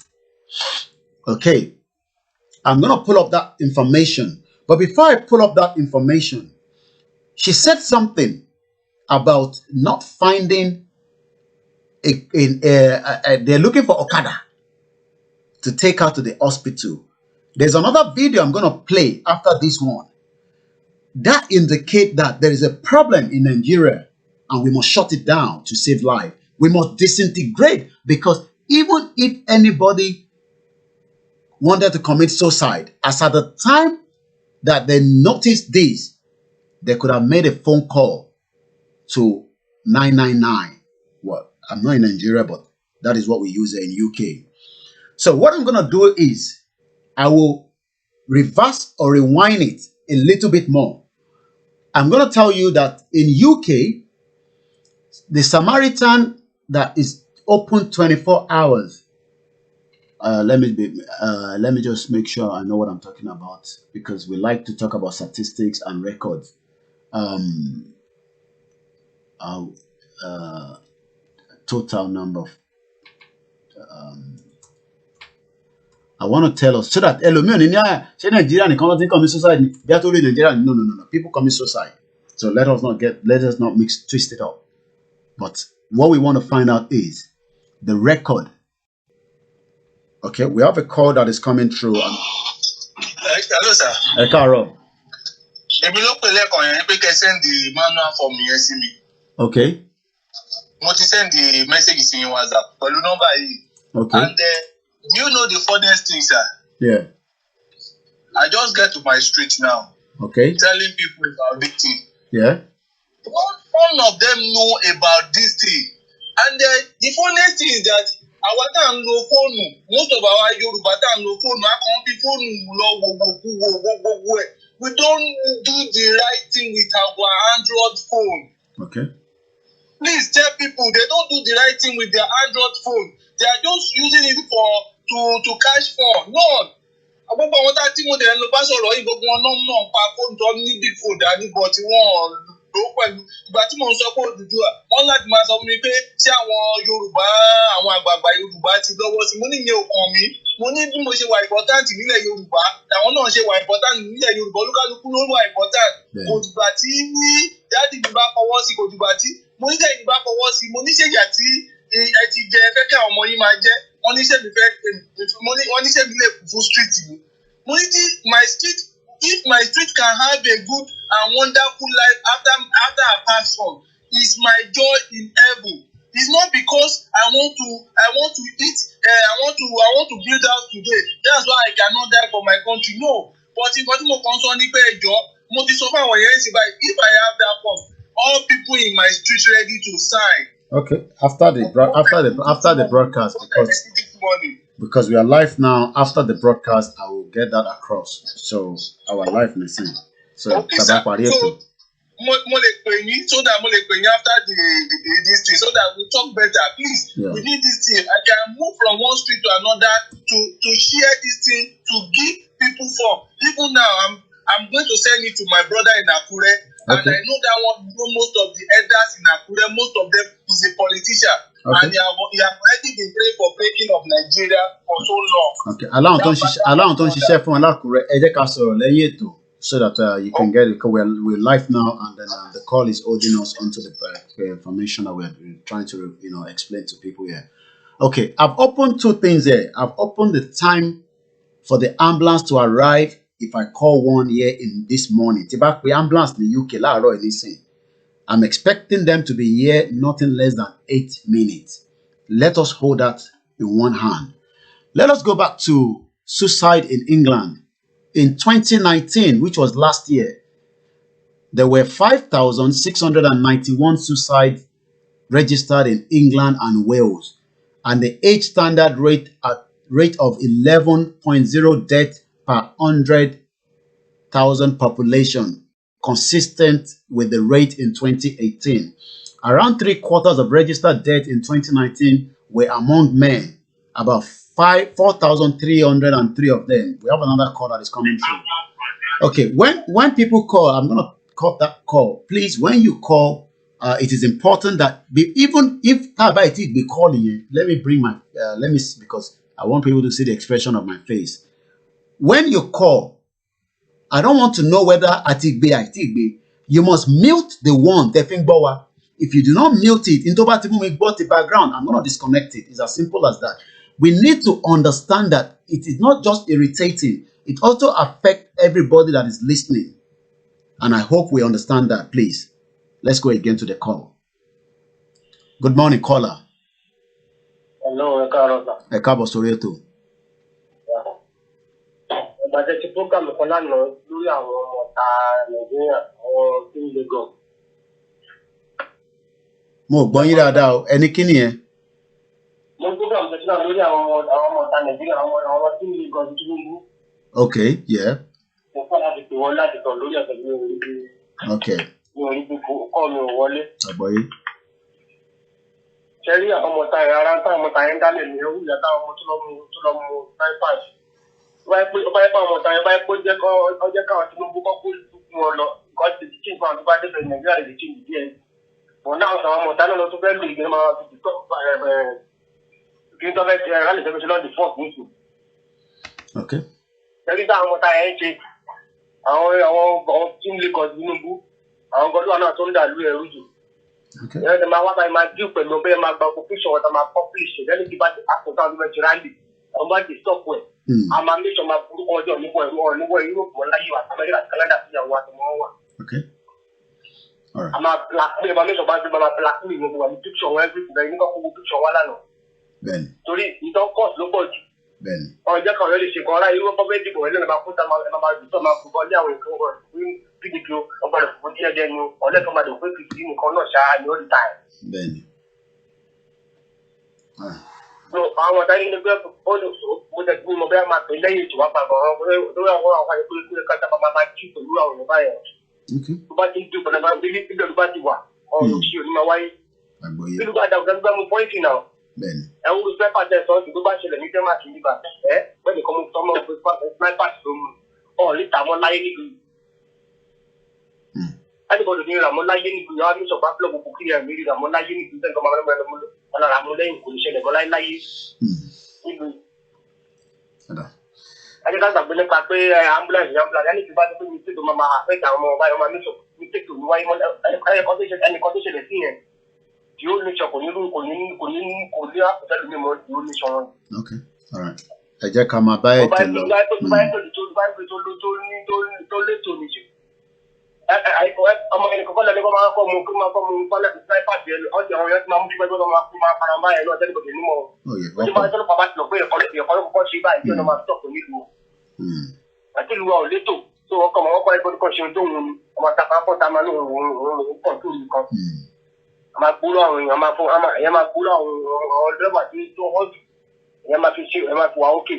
Okay. I'm going to pull up that information. But before I pull up that information, she said something about not finding they're looking for Okada to take her to the hospital. There's another video I'm going to play after this one that indicate that there is a problem in Nigeria and we must shut it down to save life. We must disintegrate, because even if anybody wanted to commit suicide, as at the time that they noticed this, they could have made a phone call to 999. Well, I'm not in Nigeria, but that is what we use in UK. So what I'm going to do is I will reverse or rewind it a little bit more. I'm going to tell you that in UK, the Samaritan that is open 24 hours. Let me just make sure I know what I'm talking about, because we like to talk about statistics and records. Total number of I want to tell us so that Nigeria commit suicide. No. People commit suicide. So let us not mix twist it up. But what we want to find out is the record. Okay, we have a call that is coming through. Hello, sir. Carol. Send the manual for me. Okay. I send the message in WhatsApp. Okay. And you know the funniest thing, sir? Yeah. I just get to my street now. Okay. Telling people about this thing. Yeah. None of them know about this thing. And the funniest thing is that our time no phone. Most of our Yoruba time no phone. We don't do the right thing with our Android phone. Okay. Please tell people they don't do the right thing with their Android phone. They are just using it to cash phone. No. Gbogbo àwọn tá tí mo dẹ̀ ń lo bá sọ̀rọ̀ yìí gbogbo wọn náà pa fóònù tó ní big phone dání bọ̀ tí wọ́n lò pẹ̀lú. Ìgbà tí mò ń sọ pé Odùduwà wọ́n láti máa sọ fún mi pé ṣé àwọn Yorùbá àwọn àgbààgbà Yorùbá ti lọ́wọ́ sí. Mo ní ìyẹn ò kàn mí. Mo ní bí mo ṣe wà important nílẹ̀ Yorùbá làwọn náà ṣe wà important nílẹ̀ Yorùbá, olúkálukú ló wà important. Kò dìgbà tí dáàdì mi bá fọwọ́ sí, kò dìgbà tí mo ní sẹ́yìn bá fọwọ́ sí, mo ní ṣèyà tí ẹ ti jẹ fẹ́ kí àwọn ọmọ yín máa jẹ́. Wọ́n ní sẹ́mi lè kú fún street mi. Mo ní tí if my street can have a good and wonderful life after I pass on, is my joy in heaven. It's not because I want to eat, I want to build house today. That's why I cannot die for my country. No. But if mo concern ní pé ẹjọ́, mo ti sọ fún àwọn yẹn sí báyìí, if I have that form, all people in my street ready to sign. Okay, after the broadcast, because we are live now. After the broadcast, I will get that across. So our live listening. So okay, sir. So mo lè pè yín so that mo lè pè yín after this thing so that we talk better. Please, we need this thing. I can move from one street to another to share this thing to give people form. Even now, I'm going to send it to my brother in Akure. And I know that most of the elders in Akure, most of them is a politician. Okay. And he have already been praying for breaking of Nigeria for so long. Okay. Aláwọn tó ń ṣiṣẹ́ fún Alákùrẹ́, ẹ jẹ́ ká sọ̀rọ̀ lẹ́yìn ètò so that you can get it. Because we're live now, and then the call is holding us onto the information that we're trying to explain to people here. Okay, I've opened two things here. I've opened the time for the ambulance to arrive. If I call one here in this morning, the ambulance in the UK, I'm expecting them to be here nothing less than 8 minutes. Let us hold that in one hand. Let us go back to suicide in England. In 2019, which was last year, there were 5,691 suicides registered in England and Wales, and the age standard rate of 11.0 deaths per 100,000 population, consistent with the rate in 2018. Around 3/4 of registered deaths in 2019 were among men, about 4,303 of them. We have another call that is coming through. Okay, when people call, I'm going to cut that call. Please, when you call, it is important that even if Tabaiti be calling you, let me bring my, because I want people to see the expression of my face. When you call, I don't want to know whether Atigbe. You must mute the one, Tefing Bowa. If you do not mute it, into the background, I'm going to disconnect it. It's as simple as that. We need to understand that it is not just irritating. It also affects everybody that is listening. And I hope we understand that, please. Let's go again to the call. Good morning, caller. Hello, Carlos. Ekabo Soreto. Ìgbàdé ti program kan lánàá lórí àwọn ọ̀tá Nàìjíríà, àwọn tí ń le gan. Mo gbọ́ yín dáadáa o, ẹni kí nìyẹn? Mo program kan náà lórí àwọn ọ̀tá Nàìjíríà, àwọn tí ń le gan tuntun nílùú. Okay, yeah. Mo fẹ́ láti pè wọ́n láti tọ̀ lórí ẹ̀sẹ̀ mi ò rí bí. Okay. Mi ò rí bí kọ́ mi ò wọlé. Àgbọ̀yé. Ṣé rí àwọn ọmọ táyà ara táwọn ọmọ táyà ń dálẹ̀ ní ewu ìyá táwọn ọmọ tó lọ mú snipers. Báyìí pé àwọn ọmọ táyà báyìí pé ọjọ́ káwọn Tinubu kọ́ kó fún wọn lọ nǹkan ti kí nǹkan àti bá débẹ̀ Nàìjíríà lè kí nìdí ẹ̀. Bọ̀ náà àwọn ọmọ táyà lọ tó fẹ́ lè gbé máa fi tọ́ kí n tó fẹ́ ṣe rálẹ̀ tẹ́fẹ́ ṣe lọ́ọ̀dì fọ́ọ̀kì nìṣó. Okay. Ṣé rí táwọn ọmọ táyà ń ṣe àwọn tí ń lè kọ́ Tinubu àwọn gọdúwà náà tó ń dà lú ẹrú jù. Ẹ máa wá báyìí máa dín pẹ̀lú ọbẹ̀ máa gba opposition wọn tó máa publish lẹ́nu tí bá ti àkókò àwọn ọmọ rally àwọn bá ti stop ẹ̀. A máa make sure máa forúkọ ọjọ́ níbọ̀ Europe wọn láyé wa America àti Canada sí àwọn àtọmọ́ wà. A máa blackmail máa make sure máa blackmail gbogbo wa ní picture wọn everything bẹ́ẹ̀ nígbà gbogbo picture wa lánàá. Torí ìtàn cost ló pọ̀ jù. Ọjọ́ kan lè ṣe kan ọ̀rá irú ọkọ̀ bẹ́ẹ̀ dìbò ẹ̀ lẹ́nu máa kó ta máa dùtọ̀ máa fún bọ́ ní àwọn nǹkan wọn PDP ọgbọ́n rẹ̀ fún díẹ̀ díẹ̀ ni ọ̀lẹ́kan máa dùn pé kìkì nìkan náà ṣáá ni ó rí táì. Àwọn ọ̀tá yìí ní pé ó lè sọ mo tẹ̀ pé mo bẹ́ẹ̀ máa pè lẹ́yìn ìtura pàgọ́ lórí àwọn àyè pé kí ká sábà máa jí pẹ̀lú àwọn ọ̀rọ̀ báyẹn. Tó bá ti ń dùn pẹ̀lú bí ìbẹ̀rù bá ti wà ọ̀rọ̀ òṣì òní máa wáyé. Bí ló bá dà ọ̀gá gbá mu pọ́ìntì náà. Ẹ wo fẹ́ pàṣẹ sọ́ọ̀sì tó bá ṣẹlẹ̀ ní Denmark nígbà bẹ́ẹ̀ ni kọ́ mo tọ́ mọ́ snipers ló mú níta mọ́ láyé nílùú. Anybody ní ìràmọ́ láyé nílùú yàrá ní sọ̀gbà fúlọ̀ gbogbo kí ẹ̀mí ìràmọ́ láyé nílùú tẹ́ nǹkan máa ọ̀nà àmú lẹ́yìn kò ní ṣẹlẹ̀ gan láyé nílùú. Ẹni ká gbàgbé nípa pé ambulance ẹni tí bá ti pé mi tí tó máa àfẹ́tà àwọn ọmọ ọba ní sọ mi tètè ní wáyé mọ́ ẹnìkan tó ṣẹlẹ̀ sí yẹn tí ó ní sọ kò ní àpòtẹ́lù mímọ́ tí ó ní sọ wọn. Okay, all right. Ẹ jẹ́ ká máa bá ètò lọ. Tó létò ní ṣe. Ọmọ ẹnìkan kọ́ lẹ́nu kọ́ máa kọ́ mu sniper jẹ́ ọ̀sẹ̀ àwọn yẹn ti máa mú kíkọ́ tó máa fara máa yẹn náà tẹ́lẹ̀ kò tẹ̀ nímọ̀. Ó ti máa tẹ́lẹ̀ pàpà ti lọ pé ẹ̀kọ́ ló kọ́kọ́ ṣe báyìí tí ọ̀nà máa tọ̀ nílùú. Àti ìlú wa ò létò tó ọkọ̀ mọ̀ wọ́n kọ́ ẹgbẹ́ kọ́ ṣe tó ń ọmọ àtàkùn àpọ̀ta máa ní òun kàn tó nìkan. máa gbúrò àwọn èèyàn máa fún ẹ̀yẹ́ máa gbúrò àwọn dẹ́rẹ́bà tó họ́ọ̀dù ẹ̀yẹ́ máa fi ṣe ẹ̀yẹ́ máa fi wà ókè.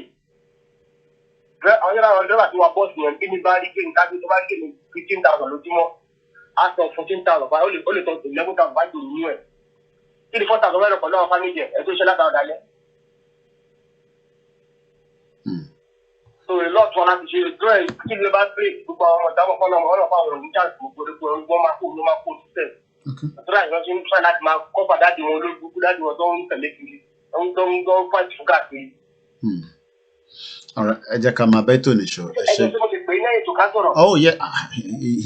Àwọn dẹ́rẹ́bà tí wà bọ́ọ̀sì yẹn bí ní bá rí pé nǹkan tó bá gé ní 15,000 lójúmọ́ á sọ 14,000 ó lè tọ́ 11,000 bá gbòòrò nínú ẹ̀. Kí ni 4,000 mẹ́rin pẹ̀lú àwọn fámìlì ẹ̀ tó ṣe látara dalẹ̀. So a lot wọn láti ṣe ìdúró ẹ̀ kí ló bá pè gbogbo àwọn ọ̀dàmọ̀ kan náà ọ̀nà fáwọn òní chance gbogbo wọn máa kó sísẹ̀. Àtúrà ìyọ́n ṣe ń try láti máa kọ́fà dáàdì wọn olóògbé dáàdì wọn tó ń tẹ̀lé kiri tó ń fight fún káàkiri. Ẹ jẹ́ ká máa bẹ́ tó nìṣó. Ẹ ṣe tí mo ti pè é lẹ́yìn tó ká sọ̀rọ̀. Oh yeah,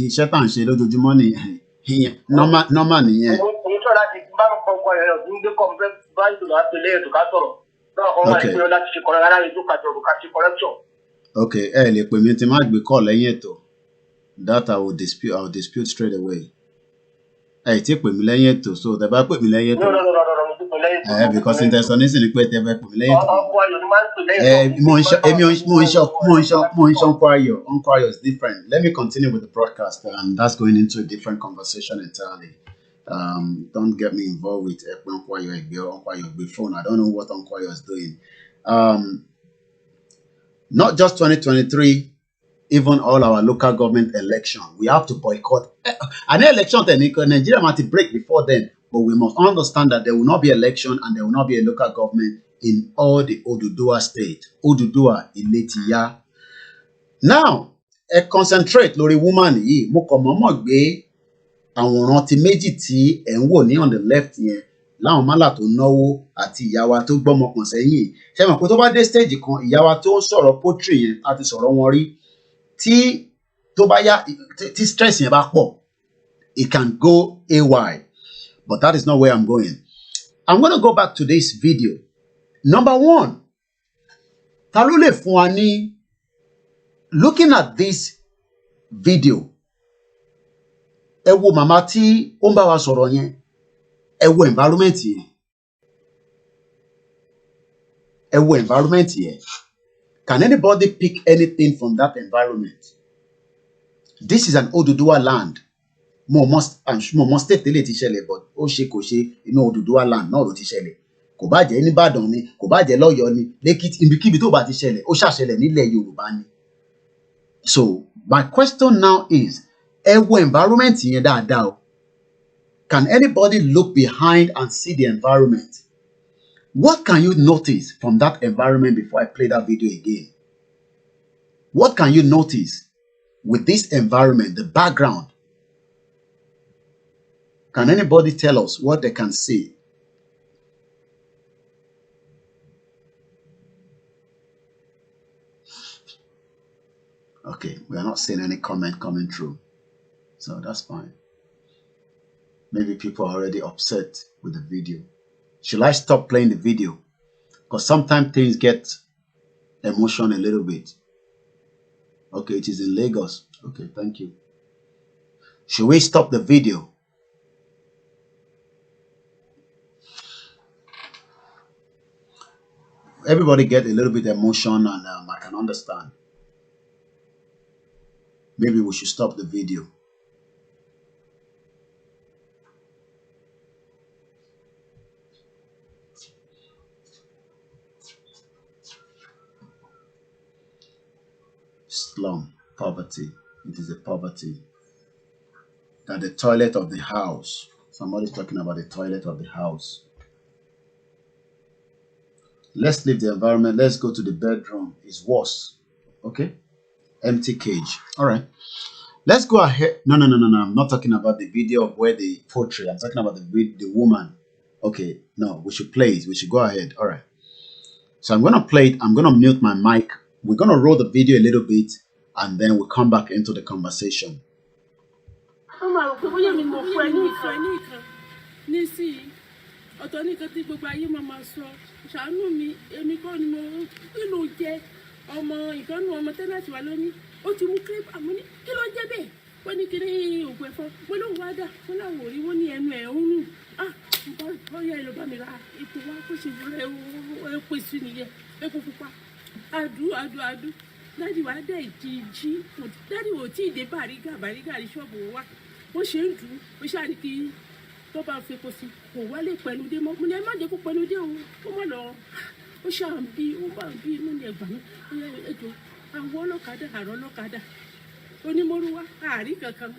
iṣẹ́ tá à ń ṣe lójoojúmọ́ nìyẹn normal nìyẹn. Òun tó láti bá mi kọ́ ọkọ ẹ̀rọ tó ń gbé kọ́ bẹ́ẹ̀ báyìí tó láti pè lẹ́yìn tó ká sọ̀rọ̀. Náà ọmọ ìpínlẹ̀ láti ṣe kọ́ra rárá ètò kàtó ká ṣe correction. Okay, ẹ lè pè mí tí má gbé call lẹ́yìn ètò. That I will dispute straight away. Ẹ tí pè mí lẹ́yìn ètò, so tẹ́ bá pè mí lẹ́yìn ètò. No. Because intention is ni pé tẹ́ bá pè mí lẹ́yìn ètò. Mo ń ṣe Uncle Ayo is different. Let me continue with the broadcast, and that's going into a different conversation entirely. Don't get me involved with Uncle Ayo phone. I don't know what Uncle Ayo is doing. Not just 2023, even all our local government election, we have to boycott. An election in Nigeria might break before then, but we must understand that there will not be election and there will not be a local government in all the Oduduwa state. Oduduwa Iletiya. Now, concentrate lórí woman yìí. Mo kàn mọ̀ọ́mọ̀ gbé àwòrán ti méjì tí ẹ̀ ń wò ní on the left yẹn. Láwọn málà tó náwó àti ìyá wa tó gbọ́mọ pọ̀n sẹ́yìn. Ṣé mọ̀ pé tó bá dé stage kan ìyá wa tó ń sọ̀rọ̀ poetry yẹn a ti sọ̀rọ̀ wọn rí tí tó bá yá tí stress yẹn bá pọ̀ it can go AY, but that is not where I'm going. I'm going to go back to this video. Number one, ta ló lè fún wa ní looking at this video ẹ wo màmá tí ó ń bá wa sọ̀rọ̀ yẹn. Ẹ wo environment yẹn. Ẹ wo environment yẹn. Can anybody pick anything from that environment? This is an Oduduwa land. Mo must state tẹ́lẹ̀ ti ṣẹlẹ̀, but ó ṣe kò ṣe inú Oduduwa land náà ló ti ṣẹlẹ̀. Kò bá jẹ́ ní Ìbàdàn ni, kò bá jẹ́ lọ́yọ̀ọ́ ni, lẹ́kìtì ibikíbi tó bá ti ṣẹlẹ̀, ó ṣàṣẹlẹ̀ nílẹ̀ Yorùbá ni. So my question now is, ẹ wo environment yẹn dáadáa o. Can anybody look behind and see the environment? What can you notice from that environment before I play that video again? What can you notice with this environment, the background? Can anybody tell us what they can see? Okay, we are not seeing any comment coming through. So that's fine. Maybe people are already upset with the video. Should I stop playing the video? Because sometimes things get emotion a little bit. Okay, it is in Lagos. Okay, thank you. Should we stop the video? Everybody get a little bit emotion, and I can understand. Maybe we should stop the video. Slum, poverty. It is a poverty. That the toilet of the house. Somebody's talking about the toilet of the house. Let's leave the environment. Let's go to the bedroom. It's worse. Okay? Empty cage. All right. Let's go ahead. No. I'm not talking about the video of where the poetry. I'm talking about the woman. Okay. No, we should play it. We should go ahead. All right. So I'm going to play it. I'm going to mute my mic. We're going to roll the video a little bit, and then we'll come back into the conversation. Ọ̀tọ̀ nìkan tí gbogbo ayé máa sọ ṣàánú mi èmi kọ́ ni mo kí ló jẹ ọmọ ìkànnì ọmọ tẹ́lẹ̀tì wa lónìí ó ti mú clip àmọ́ ní kí ló jẹ́ bẹ́ẹ̀ wọ́n ní kí ní òògùn ẹ̀fọ́ wọ́n lóun wá dà wọ́n láwọn ò rí wọ́n ní ẹnu ẹ̀ ń rùn bọ́yá ẹ̀ ló bá mi ra ètò wa kó ṣe rẹ̀ epo ìsú nìyẹn epo pupa adu dáàdì wa dẹ̀ jí dáàdì wò tí ì dé bàrígà ní ṣọ́ọ̀bù wa bó ṣe ń dùn ó ṣáà ní kí tó bá fi kó sí kò wálé pẹ̀lú dé mọ́ mo ní ẹ má jẹ́ kó pẹ̀lú dé o ó má lọ ó ṣáà ń bí ó bá ń bí mo ní ẹgbàá mi ẹjọ́ àwọn ọlọ́kadà àrọ́ ọlọ́kadà onímọ̀rúwá àárí kankan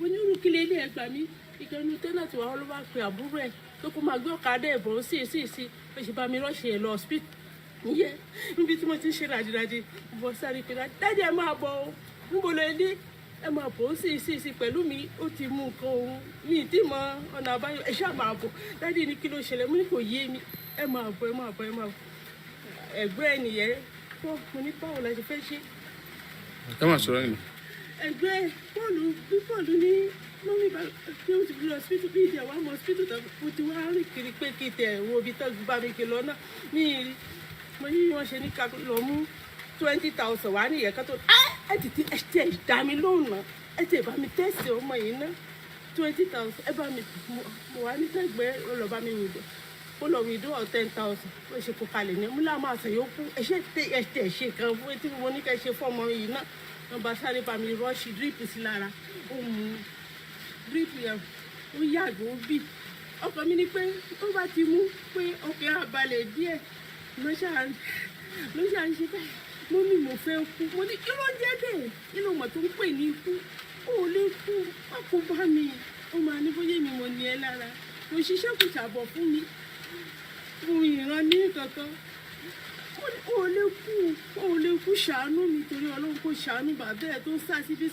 onírúkìlẹ̀ ilé ẹgbàá mi ìkànnì tẹ́nàtì wa ló bá pe àbúrò ẹ̀ tó kó máa gbé ọ̀kadà ẹ̀bùn sí ó ṣe bá mi rọ́ọ̀ṣì ẹ̀ lọ hospital níyẹn níbi tí mo ti ń ṣe ràdìràdì bọ́ sáré pé dájú ẹ máa bọ̀ ọ́ níbo lè dé ẹ máa bọ̀ ó sí pẹ̀lú mi ó ti mú nǹkan òun mi ì tí mọ ọ̀nà àbáyọ ẹ ṣáà máa bọ̀ dájú ní kí ló ṣẹlẹ̀ mo ní kò yé mi ẹ máa bọ̀ ẹgbẹ́ ẹ nìyẹn tó mo ní báwo la ṣe fẹ́ ṣe. ẹ máa sọ̀rọ̀ yìí. ẹgbẹ́ bọ́ọ̀lù ní mọ́mí bá tí ó ti fi hospital bí ìdí àwọn ọmọ hospital tó mo ti wá rìn kiri pé kí tẹ̀ wo ibi tó bá mi kí lọ náà ní mo ní wọ́n ṣe ní ká lọ mú 20,000 wá nìyẹn kan tó ẹ ti dá mi lóhùn náà ẹ ti bá mi tẹ̀sí ọmọ yìí ná 20,000 ẹ bá mi mo wá ní sẹ́gbẹ́ ó lọ bá mi wìdó ó lọ wìdó 10,000 ó ṣe kó kalẹ̀ ní mo láwọn àṣẹ yòókù ẹ ṣe kan fún etí mo ní ká ṣe fún ọmọ yìí náà wọ́n bá sáré bá mi rọ́ọ̀ṣì dírípù sí lára ó mú dírípù yẹn ó yàgò ó bì ọkọ mi ní pé ó bá ti mú pé ọkẹ́ àbalẹ̀ díẹ̀ ló ṣáà ń ṣe báyìí mo ní mo fẹ́ kú mo ní kí ló jẹ́ bẹ́ẹ̀ nínú mọ̀ tó ń pè ní ikú ó lè kú ọkọ bá mi ó máa ní bóyá mi mo ní ẹ lára mo ṣiṣẹ́ kò ṣàbọ̀ fún mi mo ìran ní kankan ó lè kú ṣàánú mi torí ọlọ́run kò ṣàánú bàbá ẹ̀ tó sá síbi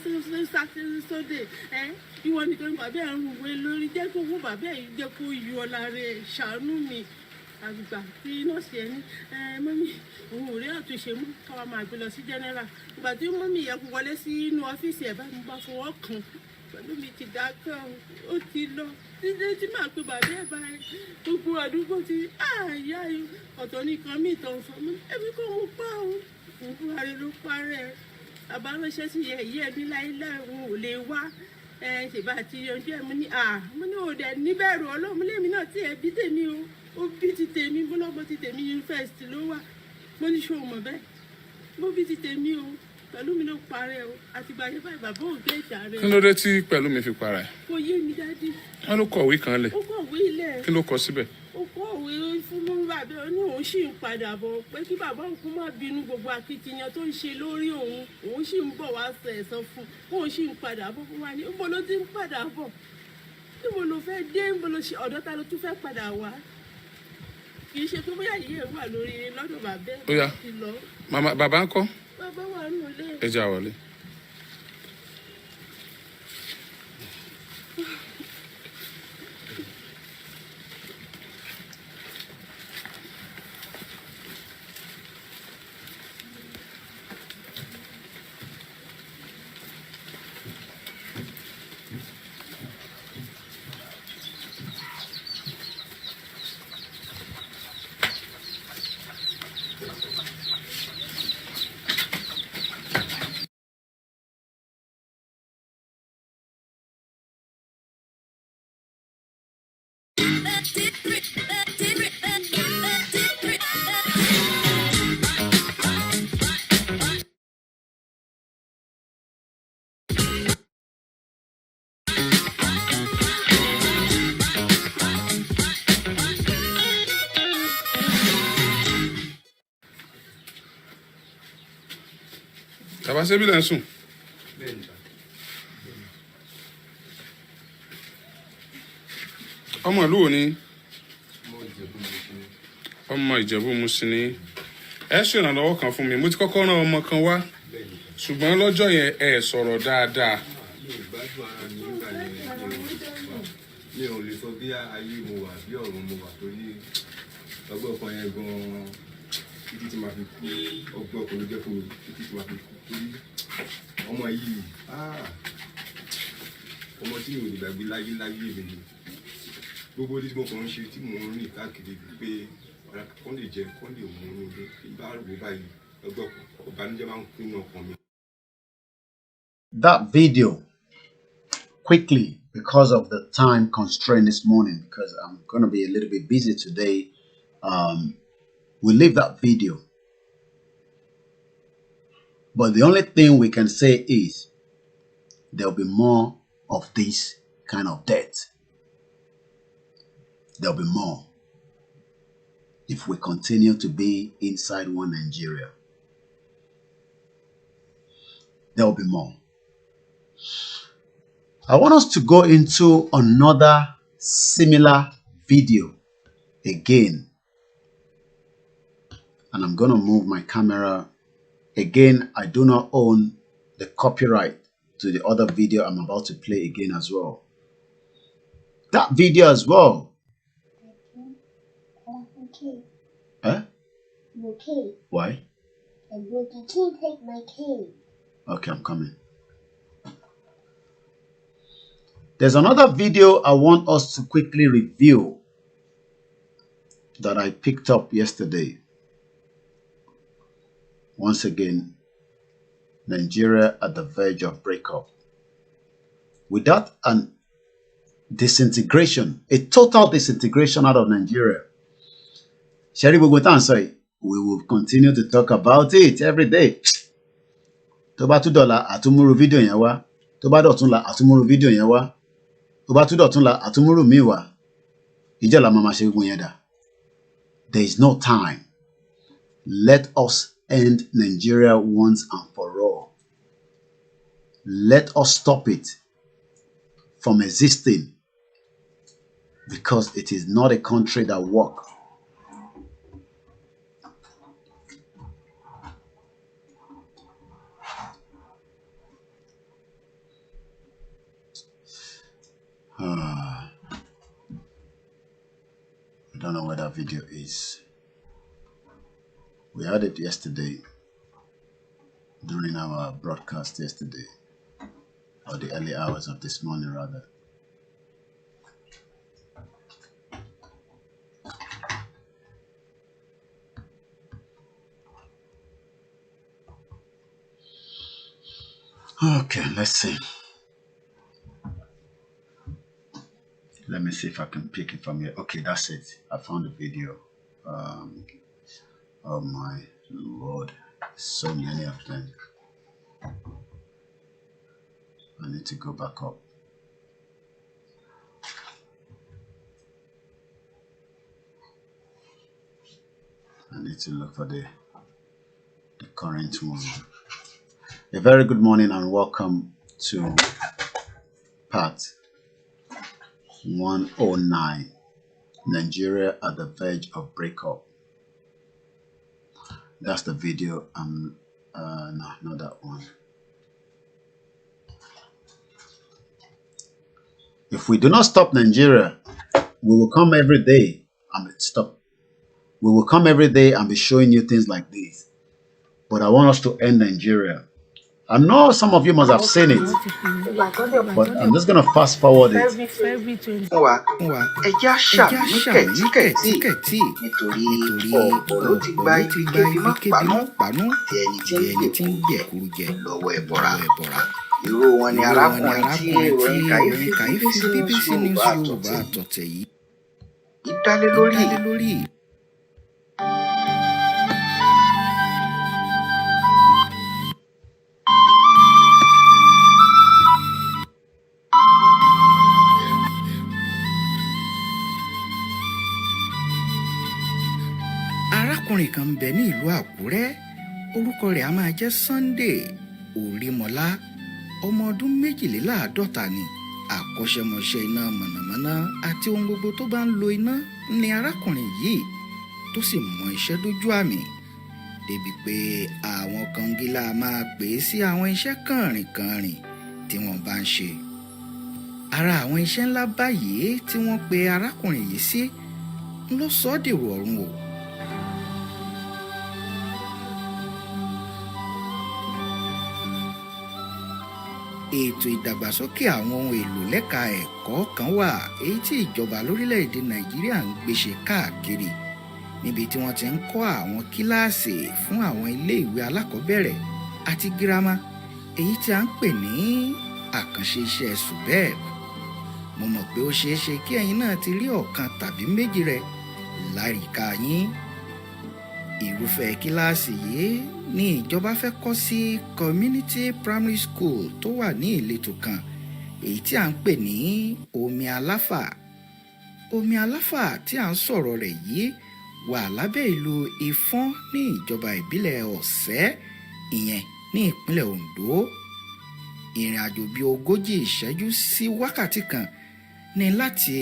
sóde ẹ ìwọ nítorí bàbá ẹ̀ ń wé lórí jẹ́ kó wó bàbá ẹ̀ jẹ́ kó yọ lára ẹ̀ ṣàánú mi àgbà tí nọ́ọ̀sì ẹ̀ ní mọ́mí òun ò rí àtúnṣe mú káwa máa gbé lọ sí general ìgbà tí mọ́mí yẹ kó wọlé sí inú ọ́fíìsì ẹ̀ bá mi bá fọwọ́ kàn pẹ̀lú mi ti dákẹ́ ó ti lọ títí tí màá pe bàbá ẹ̀ báyìí gbogbo àdúgbò ti àyà ọ̀tọ̀ nìkan mí ìtàn sọ mọ́ ẹbí kò mú pa o òun àrẹ ló parẹ́ bàbá ránṣẹ́ sí ẹ̀yẹ́ ẹbí láíláí òun ò lè wá ṣèbá àti yanjú ẹ̀ mo ní òde níbẹ̀rù ọlọ́run lèmi náà tí ẹbí tèmi o ó bí ti tèmi bọ́lọ́gbọ́ ti tèmi yunifásitì ló wà mo ní ṣòwò mọ̀ bẹ́ẹ̀ mo bí ti tèmi o pẹ̀lú mi ló parẹ́ o àtìgbà yẹn báyìí bàbá òun gbé ìjà rẹ̀. kí ló dé tí pẹ̀lú mi fi para ẹ̀. kò yé mi dádì. wọ́n ló kọ̀wé kan lẹ̀. ó kọ̀wé ilẹ̀. kí ló kọ síbẹ̀. ó kọ̀wé fún mú bàbá ó ní òun sì ń padà bọ̀ pé kí bàbá òun kó má bínú gbogbo akitiyan tó ń ṣe lórí òun sì ń bọ̀ wá sọ ẹ̀san fún òun sì ń padà bọ̀ fún wa ní níbo ló ti ń padà bọ̀ níbo ló fẹ́ dé níbo ló ṣe ọ̀dọ́ ta ló tún fẹ́ padà wá kì í ṣe pé bóyá yìí ẹ̀ wà lórí lọ́dọ̀ bàbá ẹ̀ ti lọ. màmá bàbá ń kọ́. bàbá wà nù lé. ẹ jà wọlé. Bàbá ṣébí lẹ́ ń sùn. ọmọ ìlú wo ni ọmọ Ìjẹ̀bú Mùsìn ni ẹ ṣe ìrànlọ́wọ́ kan fún mi mo ti kọ́kọ́ rán ọmọ kan wá ṣùgbọ́n lọ́jọ́ yẹn ẹ sọ̀rọ̀ dáadáa. mi ò lè sọ bí ayé mo wà bí ọ̀run mo wà torí ọgbẹ́ ọkàn yẹn gan-an títí tí màá fi kú ọgbẹ́ ọkàn ló jẹ́ fún mi títí tí màá fi kú torí ọmọ yìí ọmọ tí mi ò lè gbàgbé láyé mi ni gbogbo orí tí mo kàn ń ṣe tí mo ń rìn káàkiri pé kọ́ lè jẹ kọ́ lè mú un ní bá rò báyìí ọgbẹ́ ọ̀bánújẹ́ máa ń kún ní ọkàn mi. That video, quickly, because of the time constraint this morning, because I'm going to be a little bit busy today, we'll leave that video. But the only thing we can say is there'll be more of this kind of death. There'll be more if we continue to be inside one Nigeria. There'll be more. I want us to go into another similar video again. And I'm going to move my camera. Again, I do not own the copyright to the other video I'm about to play again as well. That video as well. Okay. Huh? Okay. Why? You can't take my key. Okay, I'm coming. There's another video I want us to quickly review that I picked up yesterday. Once again, Nigeria at the verge of breakup. Without an disintegration, a total disintegration out of Nigeria, Sherry, we will continue to talk about it every day. Tó bá $2 àtúmúrú fídíò yẹn wá. Tó bá dọ̀túnla àtúmúrú fídíò yẹn wá. Tó bá tún dọ̀túnla àtúmúrú míì wá. Ìjẹ́ la máa ṣe gbogbo yẹn dà. There is no time. Let us end Nigeria once and for all. Let us stop it from existing, because it is not a country that works. I don't know where that video is. We had it yesterday during our broadcast yesterday, or the early hours of this morning rather. Okay, let's see. Let me see if I can pick it from here. Okay, that's it. I found the video. Oh my Lord, so many of them. I need to go back up. I need to look for the current one. A very good morning and welcome to part 109, Nigeria at the verge of breakup. That's the video. No, not that one. If we do not stop Nigeria, we will come every day and stop. We will come every day and be showing you things like this. But I want us to end Nigeria. I know some of you must have seen it, but I'm just going to fast forward it. Irú wọn ni arákùnrin tí ìròyìn kàyéfì BBC News Yorùbá àtọ̀tẹ̀ yìí ìdálé lórí. Arákùnrin kan ń bẹ ní ìlú Àkúrẹ́, orúkọ rẹ̀ a máa jẹ́ Sunday Orímọlá, ọmọ ọdún 52 ni. Àkọ́ṣẹ́mọṣẹ́ iná mọ̀nàmọ́ná àti ohun gbogbo tó bá ń lo iná ni arákùnrin yìí tó sì mọ iṣẹ́ dójú àmì, débi pé àwọn kọngílá máa pè é sí àwọn iṣẹ́ kànrìnkànrìn tí wọ́n bá ń ṣe. Ara àwọn iṣẹ́ ńlá báyìí tí wọ́n pe arákùnrin yìí sí ló sọ ọ́ dèrò ọ̀run o. Ètò ìdàgbàsókè àwọn ohun èlò lẹ́ka ẹ̀kọ́ kan wà èyí tí ìjọba lórílẹ̀‐èdè Nàìjíríà ń gbéṣe káàkiri, níbi tí wọ́n ti ń kọ́ àwọn kíláàsì fún àwọn ilé-ìwé alákọ̀ọ́bẹ̀rẹ̀ àti girama èyí tí a ń pè ní àkànṣe iṣẹ́ SUBEB. Mo mọ̀ pé ó ṣeé ṣe kí ẹ̀yin náà ti rí ọ̀kan tàbí méjì rẹ̀ láyìíká yín. Irúfẹ́ kíláàsì yìí ni ìjọba fẹ́ kọ́ sí community primary school tó wà ní ìletò kan èyí tí a ń pè ní Omi Aláfà. omi aláfà tí à ń sọ̀rọ̀ rẹ̀ yìí wà lábẹ́ ìlú Ìfọ̀n ní ìjọba ìbílẹ̀ Ọ̀sẹ́ ìyẹn ní ìpínlẹ̀ Oǹdó. Ìrìn àjò bíi 40 ìṣẹ́jú sí wákàtí kan ní láti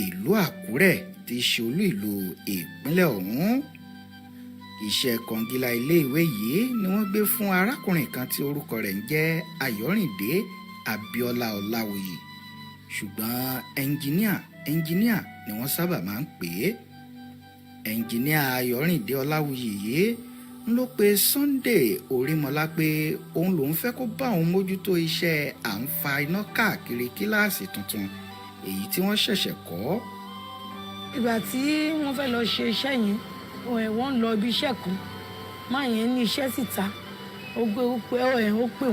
ìlú Àkúrẹ́ tí í ṣe olú ìlú ìpínlẹ̀ ọ̀hún. Iṣẹ́ kọngílá iléèwé yìí ni wọ́n gbé fún arákùnrin kan tí orúkọ rẹ̀ ń jẹ́ Ayọ̀rìndé Abíọ́lá Ọláwuyì, ṣùgbọ́n ẹnjìníà ni wọ́n sábà máa ń pè é. Ẹnjìníà Ayọ̀rìndé Ọláwuyì yìí ń ló pe Sunday Orímọlá pé òun lòún fẹ́ kó bá òun mójútó iṣẹ́ à ń fa iná káàkiri kíláàsì tuntun èyí tí wọ́n ṣẹ̀ṣẹ̀ kọ́. Ìgbà tí wọ́n fẹ́ lọ ṣe iṣẹ́ yẹn wọ́n lọ ibi iṣẹ́ kan máa yẹn ní iṣẹ́ síta ó pè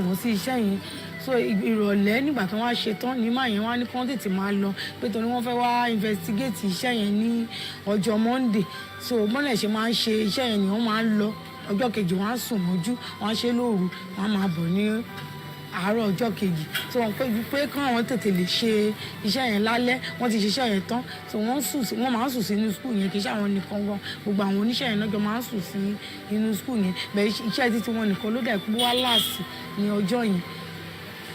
wọ́n sí iṣẹ́ yẹn so ìrọ̀lẹ́ nígbà tí wọ́n á ṣe tán ní máa yẹn wá ní kí wọ́n tètè máa lọ pé torí wọ́n fẹ́ wá investigate iṣẹ́ yẹn ní ọjọ́ Monday so bọ́lẹ̀ ṣe máa ń ṣe iṣẹ́ yẹn ni wọ́n máa ń lọ ọjọ́ kejì wọ́n á sùn mọ́jú wọ́n á ṣe lóru wọ́n á máa bọ̀ ní àárọ̀ ọjọ́ kejì so wọ́n pé kán àwọn tètè lè ṣe iṣẹ́ yẹn lálẹ́ wọ́n ti ṣiṣẹ́ yẹn tán so wọ́n máa ń sùn sí inú skul yẹn kì í ṣe àwọn nìkan gan gbogbo àwọn oníṣẹ́ yẹn lọ́jọ́ máa ń sùn sí inú skul yẹn bẹ́ẹ̀ iṣẹ́ títí wọn nìkan ló dẹ̀ pé wá láàsì ní ọjọ́ yẹn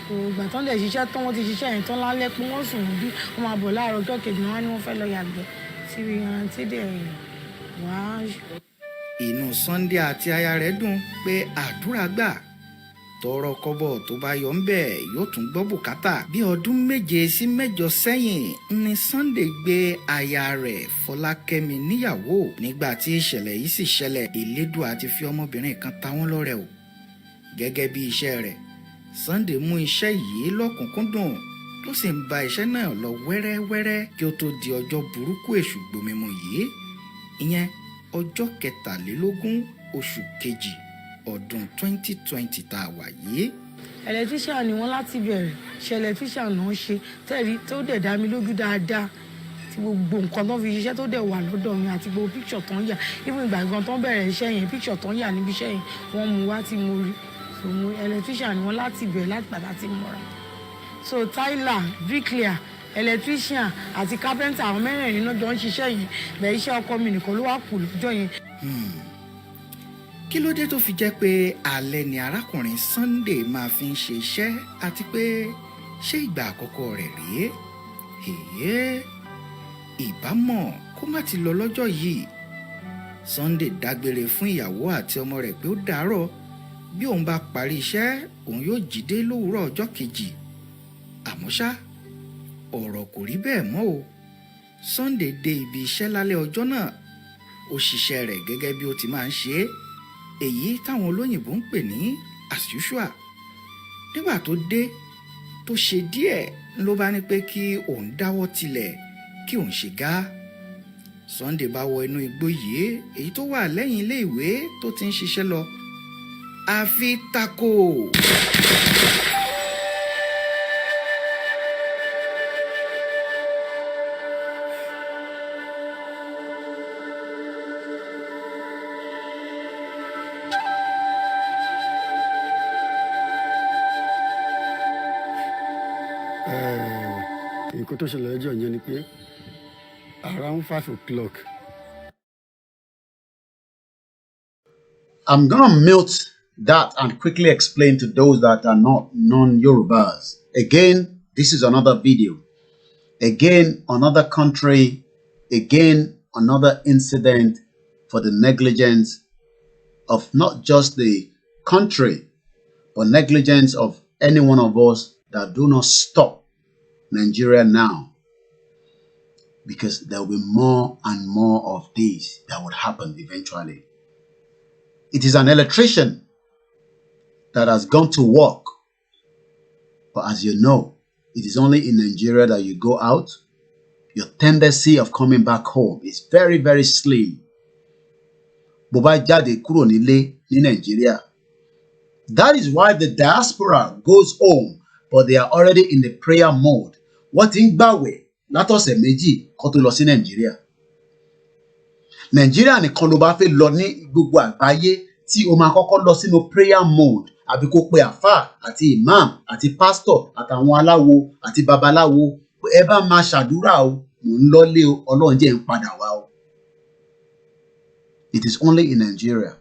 so ìgbà tán dẹ̀ ṣiṣẹ́ tán wọ́n ti ṣiṣẹ́ yẹn tán lálẹ́ pé wọ́n sùn bí wọ́n máa bọ̀ láàárọ̀ ọjọ́ kejì wọn ni wọ́n fẹ́ lọ yàgbẹ́ tí ìrántí dẹ̀ wá. Inú Sunday àti aya rẹ̀ dùn pé àdúrà gbà tọrọ kọ́bọ̀ tó bá yọ ń bẹ̀ yóò tún gbọ́ bùkátà. Bí ọdún 7 sí 8 sẹ́yìn ni Sunday gbé aya rẹ̀ Fọlákẹ́mi níyàwó. Nígbà tí ìṣẹ̀lẹ̀ yìí sì ṣẹlẹ̀ Elédùà ti fi ọmọbìnrin kan ta wọ́n lọ́rẹ o. Gẹ́gẹ́ bí iṣẹ́ rẹ̀ Sunday mú iṣẹ́ yìí lọ́kùnkúndùn tó sì ń bá iṣẹ́ náà lọ wẹ́rẹ́wẹ́rẹ́ kí ó tó di ọjọ́ burúkú èṣù gbomimu yìí ìyẹn ọjọ́ 23 oṣù kejì ọdún 2020 tá a wà yìí. Electrician ni wọ́n láti bẹ̀rẹ̀ ṣe electrician náà ṣe tẹ́rí tó dẹ̀ dá mi lójú dáadáa tí gbogbo nǹkan tó fi ṣiṣẹ́ tó dẹ̀ wà lọ́dọ̀ mi àti gbogbo picture tó ń yà even ìgbà gan tó ń bẹ̀rẹ̀ iṣẹ́ yẹn picture tó ń yà níbi iṣẹ́ yẹn wọ́n mú wá tí mo rí so mo electrician ni wọ́n láti bẹ̀rẹ̀ láti padà tí mo rà so tyler bricklayer electrician àti carpenter àwọn mẹ́rẹ̀ẹ̀rin náà jọ ń ṣiṣẹ́ yẹn bẹ́ẹ̀ iṣẹ́ ọkọ mi nìkan ló wà kù lọ́jọ́ yẹn. Kí ló dé tó fi jẹ́ pé alẹ́ ni arákùnrin Sunday máa fi ń ṣe iṣẹ́ àti pé ṣé ìgbà àkọ́kọ́ rẹ̀ rèé? Ìbámọ̀ kó má ti lọ lọ́jọ́ yìí. Sunday dágbére fún ìyàwó àti ọmọ rẹ̀ pé ó dàárọ̀ bí òun bá parí iṣẹ́ òun yóò jí dé lówùúrọ̀ ọjọ́ kejì. Àmọ́ ṣá ọ̀rọ̀ kò rí bẹ́ẹ̀ mọ́ o. Sunday dé ibi iṣẹ́ lálẹ́ ọjọ́ náà ó ṣiṣẹ́ rẹ̀ gẹ́gẹ́ bí ó ti máa ń ṣe é èyí táwọn olóyìnbó ń pè ní as usual. Nígbà tó dé tó ṣe díẹ̀ ló bá ní pé kí òun dáwọ́ tilẹ̀ kí òun ṣe gá. Sunday bá wọ inú igbó yìí èyí tó wà lẹ́yìn ilé ìwé tó ti ń ṣiṣẹ́ lọ àfi tako. Nǹkan tó ṣẹlẹ̀ lọ́jọ́ yẹn ni pé around 5 o'clock. I'm gonna mute that and quickly explain to those that are not non-Yorubas. Again, this is another video. Again, another country. Again, another incident for the negligence of not just the country, but negligence of any one of us that do not stop Nigeria now, because there will be more and more of these that would happen eventually. It is an electrician that has gone to work, but as you know, it is only in Nigeria that you go out. Your tendency of coming back home is very, very slim. Bó bá jáde kúrò nílé ní Nigeria. That is why the diaspora goes home, but they are already in the prayer mode. Wọ́n ti ń gbàwẹ̀ látọ̀sẹ̀ méjì kó tó lọ sí Nàìjíríà. Nàìjíríà nìkan ló bá fẹ́ lọ ní gbogbo àgbáyé tí o máa kọ́kọ́ lọ sínú prayer mode àbí kó pe àfáà àti imam àti pastor àtàwọn aláwo àti babaláwo ẹ bá máa ṣàdúrà o It is only in Nigeria.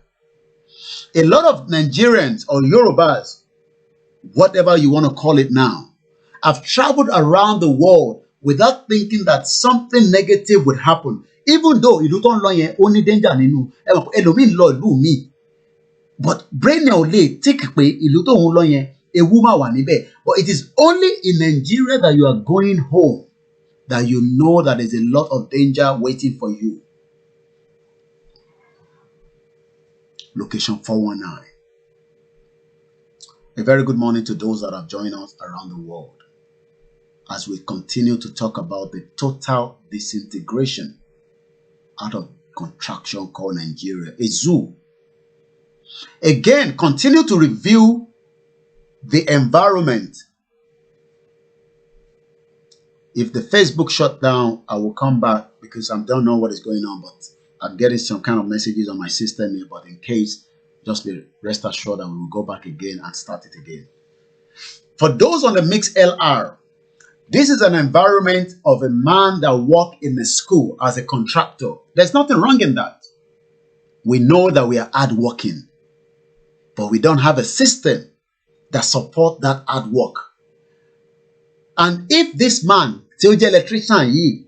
A lot of Nigerians or Yorubas, whatever you want to call it now, have traveled around the world without thinking that something negative would happen. Even though ìlú tó ń lọ yẹn ó ní danger nínú, ẹlòmíì lọ ìlú mi. But brain ò lè think pé ìlú tó ń lọ yẹn ewu máa wà níbẹ̀. But it is only in Nigeria that you are going home that you know that there's a lot of danger waiting for you. Location 419. A very good morning to those that have joined us around the world as we continue to talk about the total disintegration out of contraction called Nigeria, a zoo. Again, continue to review the environment. If the Facebook shut down, I will come back because I don't know what is going on, but I'm getting some kind of messages on my system here. But in case, just be rest assured that we will go back again and start it again. For those on the Mix LR, this is an environment of a man that worked in a school as a contractor. There's nothing wrong in that. We know that we are hardworking, but we don't have a system that supports that hard work. And if this man, tí ó jẹ́ electrician yìí,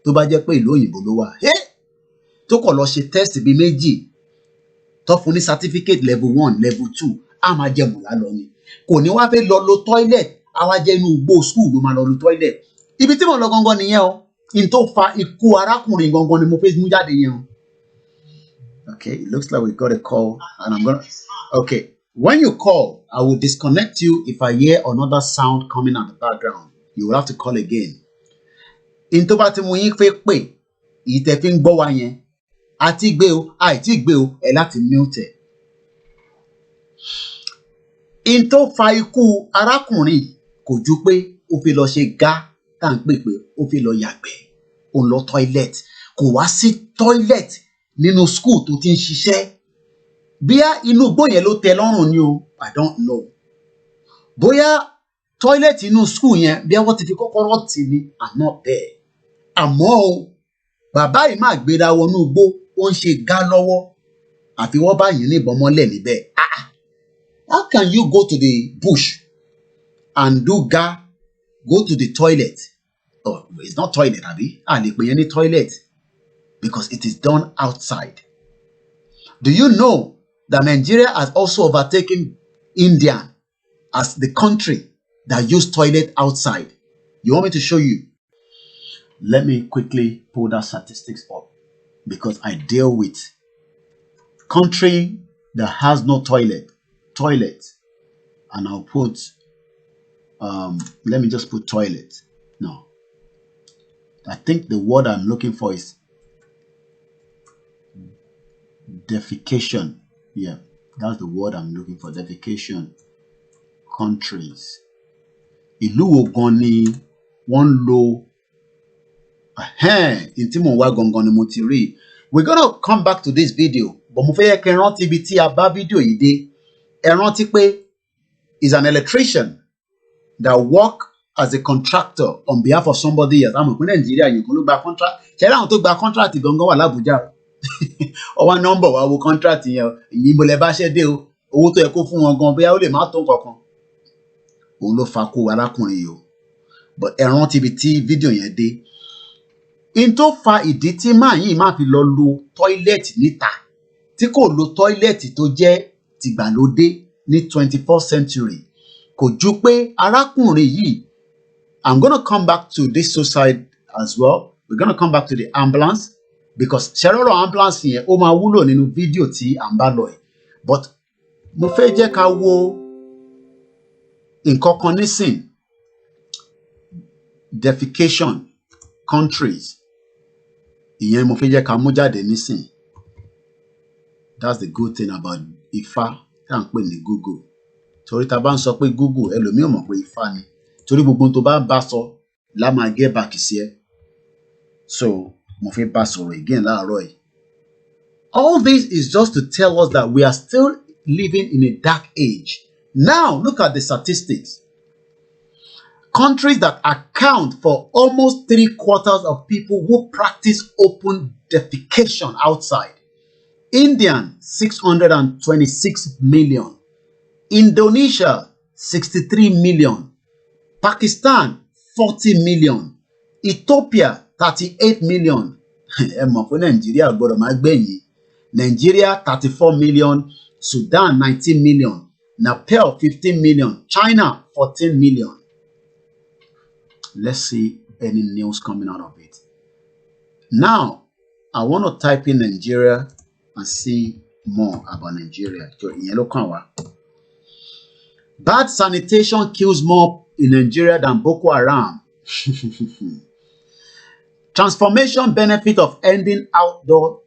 tó bá jẹ́ pé ìlú òyìnbó ló wà, tó kọ̀ lọ ṣe test bí méjì, tó fún ní certificate level 1, level 2, á máa jẹ mùlá lọ ni. Kò ní wá fẹ́ lọ lo toilet, á wá jẹ́ inú igbó school ló máa lọ lo toilet. Ibi tí mo lọ gangan nìyẹn o. In tó fa ikú arákùnrin gangan ni mo fẹ́ mú jáde yẹn o. Okay, it looks like we got a call and I'm gonna... Okay, when you call, I will disconnect you if I hear another sound coming at the background. You will have to call again. In tó bá ti mú yín fẹ́ pè, ìtẹ̀ fi ń gbọ́ wa yẹn, àti gbé o, àìtí gbé o, ẹ láti mute. In tó fa ikú arákùnrin kò ju pé ó fi lọ ṣe gá tá ń pè pé ó fi lọ yàgbẹ́, ó lọ toilet, kò wá sí toilet nínú school tó ti ń ṣiṣẹ́. Bóyá inú igbó yẹn ló tẹ́ lọ́rùn ni o, I don't know. Bóyá toilet inú school yẹn bí wọ́n ti fi kọ́kọ́rọ́ tì ní, I'm not there. Àmọ́ o, bàbá yìí máa gbéra wọnú igbó, ó ń ṣe gá lọ́wọ́, àfi wọ́n bá yín níbọn mọ́lẹ̀ níbẹ̀. How can you go to the bush and do gá, go to the toilet? Oh, it's not toilet, abi? Lè pè yẹn ní toilet because it is done outside. Do you know that Nigeria has also overtaken India as the country that use toilet outside? You want me to show you? Let me quickly pull that statistics up because I deal with country that has no toilet, and I'll put, let me just put toilet. No, I think the word I'm looking for is defecation. Yeah, that's the word I'm looking for, defecation. Countries. Ìlú wo gan ni wọ́n lò in tí mò ń wá gangan ni mo ti rí. We're gonna come back to this video, but mo fẹ́ yẹ kẹ́ rántí ibi tí a bá fídíò yìí dé. Ẹ rántí pé is an electrician that work as a contractor on behalf of somebody else. Àmọ́ ìpínlẹ̀ Nàìjíríà yìí kò ló gba contract. Ṣé àwọn tó gba contract gangan wà l'Abuja? Ọwọ́ nọ́mbà wa wo contract yẹn, ìyìn mo lẹ bá ṣẹ́ dé o, owó tó yẹ kó fún wọn gan bóyá ó lè má tó nǹkan kan. Òun ló fa kó arákùnrin yìí o. But ẹ rántí ibi tí fídíò yẹn dé. In tó fa ìdí tí máa yìí máa fi lọ lo toilet níta, tí kò lo toilet tó jẹ́ tìgbàlódé ní 21st century, kò ju pé arákùnrin yìí, I'm gonna come back to this suicide as well. We're gonna come back to the ambulance because ṣẹ́rọ̀rọ̀ ambulance yẹn ó máa wúlò nínú fídíò tí à ń bá lọ ẹ̀. But mo fẹ́ jẹ́ ká wo nǹkan kan nísìn, defecation countries. Ìyẹn mo fẹ́ jẹ́ ká mú jáde nísìn. That's the good thing about Ifá tí à ń pè ní Google. Torí ta bá ń sọ pé Google, ẹlòmíì ò mọ̀ pé Ifá ni. Torí gbogbo tó bá bá sọ la máa get back sí ẹ. So mo fẹ́ bá sọ̀rọ̀ again láàárọ̀ yìí. All this is just to tell us that we are still living in a dark age. Now look at the statistics. countries that account for almost 3/4 of people who practice open defecation outside. India, 626 million. Indonesia, 63 million. Pakistan, 40 million. Ethiopia, 38 million. Ẹ mọ̀ pé Nàìjíríà gbọ́dọ̀ máa gbẹ̀yìn. Nigeria, 34 million. Sudan, 19 million. Nepal, 15 million. China, 14 million. Let's see any news coming out of it. Now, I want to type in Nigeria and see more about Nigeria. Bad sanitation kills more in Nigeria than Boko Haram. Transformation benefit of ending outdoor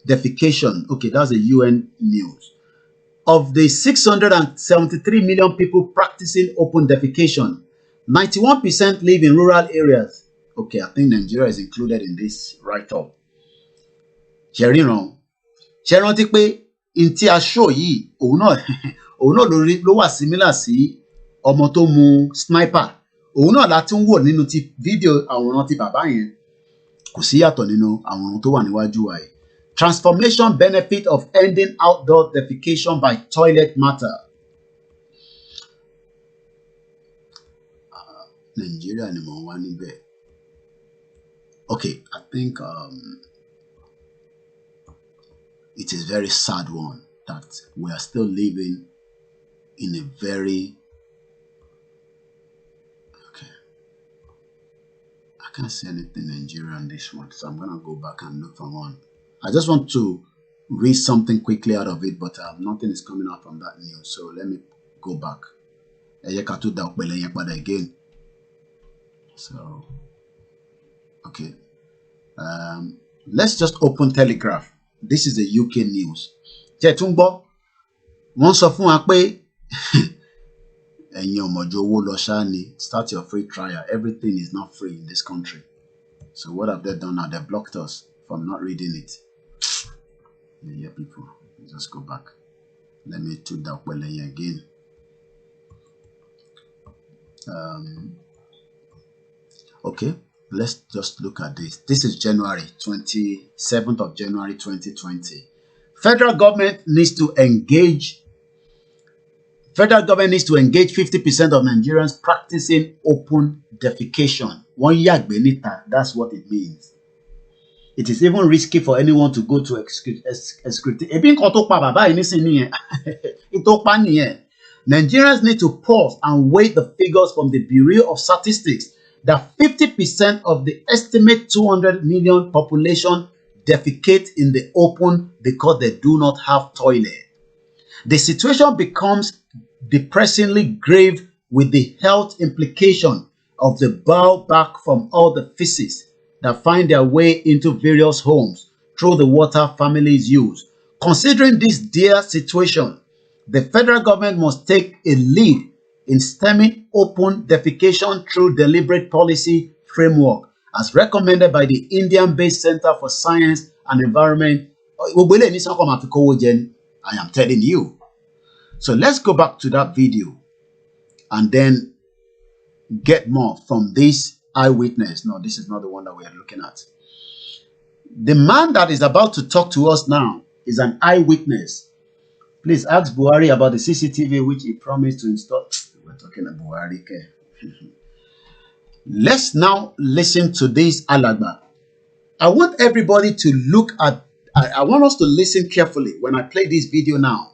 defecation. Okay, that's a UN news. Of the 673 million people practicing open defecation, 91% live in rural areas. Okay, I think Nigeria is included in this write-up. Ṣẹ̀ríran, ṣe rántí pé in tí a show yìí, òun náà ló wà similar sí ọmọ tó mu sniper. Òun náà la tún wò nínú ti fídíò àwòrán ti bàbá yẹn. Kò sí yàtọ̀ nínú àwòrán tó wà níwájú wa yìí. Transformation benefit of ending outdoor defecation by toilet matter. Nigeria ni mo wà níbẹ̀. Okay, I think it is a very sad one that we are still living in a very... Okay. I can't see anything Nigerian on this one, so I'm going to go back and look for one. I just want to read something quickly out of it, but nothing is coming out from that news, so let me go back. Again. So, okay. Let's just open Telegraph. This is the UK news. Wọ́n sọ fún wa pé ẹ̀yin ọmọjọ owó lọ ṣáá ni, start your free trial. Everything is not free in this country. So what have they done now? They blocked us from not reading it. Yeah, people, just go back. Let me do that again. Okay, let's just look at this. This is January 27th of January 2020. Federal government needs to engage 50% of Nigerians practicing open defecation. That's what it means. It is even risky for anyone to go to excrete. Nigerians need to pause and weigh the figures from the Bureau of Statistics that 50% of the estimate 200 million population defecate in the open because they do not have toilet. The situation becomes depressingly grave with the health implication of the bow back from all the feces that find their way into various homes through the water families use. Considering this dire situation, the federal government must take a lead in stemming open defecation through deliberate policy framework as recommended by the Indian-based Center for Science and Environment. I am telling you. So let's go back to that video and then get more from this eyewitness. No, this is not the one that we are looking at. The man that is about to talk to us now is an eyewitness. Please ask Buhari about the CCTV which he promised to install. We're talking about Buhari. Okay? Let's now listen to this Alagba. I want everybody to look at, I want us to listen carefully when I play this video now.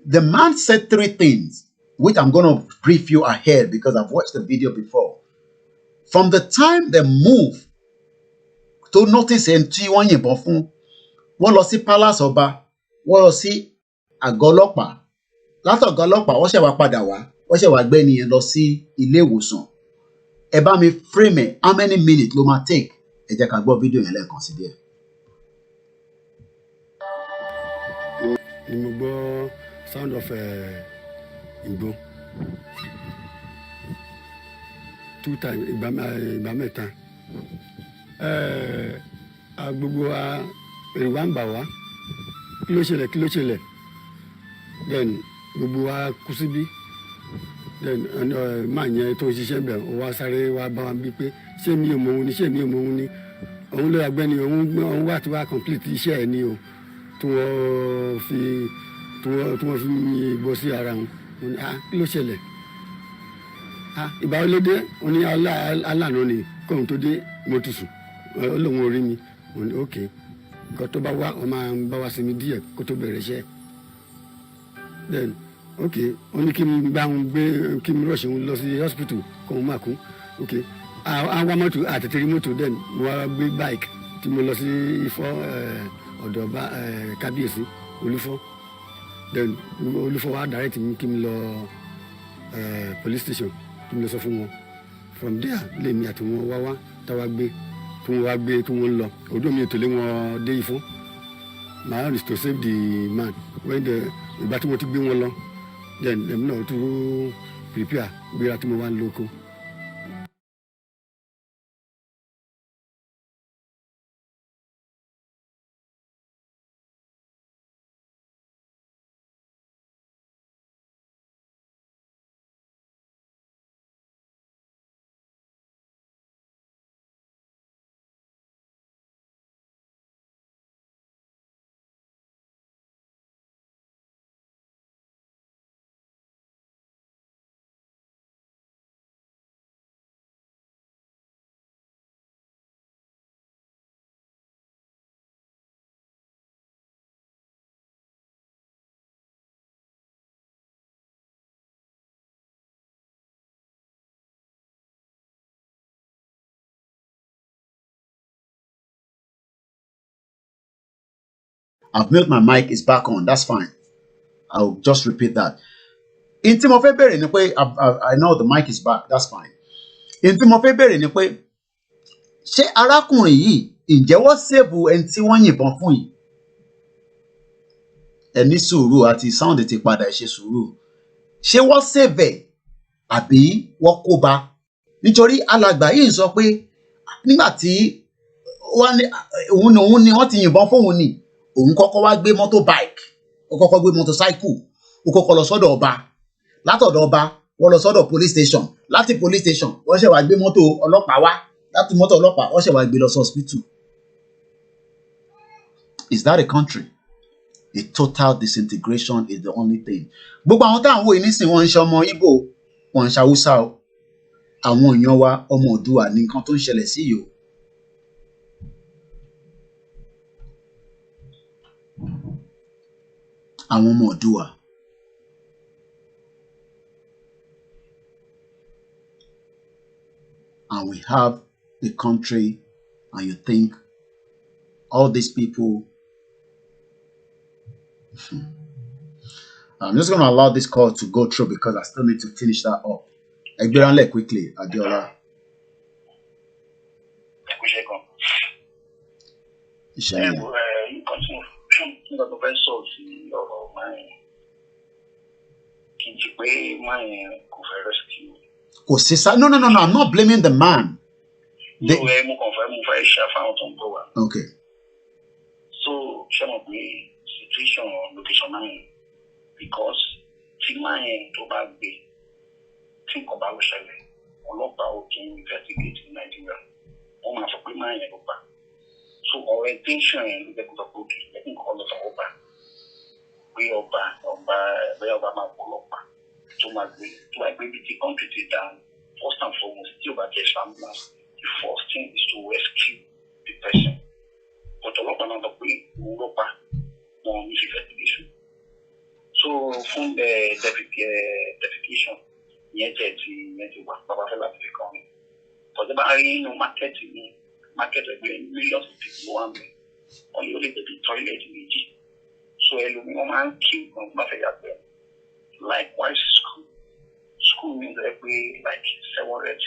The man said 3 things, which I'm going to brief you ahead because I've watched the video before. From the time they move to notice wọ́n yìnbọn fún, wọ́n lọ sí Palace Ọba, wọ́n lọ sí àgọ́ ọlọ́pàá. Látọ̀gọ́ ọlọ́pàá wọ́n ṣẹ̀ wá padà wá, wọ́n ṣẹ̀ wá gbé ẹniyẹn lọ sí ilé ìwòsàn. Ẹ bá mi frame it, how many minutes ló máa take? Ẹ jẹ́ ká gbọ́ fídíò yẹn lẹ́ẹ̀kan sí díẹ̀. Mo gbọ́ sound of ìgbó 2 times ìgbà mẹ́ta. Gbogbo wa èrò wa ń bà wá. Kí ló ṣẹlẹ̀? Then gbogbo wa kú síbí. then máa yẹn tó ń ṣiṣẹ́ bẹ̀ ó wá sáré wá bá wa bí pé ṣé mi ò mọ òun ni ṣé mi ò mọ òun ni òun ló yàgbẹ́ ni òun wà tí wàá complete iṣẹ́ ẹ̀ ni o tí wọ́n fi ìbọn sí ara wọn kí ló ṣẹlẹ̀ ìgbà wo ló dé òun ní alánà ni kóun tó dé mo ti sùn ó lóun ò rí mi òun ní ok nǹkan tó bá wá wọn máa ń bá wa sinmi díẹ̀ kó tó bẹ̀rẹ̀ iṣẹ́ then ok ó ní kí n bá ń gbé kí n rush ń lọ sí hospital kó n máa kú ok àwọn mọ́tò àtẹ̀tẹ̀rí mọ́tò then mo wá gbé bike tí mo lọ sí Ifọ̀ ọ̀dọ̀ kábíyèsí Olúfọ̀ then Olúfọ̀ wá direct mi kí n lọ police station kí n lọ sọ fún wọn from there lèmi àti wọn wá táwa gbé tí wọn wá gbé tí wọn lọ odò mi ò tẹ̀lé wọn dé Ifọ̀ my own is to save the man when ìgbà tí mo ti gbé wọn lọ then èmi náà tún prepare gbéra tí mo wá ń lóko. I've made my mic is back on. That's fine. I'll just repeat that. In tí mo fẹ́ bẹ̀rẹ̀ ni pé I know the mic is back. That's fine. In tí mo fẹ́ bẹ̀rẹ̀ ni pé ṣé arákùnrin yìí ǹjẹ́ wọ́n sèbù ẹni tí wọ́n yìnbọn fún yìí? Ẹ ní sùúrù àti sound ti padà ẹ ṣe sùúrù. Ṣé wọ́n sèbẹ̀ àbí wọ́n kó bá? Nítorí alàgbà yìí sọ pé nígbà tí òun ni wọ́n ti yìnbọn fóun ni. Òun kọ́kọ́ wá gbé mọ́tò bike, ó kọ́kọ́ gbé motorcycle, ó kọ́kọ́ lọ sọ́dọ̀ ọba. Látọ̀dọ̀ ọba, wọ́n lọ sọ́dọ̀ police station. Láti police station, wọ́n ṣẹ̀ wá gbé mọ́tò ọlọ́pàá wá. Láti mọ́tò ọlọ́pàá, wọ́n ṣẹ̀ wá gbé lọ sí hospital. Is that a country? A total disintegration is the only thing. Gbogbo àwọn táwọn wo nísìnyí wọ́n ń ṣe ọmọ Ìgbò, wọ́n ń ṣe Haúsá o. Àwọn èèyàn wa ọmọ Oòduà ní nǹkan tó ń ṣẹlẹ̀ sí yìí o. Àwọn ọmọ Oòduà. And we have a country and you think all these people I'm just going to allow this call to go through because I still need to finish that up. Egberanle quickly, Adiola. No, I'm not blaming the man. Okay. So, situation or location because to think about investigate in Nigeria. So orientation and the letting call us over. We to agree with the country down. First and foremost, the first thing is to rescue the person. But a lot of on investigation. So from the defecation, but the market millions of people want me. Only the toilet so likewise school means every like 700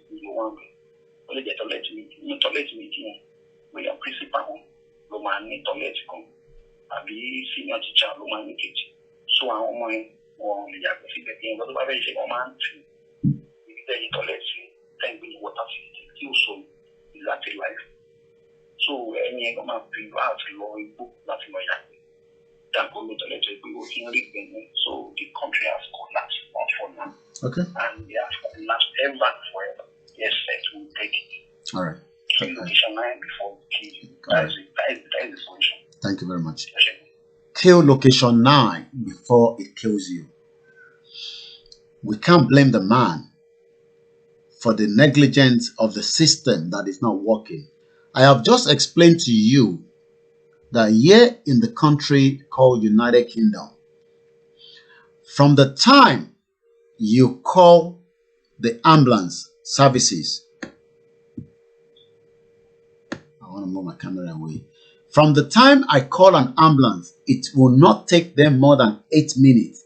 people want me. Only the toilet meeting we are principal no man need toilet come. Àbí senior teacher ló máa ń kejì so àwọn ọmọ ẹ wọn lè yàgbẹ́ síbẹ̀ bí nǹkan tó bá fẹ́ ṣe wọ́n máa ń tì ibi tẹ́yìn tọ́lẹ̀tì tẹ́ǹgbìn water filter tí ó so láti life so ẹni ẹ̀ ló máa fi láti lọ igbó láti lọ yàgbẹ́ So the country has collapsed for now. Okay. And they have collapsed ever forever. Yes, it will break it. All right. Kill location 9 before kill you. That is the solution. Thank you very much. Kill location 9 before it kills you. We can't blame the man for the negligence of the system that is not working. I have just explained to you that here in the country called United Kingdom, from the time you call the ambulance services, I want to move my camera away. From the time I call an ambulance, it will not take them more than 8 minutes,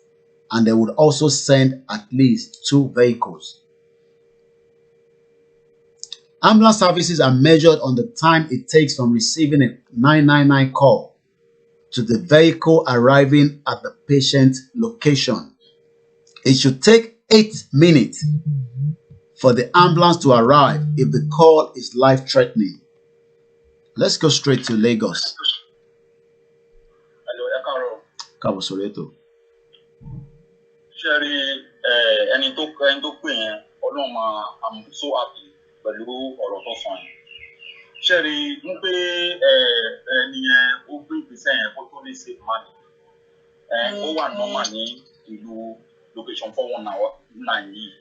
and they would also send at least 2 vehicles. Ambulance services are measured on the time it takes from receiving a 999 call to the vehicle arriving at the patient's location. It should take 8 minutes for the ambulance to arrive if the call is life-threatening. Let's go straight to Lagos. Hello, Cabo Soreto. Sherry, ẹni tó pè yẹn, Ọlọ́run, I'm so happy pẹ̀lú ọ̀rọ̀ tó sọ yẹn. Sherry, ń pé ẹni yẹn ó gbé ìgbésẹ̀ yẹn kó tó lè save money. Ó wà normal ní ìlú location 419 yìí.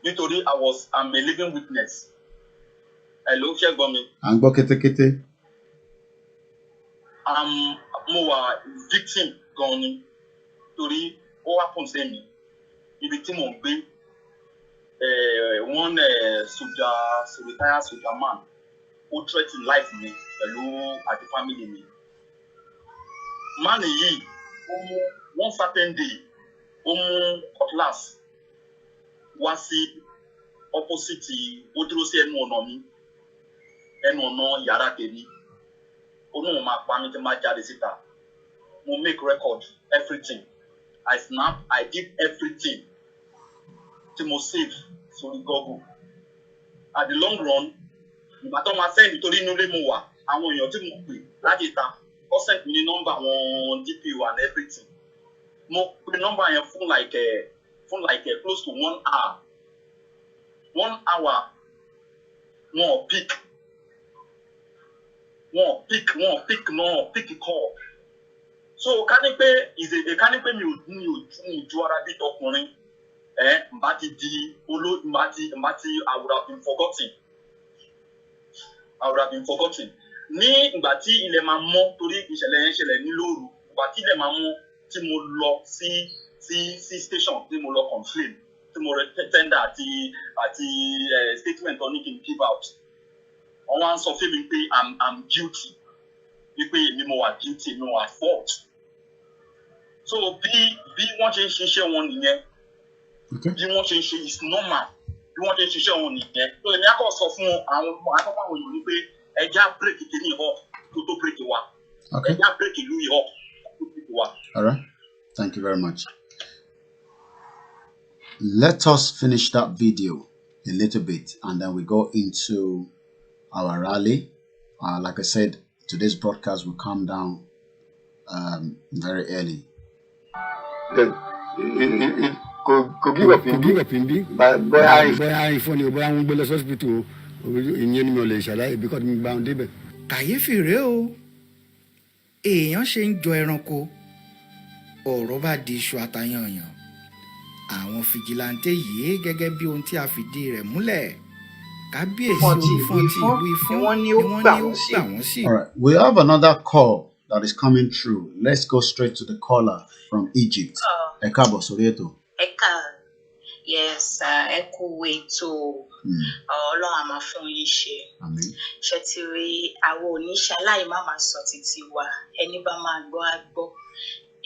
Nítorí I'm a living witness. Hello, ṣẹ́gbọ́n mi. À ń gbọ́ kétékété. Mo wà victim gan ni. Torí ó happen sí mi. Ibi tí mò ń gbé, one retired soldier man, ó threaten life mi pẹ̀lú àti family mi. Man yìí, one certain day, ó mú cutlass wá sí opposite, ó dúró sí ẹnu ọ̀nà mi. Ẹnu ọ̀nà yàrá tèmi. Ó ní òun máa pa mí tí máa jáde síta. Mo make record, everything. I snap, I did everything. Tí mo save sórí Google. At the long run, ìgbà tó máa send nítorí inú ilé mo wà, àwọn èèyàn tí mo pè láti ta, ó send mi ní nọ́mbà àwọn DPO and everything. Mo pe nọ́mbà yẹn fún like close to 1 hour. 1 hour, wọ́n pick call. So ká ní pé mi ò ju ara bí tọkùnrin, mbá ti di I would have been forgotten. Ní ìgbà tí ilẹ̀ máa mọ́, torí ìṣẹ̀lẹ̀ yẹn ṣẹlẹ̀ ní lóru, ìgbà tí ilẹ̀ máa mọ́ tí mo lọ sí station tí mo lọ complain, tí mo tender àti statement tó ní kí n give out. Wọ́n wá ń sọ fún mi pé I'm guilty. Wípé èmi mo wà guilty, mi wà at fault. So bí wọ́n ṣe ń ṣiṣẹ́ wọn nìyẹn. Bí wọ́n ṣe ń ṣe is normal. Bí wọ́n ṣe ń ṣiṣẹ́ wọn nìyẹn. So èmi á kọ́ sọ fún àwọn èèyàn ní pé ẹja break kìíní up tó break wa. Ẹja break ìlú yìí up tó break wa. All right. Thank you very much. Let us finish that video a little bit and then we go into our rally. Like I said, today's broadcast will come down very early. Kò give up in bí bóyá ìfọ́ni ò bóyá ń gbé lọ sọ́sibítù ìyẹn ni mi ò lè ṣàlàyé bí kò ní gbà ń débẹ̀. Kàyéfì rèé o, èèyàn ṣe ń jọ ẹranko, ọ̀rọ̀ bá di iṣu àtayànyàn. Àwọn fìjìláńtẹ́ yìí gẹ́gẹ́ bí ohun tí a fìdí rẹ̀ múlẹ̀. Kábíyèsí Olúfọ́n ti ìlú Ifọ̀n ni wọ́n ní ó gbà wọ́n sí. All right, we have another call that is coming through. Let's go straight to the caller from Egypt. Ẹ káàbọ̀ sórí ètò. Yes, ẹ kú ètò Ọlọ́run á máa fún yín ṣe. Àmín. Ṣé ti rí àwọn oníṣàláì má máa sọ títí wa, ẹni bá máa gbọ́ á gbọ́.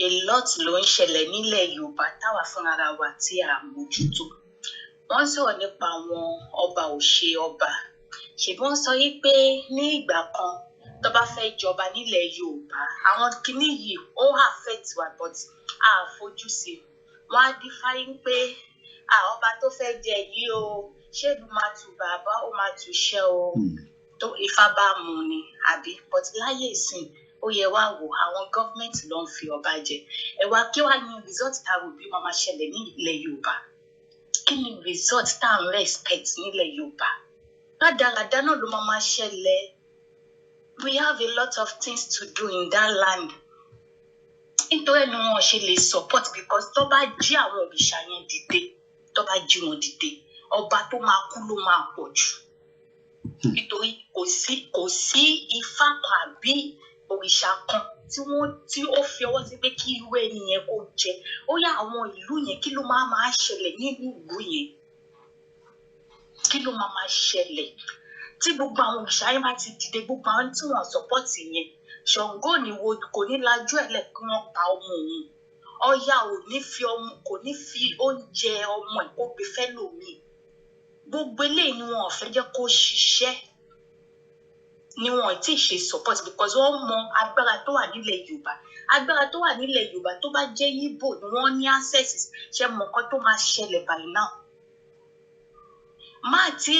A lot ló ń ṣẹlẹ̀ nílẹ̀ Yorùbá táwa fúnra wa tí a mójútó. Wọ́n sọ̀rọ̀ nípa àwọn ọba òṣè ọba. Ṣèbí wọ́n sọ yí pé ní ìgbà kan tó bá fẹ́ jọba nílẹ̀ Yorùbá, àwọn kinní yìí ó affect wa but a fojú sí. Wọ́n á dífá yín pé ọba tó fẹ́ jẹ yìí o, ṣé ìlú máa tù bàbá ó máa tù ṣẹ́ o. Tó Ifá bá mú ni àbí but láyé ìsìn ó yẹ wá wò àwọn gọ́ọ̀mẹ̀ntì ló ń fi ọba jẹ ẹ wá kí wá ní result tá a rò bí máa ṣẹlẹ̀ ní ilẹ̀ Yorùbá kí ni result tá à ń respect nílẹ̀ Yorùbá rádaràdá náà ló máa ṣẹlẹ̀ we have a lot of things to do in that land nítorí ẹni wọn ṣe lè support because tó bá jí àwọn òrìṣà yẹn dìde tó bá jí wọn dìde ọba tó máa kú ló máa pọ̀ jù nítorí kò sí ifá kan àbí òrìṣà kan tí ó fi ọwọ́ sí pé kí irú ẹni yẹn kó jẹ ó yá àwọn ìlú yẹn kí ló máa ṣẹlẹ̀ nínú ìlú yẹn kí ló máa ṣẹlẹ̀ tí gbogbo àwọn òrìṣà yẹn bá ti dìde gbogbo àwọn tí wọ́n sọ́pọ́tì yẹn Ṣàngó ni wo kò ní lajú ẹ̀ lẹ̀ kí wọ́n pa ọmọ òun Ọya kò ní fi oúnjẹ ọmọ ẹ̀ kó gbé fẹ́ lòmíì gbogbo eléyìí ni wọn ò fẹ́ jẹ́ kó ṣiṣẹ́ ni wọn ò tí ì ṣe support because wọ́n mọ agbára tó wà nílẹ̀ Yorùbá agbára tó wà nílẹ̀ Yorùbá tó bá jẹ́ Yíbò ni wọ́n ní access ṣe mọ nǹkan tó máa ṣẹlẹ̀ by now máa tí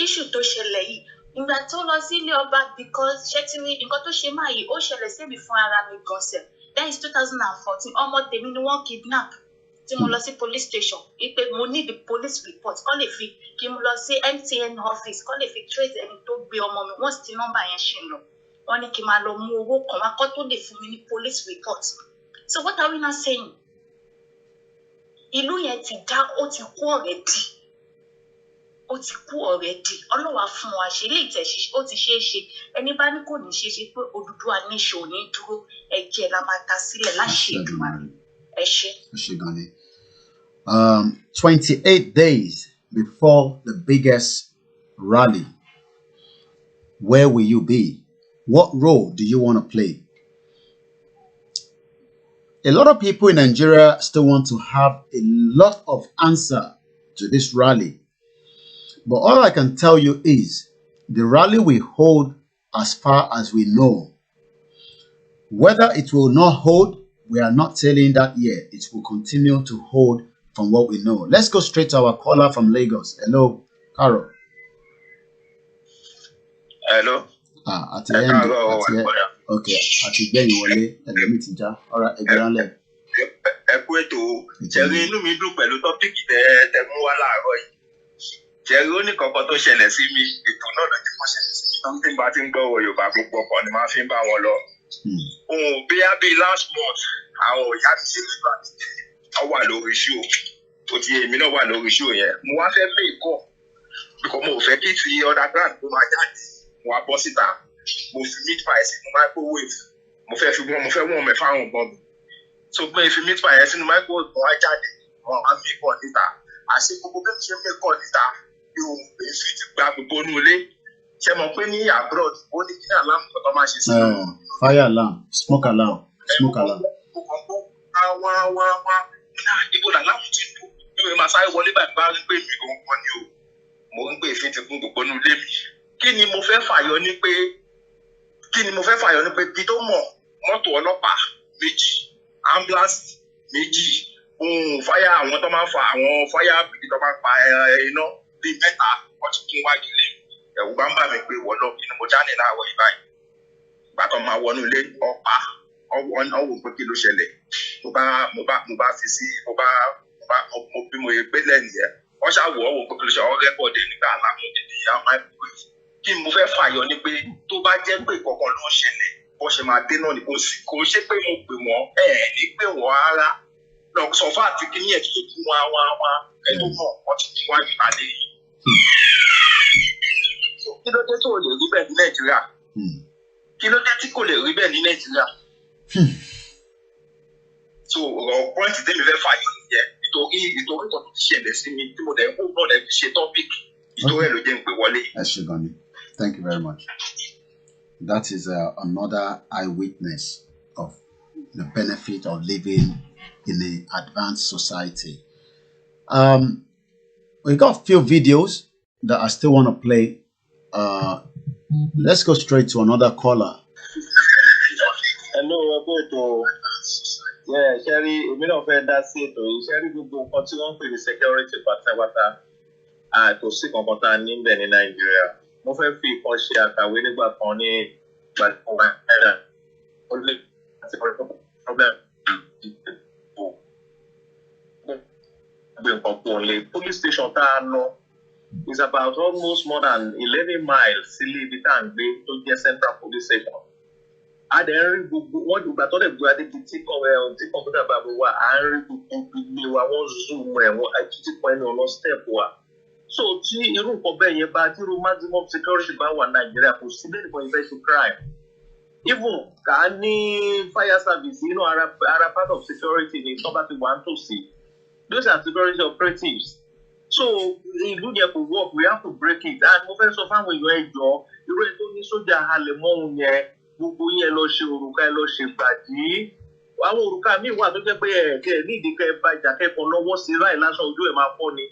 issue tó ṣẹlẹ̀ yìí ìgbà tó lọ sí ilé ọba because ṣé tí nǹkan tó ṣe máa yìí ó ṣẹlẹ̀ sẹ́mi fún ara mi gan sẹ̀ that is 2014 ọmọ tèmi ni wọ́n kidnap tí mo lọ sí police station wípé mo need the police report kọ́ lè fi kí mo lọ sí MTN office kọ́ lè fi trace ẹni tó gbé ọmọ mi wọ́n sì ti nọ́mbà yẹn ṣe lọ wọ́n ní kí n máa lọ mú owó kan wá kọ́ tó lè fún mi ní police report so what are we now saying ìlú yẹn ti dá ó ti kú already ọlọ́wà fún wa ṣe léyìí tẹ̀ ó ti ṣeé ṣe ẹni bá ní kò ní ṣeé ṣe pé Odùduwà níṣe ò ní dúró ẹ̀jẹ̀ la máa ta sílẹ̀ láṣẹ Èdùmàrè ẹ ṣé. 28 days before the biggest rally, where will you be? What role do you want to play? A lot of people in Nigeria still want to have a lot of answer to this rally. But all I can tell you is the rally we hold as far as we know. Whether it will not hold, we are not telling that yet. It will continue to hold from what we know. Let's go straight to our caller from Lagos. Hello, Carol. Hello. At the end. Okay. At the end, you will all right. Ṣẹ̀rí ó ní kankan tó ṣẹlẹ̀ sí mi ètò náà ló ti kọ́ ṣẹlẹ̀ sí mi tó ń tí bá ti ń gbọ́ Yorùbá gbogbo ọkọ̀ ni máa fi ń bá wọn lọ. Ohun bí last month àwọn òyà mi ṣe nígbà tí wọ́n wà lórí ṣó tó ti èmi náà wà lórí ṣó yẹn mo wá fẹ́ pé ìkọ́ bíkọ́ mo fẹ́ kí ti underground tó máa jáde mo wá bọ́ síta mo fi meat pie sínú microwave mo fẹ́ wọ́n mẹ́fà àwọn ọ̀gbọ́n mi so pé fi meat pie sínú microwave mo wá jáde wọn á mi kọ́ níta àṣẹ gbogbo bí mo ṣe ń mẹ́kọ̀ níta ohun èéfì ti gba gbogbo inú ilé ṣe mọ̀ pé ní abroad ó ní kí ní alarm kan tó máa ṣe sí fire alarm smoke alarm ibo làlámù ti dùn bí wọ́n máa sáré wọlé báyìí bá rí pé mi kò ń kọ́ ni o mo ń gbé èéfì ti kún gbogbo inú ilé mi kí ni mo fẹ́ fàyọ ní pé kí tó mọ̀ mọ́tò ọlọ́pàá 2 ambulance 2 fire àwọn tó máa ń fa àwọn fire brigade tó máa ń pa iná bíi 3 wọ́n ti kún wájú ilé ẹ̀rù bá ń bà mí pé wọ́n lọ inú mo jáde láàárọ̀ yìí báyìí ìgbà tó máa wọnú ilé ọ̀pá ọ̀wọ̀ pé kí ló ṣẹlẹ̀ mo bá fi sí bí mo yẹ gbé lẹ́nu yẹn wọ́n ṣàwọ̀ ọ̀wọ̀ pé kí ló ṣe ọ̀ rẹ́pọ̀dé nígbà láàmú dídí ìyá microwave kí mo fẹ́ fàyọ ni pé tó bá jẹ́ pé kọ̀ọ̀kan ló ń ṣẹlẹ̀ bó ṣe máa dé náà ni kò ṣe pé mo pè wọ́n ní pé wọ́n rárá lọ sọ fún àti kí ní ẹ̀ tó tún wá ẹni mọ̀ wọ́n ti tún wájú ìpàdé yìí. Kí ló dé tó lè rí bẹ́ẹ̀ ní Nàìjíríà? Kí ló dé tí kò lè rí bẹ́ẹ̀ ní Nàìjíríà? So ọ̀rọ̀ pọ́ìntì tẹ́mi fẹ́ fàyọ nìyẹn nítorí ìtọ́ tó ti ṣẹlẹ̀ sí mi tí mo dẹ̀ ń kó náà dẹ̀ fi ṣe tọ́pìkì ìtòrẹ́ ló jẹ́ ń pè wọlé. Ẹ ṣé gan ni. Thank you very much. That is another eyewitness of the benefit of living in an advanced society. We got a few videos that I still want to play. Let's go straight to another caller. Hello, Roberto. Yeah, Sherry, èmi náà fẹ́ dá sí ètò yìí. Sherry gbogbo nǹkan tí wọ́n ń pè ní security pátápátá kò sí kankan tá a ní bẹ̀ ní Nàìjíríà. Mo fẹ́ fi ìkan ṣe àkàwé nígbà kan ní gbàgbọ́n náírà. problem. Police station is about almost more than 11 miles silly to get central police station. And then what you got on the computer Babu, I zoom on step. So, you maximum security by Nigeria for crime. Even any fire service, are part of security in somebody want to see. Those are security operatives. So, in Lunia for work, we have to break it. And moving so far when you enjoy, you don't need soldier Halemon, Bubu, Shibadi. I will come in what to get need to get by Jacket for no what's the right last of doing my pony.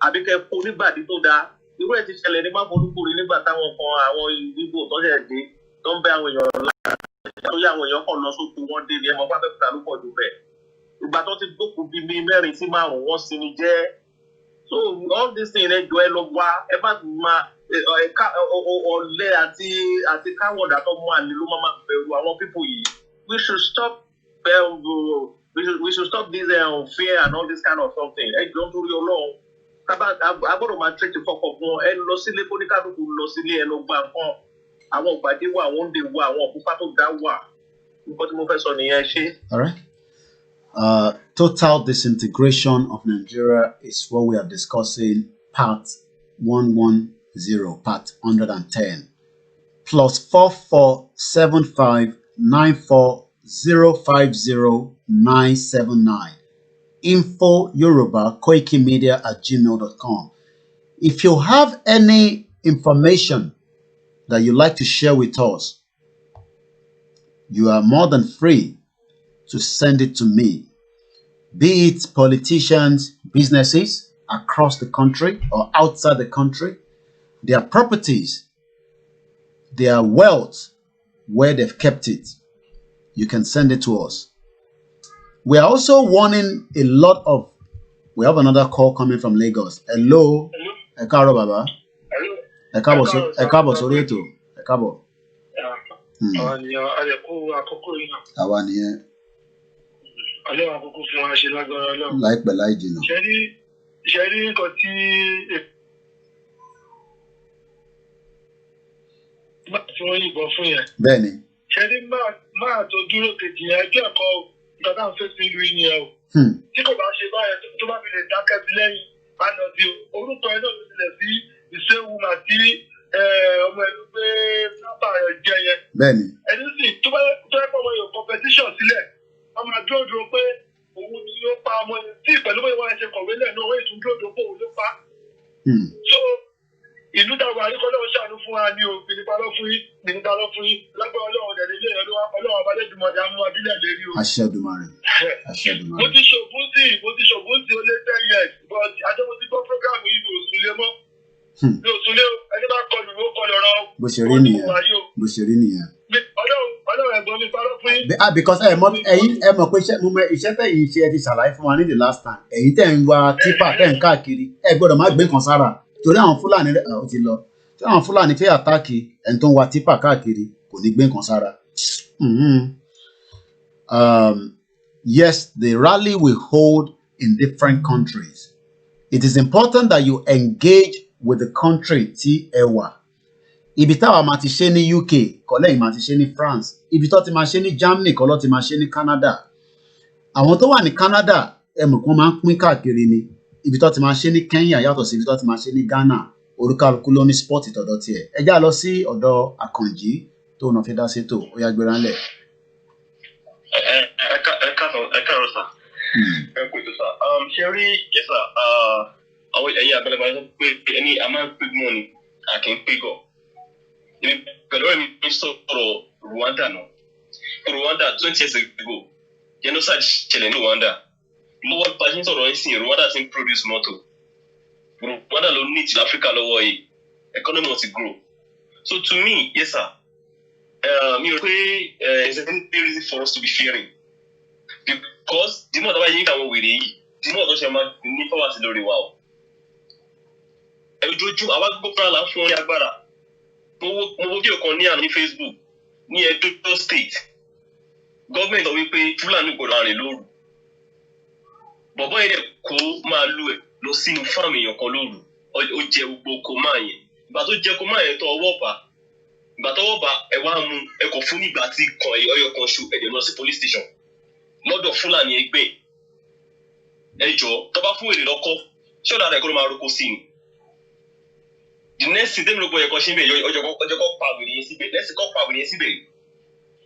I became fully bad to that. You were to tell any man who could live at our people, don't bear with your life. So, young when you're also to one day, the Mama look for you bed. But not it could be me, Mary, Sima, once in a day. So, all these things, they dwell on what about my or lay at the coward that of one, Luma, people. We should stop. We should stop this fear and all this kind of something. I don't do your law. I got to my trick to fuck up more and Losile Ponica to Losile and Oban. I won't buy the one, I won't do one, I won't put out that one. But move on the all right. Total disintegration of Nigeria is what we are discussing, part 110, part 110. Plus 447594050979. Info Yoruba koikimedia@gmail.com. If you have any information that you'd like to share with us, you are more than free to send it to me. Be it politicians, businesses across the country or outside the country, their properties, their wealth, where they've kept it, you can send it to us. We are also warning a lot of. We have another call coming from Lagos. Hello. Ekaro Baba. Hello. Ekabo Soreto. Ekabo. Àwa nìyẹn. Ọlọ́run àkókò fún wa ṣe lágbára Ọlọ́run. Láìpẹ́ láì jìnnà. Ṣé rí nǹkan tí wọ́n yìnbọn fún yẹn? Bẹ́ẹ̀ni. Ṣé rí máa tó dúró kejì yẹn ẹjọ́ ẹ̀kọ́ nǹkan tá à ń fẹ́ sí ìlú yìí yẹn o. Tí kò bá ṣe báyẹn tó bá fi lè dákẹ́ sí lẹ́yìn bá lọ sí orúkọ ẹ̀ náà ló tilẹ̀ sí ìṣéwùmá tí ọmọ ẹ̀lú gbé sábà rẹ̀ jẹ yẹn. Bẹ́ẹ̀ni. Ẹni sì tó bá yẹ pọ̀ ọmọ yóò competition sílẹ̀. Ọmọ dúró pé òun tí ó pa ọmọ yẹn tí pẹ̀lú bóyá wọ́n ṣe kọ̀wé lẹ́nu owó ìtúndúró pé òun ló pa. So ìlú dàgbà àríkọ́ náà ṣàánú fún wa ní o nípa lọ fún yín lágbára Ọlọ́run ọ̀dẹ̀ nílé Ọlọ́run abálẹ́jùmọ̀ ọ̀dẹ̀ amú abílẹ̀ lérí o. Àṣẹ Èdùmàrè. Mo ti ṣògùn sí ó lé 10 years but àjọ mo ti gbọ́ program yìí mi ò súnlé mọ́. Mi ò súnlé o ẹni bá kọlù ló kọlù ọ̀rọ̀. Bó ṣe rí nìyẹn. Ọlọ́run ẹ̀gbọ́n mi parọ́ fún yín. Because ẹ mọ̀ pé iṣẹ́ tẹ̀yìn ṣe ẹ ti ṣàlàyé fún wa ní the last time. Ẹ̀yin tẹ̀ ń wa tipa tẹ̀ ń káàkiri ẹ gbọ́dọ̀ má gbé kan sára torí àwọn Fúlàní ó ti lọ. Tí àwọn Fúlàní fẹ́ àtáàkì ẹni tó ń wa tipa káàkiri kò ní gbé kan sára. Yes, the rally will hold in different countries. It is important that you engage with the country tí ẹ wà. Ibi táwa máa ti ṣe ní UK kọ́ lẹ́yìn máa ti ṣe ní France. Ibi tó ti máa ṣe ní Germany kọ́ ló ti máa ṣe ní Canada. Àwọn tó wà ní Canada ẹ̀mùkún máa ń pín káàkiri ni. Ibi tó ti máa ṣe ní Kenya yàtọ̀ sí ibi tó ti máa ṣe ní Ghana. Olúkálùkù ló ní sport ìtọ̀dọ̀ tiẹ̀. Ẹ já lọ sí ọ̀dọ̀ Àkànjí tó nà fi dá sétò ó yá gbéra ńlẹ̀. Ẹ káàárọ̀ sà. Ẹ kú ètò sà. Ṣé rí yẹ́sà àwọn ẹ̀yin àgbàlagbà sọ pé ẹni a máa ń pè mọ́ ni a kì í pè gọ̀. Pẹ̀lú ẹ̀mí sọ̀rọ̀ Rwanda náà. Rwanda 20 years ago, genocide ṣẹlẹ̀ ní Rwanda. Lọ́wọ́ pàṣẹ sọ̀rọ̀ ẹ̀sìn Rwanda ti ń produce mọ́tò. Rwanda ló ní ti Africa lọ́wọ́ yìí. Economy wọn ti grow. So to me, yes sir, mi rò pé it's a very reason for us to be fearing. Because the more that wáyé àwọn wèrè yìí, the more tó ṣe máa ní power sí lórí wa o. Ẹ̀dójú àwa gbọ́ fúnra là ń fún wọn ní agbára. Mo wo bí ọ̀kan ní àná ní Facebook ní Edo State Government sọ wípé Fúlàní gbọ́dọ̀ rìn lóru. Bọ̀bọ́ yẹn kó máa lu ẹ̀ lọ sínú fáàmù èèyàn kan lóru. Ó jẹ gbogbo oko máa yẹn. Ìgbà tó jẹ oko máa yẹn tó ọwọ́ bá. Ìgbà tó ọwọ́ bá ẹ wá mú ẹ kọ̀ fún nígbà tí kan ọyọ kan ṣu ẹ̀dẹ̀ lọ sí police station. Lọ́dọ̀ Fúlàní ẹgbẹ́ ẹ jọ tó bá fún èrè lọ́kọ́ ṣé ọ̀dà rẹ̀ kó ló máa roko sí ni. The next thing tẹ́mi ló gbọ́ yẹ kọ́ ṣe ń bẹ̀ ọjọ́ kọ́ pa wèrè yẹn síbẹ̀ lẹ́sìn kọ́ pa wèrè yẹn síbẹ̀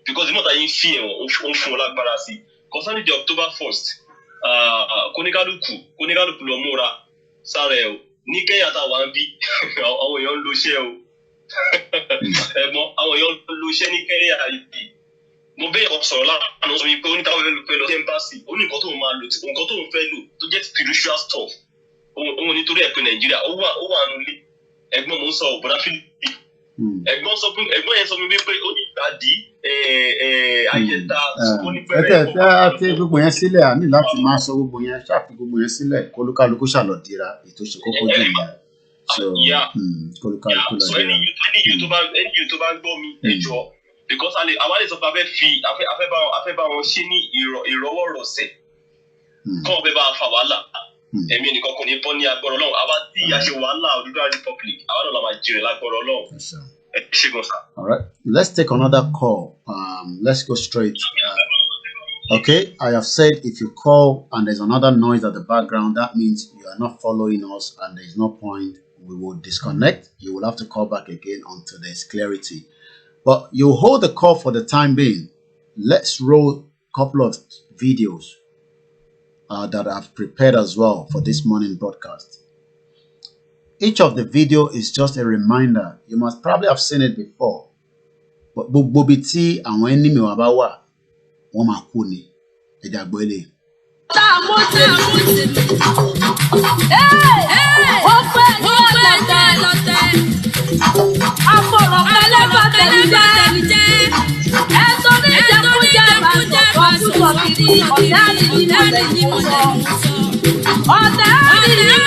because the mọ́ta yín fi ẹ̀wọ̀n ó fún wọn lágbára sí concerning the October 1st kóníkálùkù lọ múra sára ẹ̀ o ní Kẹ́nyà tá a wà ń bí àwọn èèyàn ń lo iṣẹ́ o ẹ̀gbọ́n àwọn èèyàn ń lo iṣẹ́ ní Kẹ́nyà yìí mo bẹ́ẹ̀ kọ́ sọ̀rọ̀ lánàá sọ wípé oníkàwé fẹ́ lọ sí embassy ó ní nǹkan tó ń máa lò nǹkan tó ń fẹ́ lò tó jẹ́ spiritual stuff òun nítorí ẹ̀ pé Nàìjíríà ó wà nulẹ̀ ẹ̀gbọ́n mo ń sọ ọ̀bọ̀dá Philip ẹ̀gbọ́n yẹn sọ fún mi pé ó ní ìgbàdí ayẹta onípẹ̀rẹ̀ àti gbogbo yẹn sílẹ̀ àní láti máa sọ gbogbo yẹn ṣàfi gbogbo yẹn sílẹ̀ kólúkálukú ṣàlọ́dìra ètò ìṣèkókó jù nìyẹn so kólúkálukú lọ dìra. ẹni yìí tó bá ń gbọ́ mi ẹjọ́ because àwa lè sọ pé afẹ́ bá wọn ṣe ní ìrọwọ́rọsẹ̀ kọ́ ọ̀bẹ bá fa wàhálà ẹ̀mí ẹnìkan kò ní bọ́ ní agbọ́rọ̀ Ọlọ́run àwa tí a ṣe wàhálà Odùduwà Republic àwa náà la máa jèrè lágbọ́rọ̀ Ọlọ́run. All right, let's take another call. Let's go straight. Okay, I have said if you call and there's another noise at the background, that means you are not following us and there's no point. We will disconnect. You will have to call back again until there's clarity. But you hold the call for the time being. Let's roll a couple of videos that I've prepared as well for this morning broadcast. Each of the video is just a reminder. You must probably have seen it before. But gbogbo tí àwọn enemy wa bá wà, wọ́n máa kú ni. Ẹ jẹ́ gbọ́ eléyìí. Ọ̀tẹ̀ àríyìn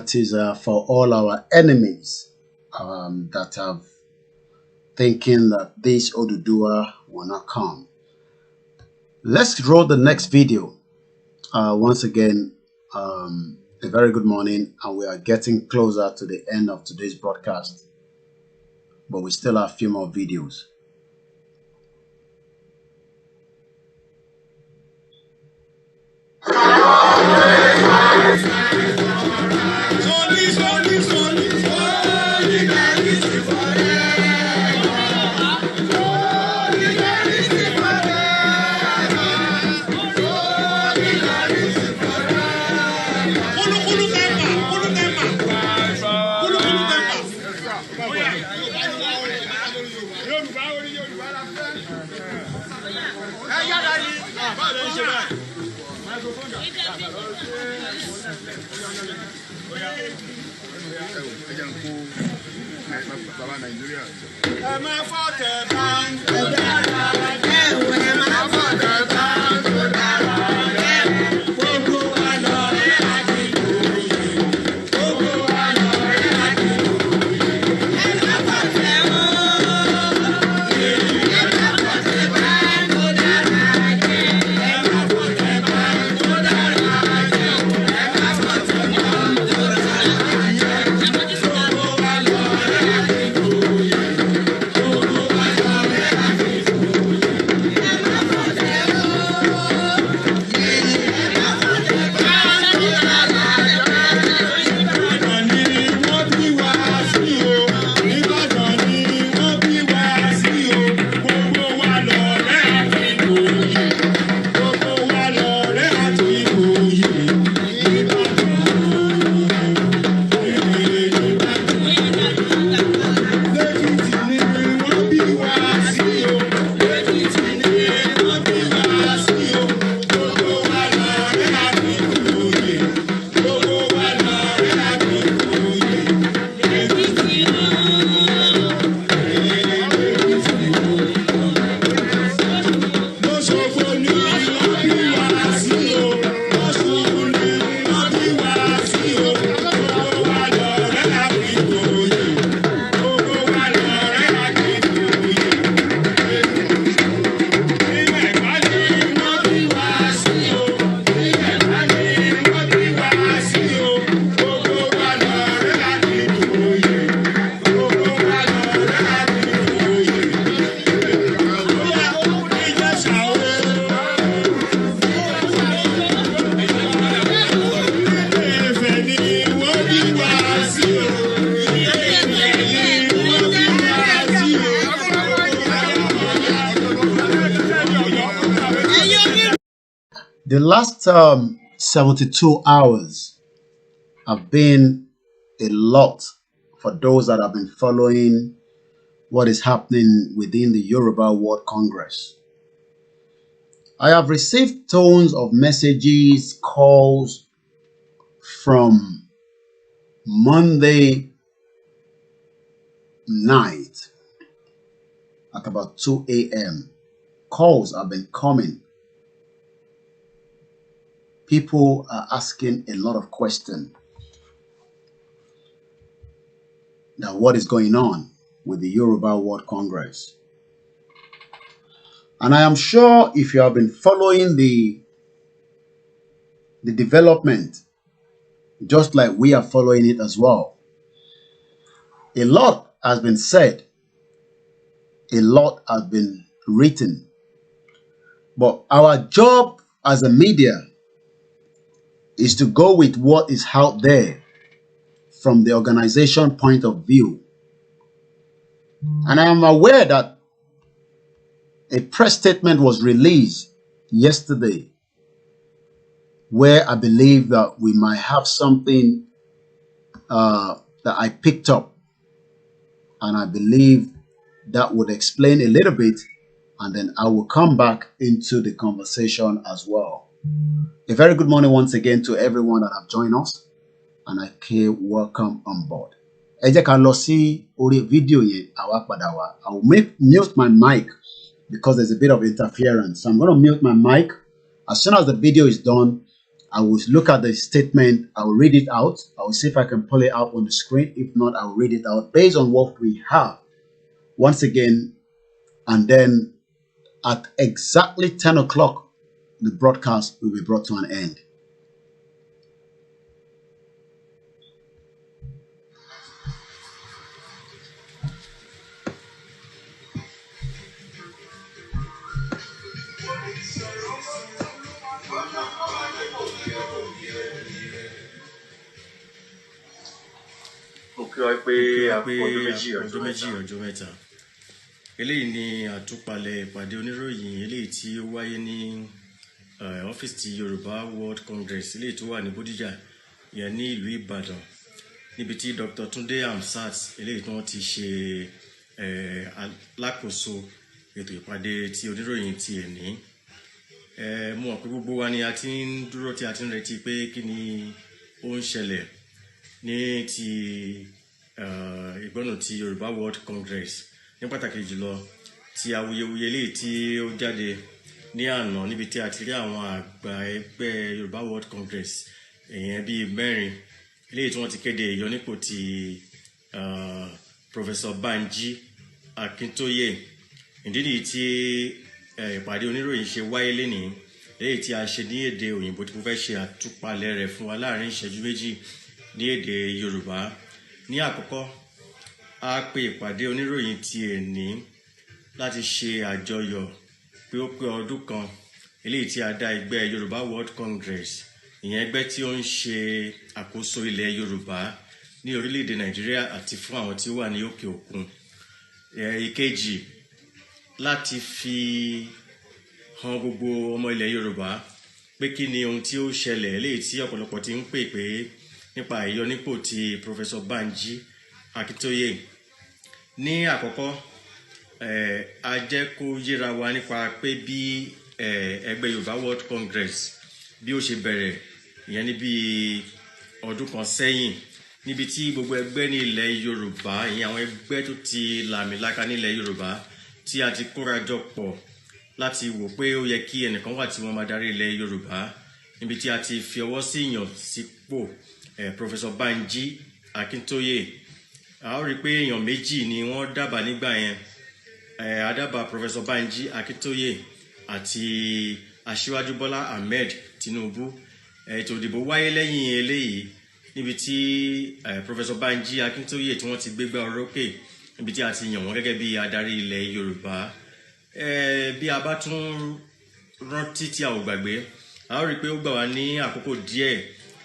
that is for all our enemies that have thinking that this Odudua will not come. Let's roll the next video. Once again, a very good morning, and we are getting closer to the end of today's broadcast, but we still have a few more videos. The last 72 hours have been a lot for those that have been following what is happening within the Yoruba World Congress. I have received tons of messages, calls from Monday night at about 2 a.m. Calls have been coming. People are asking a lot of questions. Now, what is going on with the Yoruba World Congress? And I am sure if you have been following the development, just like we are following it as well, a lot has been said, a lot has been written. But our job as a media is to go with what is out there from the organization point of view. And I am aware that a press statement was released yesterday where I believe that we might have something that I picked up, and I believe that would explain a little bit, and then I will come back into the conversation as well. A very good morning once again to everyone that have joined us, and I say welcome on board. Ẹ jẹ́ ká lọ sí orí fídíò yẹn, àwa padà wá. I will mute my mic because there's a bit of interference. So I'm going to mute my mic. As soon as the video is done, I will look at the statement. I will read it out. I will see if I can pull it out on the screen. If not, I will read it out based on what we have. Once again, and then at exactly 10 o'clock, the broadcast will be brought to an end. ọjọ́ méjì ọjọ́ mẹ́ta eléyìí ni àtúpalẹ̀ ìpàdé oníròyìn eléyìí tí ó wáyé ní ọ́fíìsì ti Yorùbá World Congress eléyìí tó wà ní Bódìjà yẹn ní ìlú Ìbàdàn níbi tí Dr. Túndé Hamsat eléyìí tí wọ́n ti ṣe alákòóso ètò ìpàdé ti oníròyìn ti ẹ̀ní. Mo mọ̀ pé gbogbo wa ni a ti ń dúró tí a ti ń retí pé kí ni ó ń ṣẹlẹ̀ ní ti ìgbọ́nà ti Yorùbá World Congress ní pàtàkì jùlọ ti awuyewuye eléyìí tí ó jáde ní àná níbi tí a ti rí àwọn àgbà ẹgbẹ́ Yorùbá World Congress èèyàn bíi mẹ́rin eléyìí tí wọ́n ti kéde ìyọnípò ti Professor Banji Akintoye. Ìdí nìyí tí ìpàdé oníròyìn ṣe wáyé lénìí eléyìí tí a ṣe ní èdè òyìnbó tí mo fẹ́ ṣe àtúpalẹ̀ rẹ̀ fún wa láàrin ìṣẹ́jú méjì ní èdè Yorùbá. Ní àkọ́kọ́, a pè ìpàdé oníròyìn ti ẹ̀ní láti ṣe àjọyọ̀ pé ó pé ọdún kan eléyìí tí a dá ẹgbẹ́ Yorùbá World Congress, ìyẹn ẹgbẹ́ tí ó ń ṣe àkóso ilẹ̀ Yorùbá ní orílẹ̀-èdè Nàìjíríà àti fún àwọn tí ó wà ní òkè òkun. Ìkejì, láti fi hàn gbogbo ọmọ ilẹ̀ Yorùbá pé kí ni ohun tí ó ṣẹlẹ̀ eléyìí tí ọ̀pọ̀lọpọ̀ ti ń pè pé nípa ìyọnípò ti Professor Banji Akintoye. Ní àkọ́kọ́, a jẹ́ kó yéra wa nípa pé bí ẹgbẹ́ Yorùbá World Congress bí ó ṣe bẹ̀rẹ̀ ìyẹn ní bí ọdún kan sẹ́yìn, níbi tí gbogbo ẹgbẹ́ ní ilẹ̀ Yorùbá, ìyẹn àwọn ẹgbẹ́ tó ti làmìlaka nílẹ̀ Yorùbá tí a ti kóra jọ pọ̀ láti wò pé ó yẹ kí ẹnìkan wà tí wọ́n máa darí ilẹ̀ Yorùbá, níbi tí a ti fi ọwọ́ sí ìyàn sípò Professor Banji Akintoye. A ó rí pé èèyàn méjì ni wọ́n dábàá nígbà yẹn. A dábàá Professor Banji Akintoye àti Aṣíwájú Bọ́lá Ahmed Tinubu. Ètò ìdìbò wáyé lẹ́yìn eléyìí níbi tí Professor Banji Akintoye tí wọ́n ti gbégbá orókè níbi tí a ti yàn wọ́n gẹ́gẹ́ bí adarí ilẹ̀ Yorùbá. Bí a bá tún rántí tí a ò gbàgbé, a ó rí pé ó gbà wá ní àkókò díẹ̀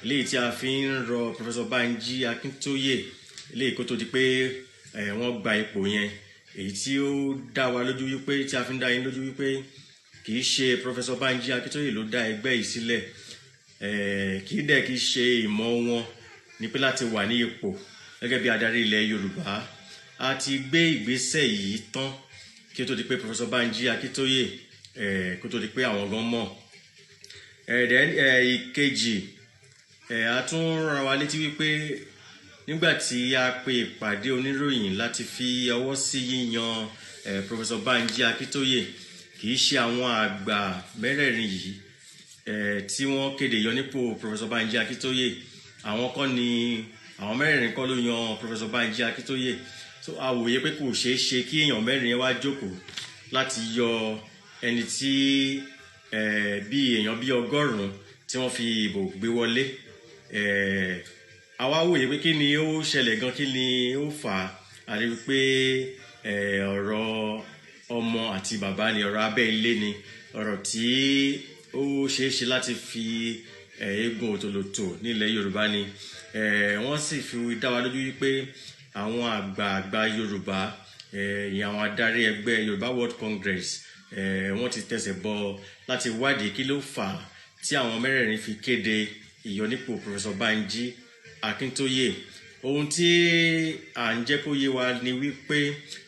eléyìí tí a fi ń rọ Professor Banji Akintoye eléyìí kó tó di pé wọ́n gba ipò yẹn, èyí tí ó dá wa lójú wípé tí a fi ń dá yín lójú wípé kì í ṣe Professor Banji Akintoye ló dá ẹgbẹ́ yìí sílẹ̀, kì í ṣe ìmọ̀ wọn ní pé láti wà ní ipò gẹ́gẹ́ bí adarí ilẹ̀ Yorùbá. A ti gbé ìgbésẹ̀ yìí tán kí ó tó di pé Professor Banji Akintoye kó tó di pé àwọn gan mọ̀. Ìkejì, a tún rán wa létí wípé nígbà tí a pe ìpàdé oníròyìn láti fi ọwọ́ sí yíyan Professor Banji Akintoye, kì í ṣe àwọn àgbà mẹ́rẹ̀ẹ̀rin yìí tí wọ́n kéde ìyọnípò Professor Banji Akintoye. Àwọn mẹ́rẹ̀ẹ̀rin kọ́ ló yan Professor Banji Akintoye. So a wòye pé kò ṣeé ṣe kí èèyàn mẹ́rin yẹn wá jókòó láti yọ ẹni tí bí èèyàn bí 100 tí wọ́n fi ìbò gbé wọlé. Àwa wòye pé kí ni ó ṣẹlẹ̀ gan, kí ni ó fà á. A rí pé ọ̀rọ̀ ọmọ àti bàbá ni, ọ̀rọ̀ abẹ́ ilé ni, ọ̀rọ̀ tí ó ṣeé ṣe láti fi eégún òtòlótò nílẹ̀ Yorùbá ni. Wọ́n sì fi dá wa lójú wípé àwọn àgbààgbà Yorùbá, ìyẹn àwọn adarí ẹgbẹ́ Yorùbá World Congress, wọ́n ti tẹsẹ̀ bọ láti wádìí kí ló fà á tí àwọn mẹ́rẹ̀ẹ̀rin fi kéde ìyọnípò Professor Banji Akintoye. Ohun tí à ń jẹ́ kó yé wa ni wípé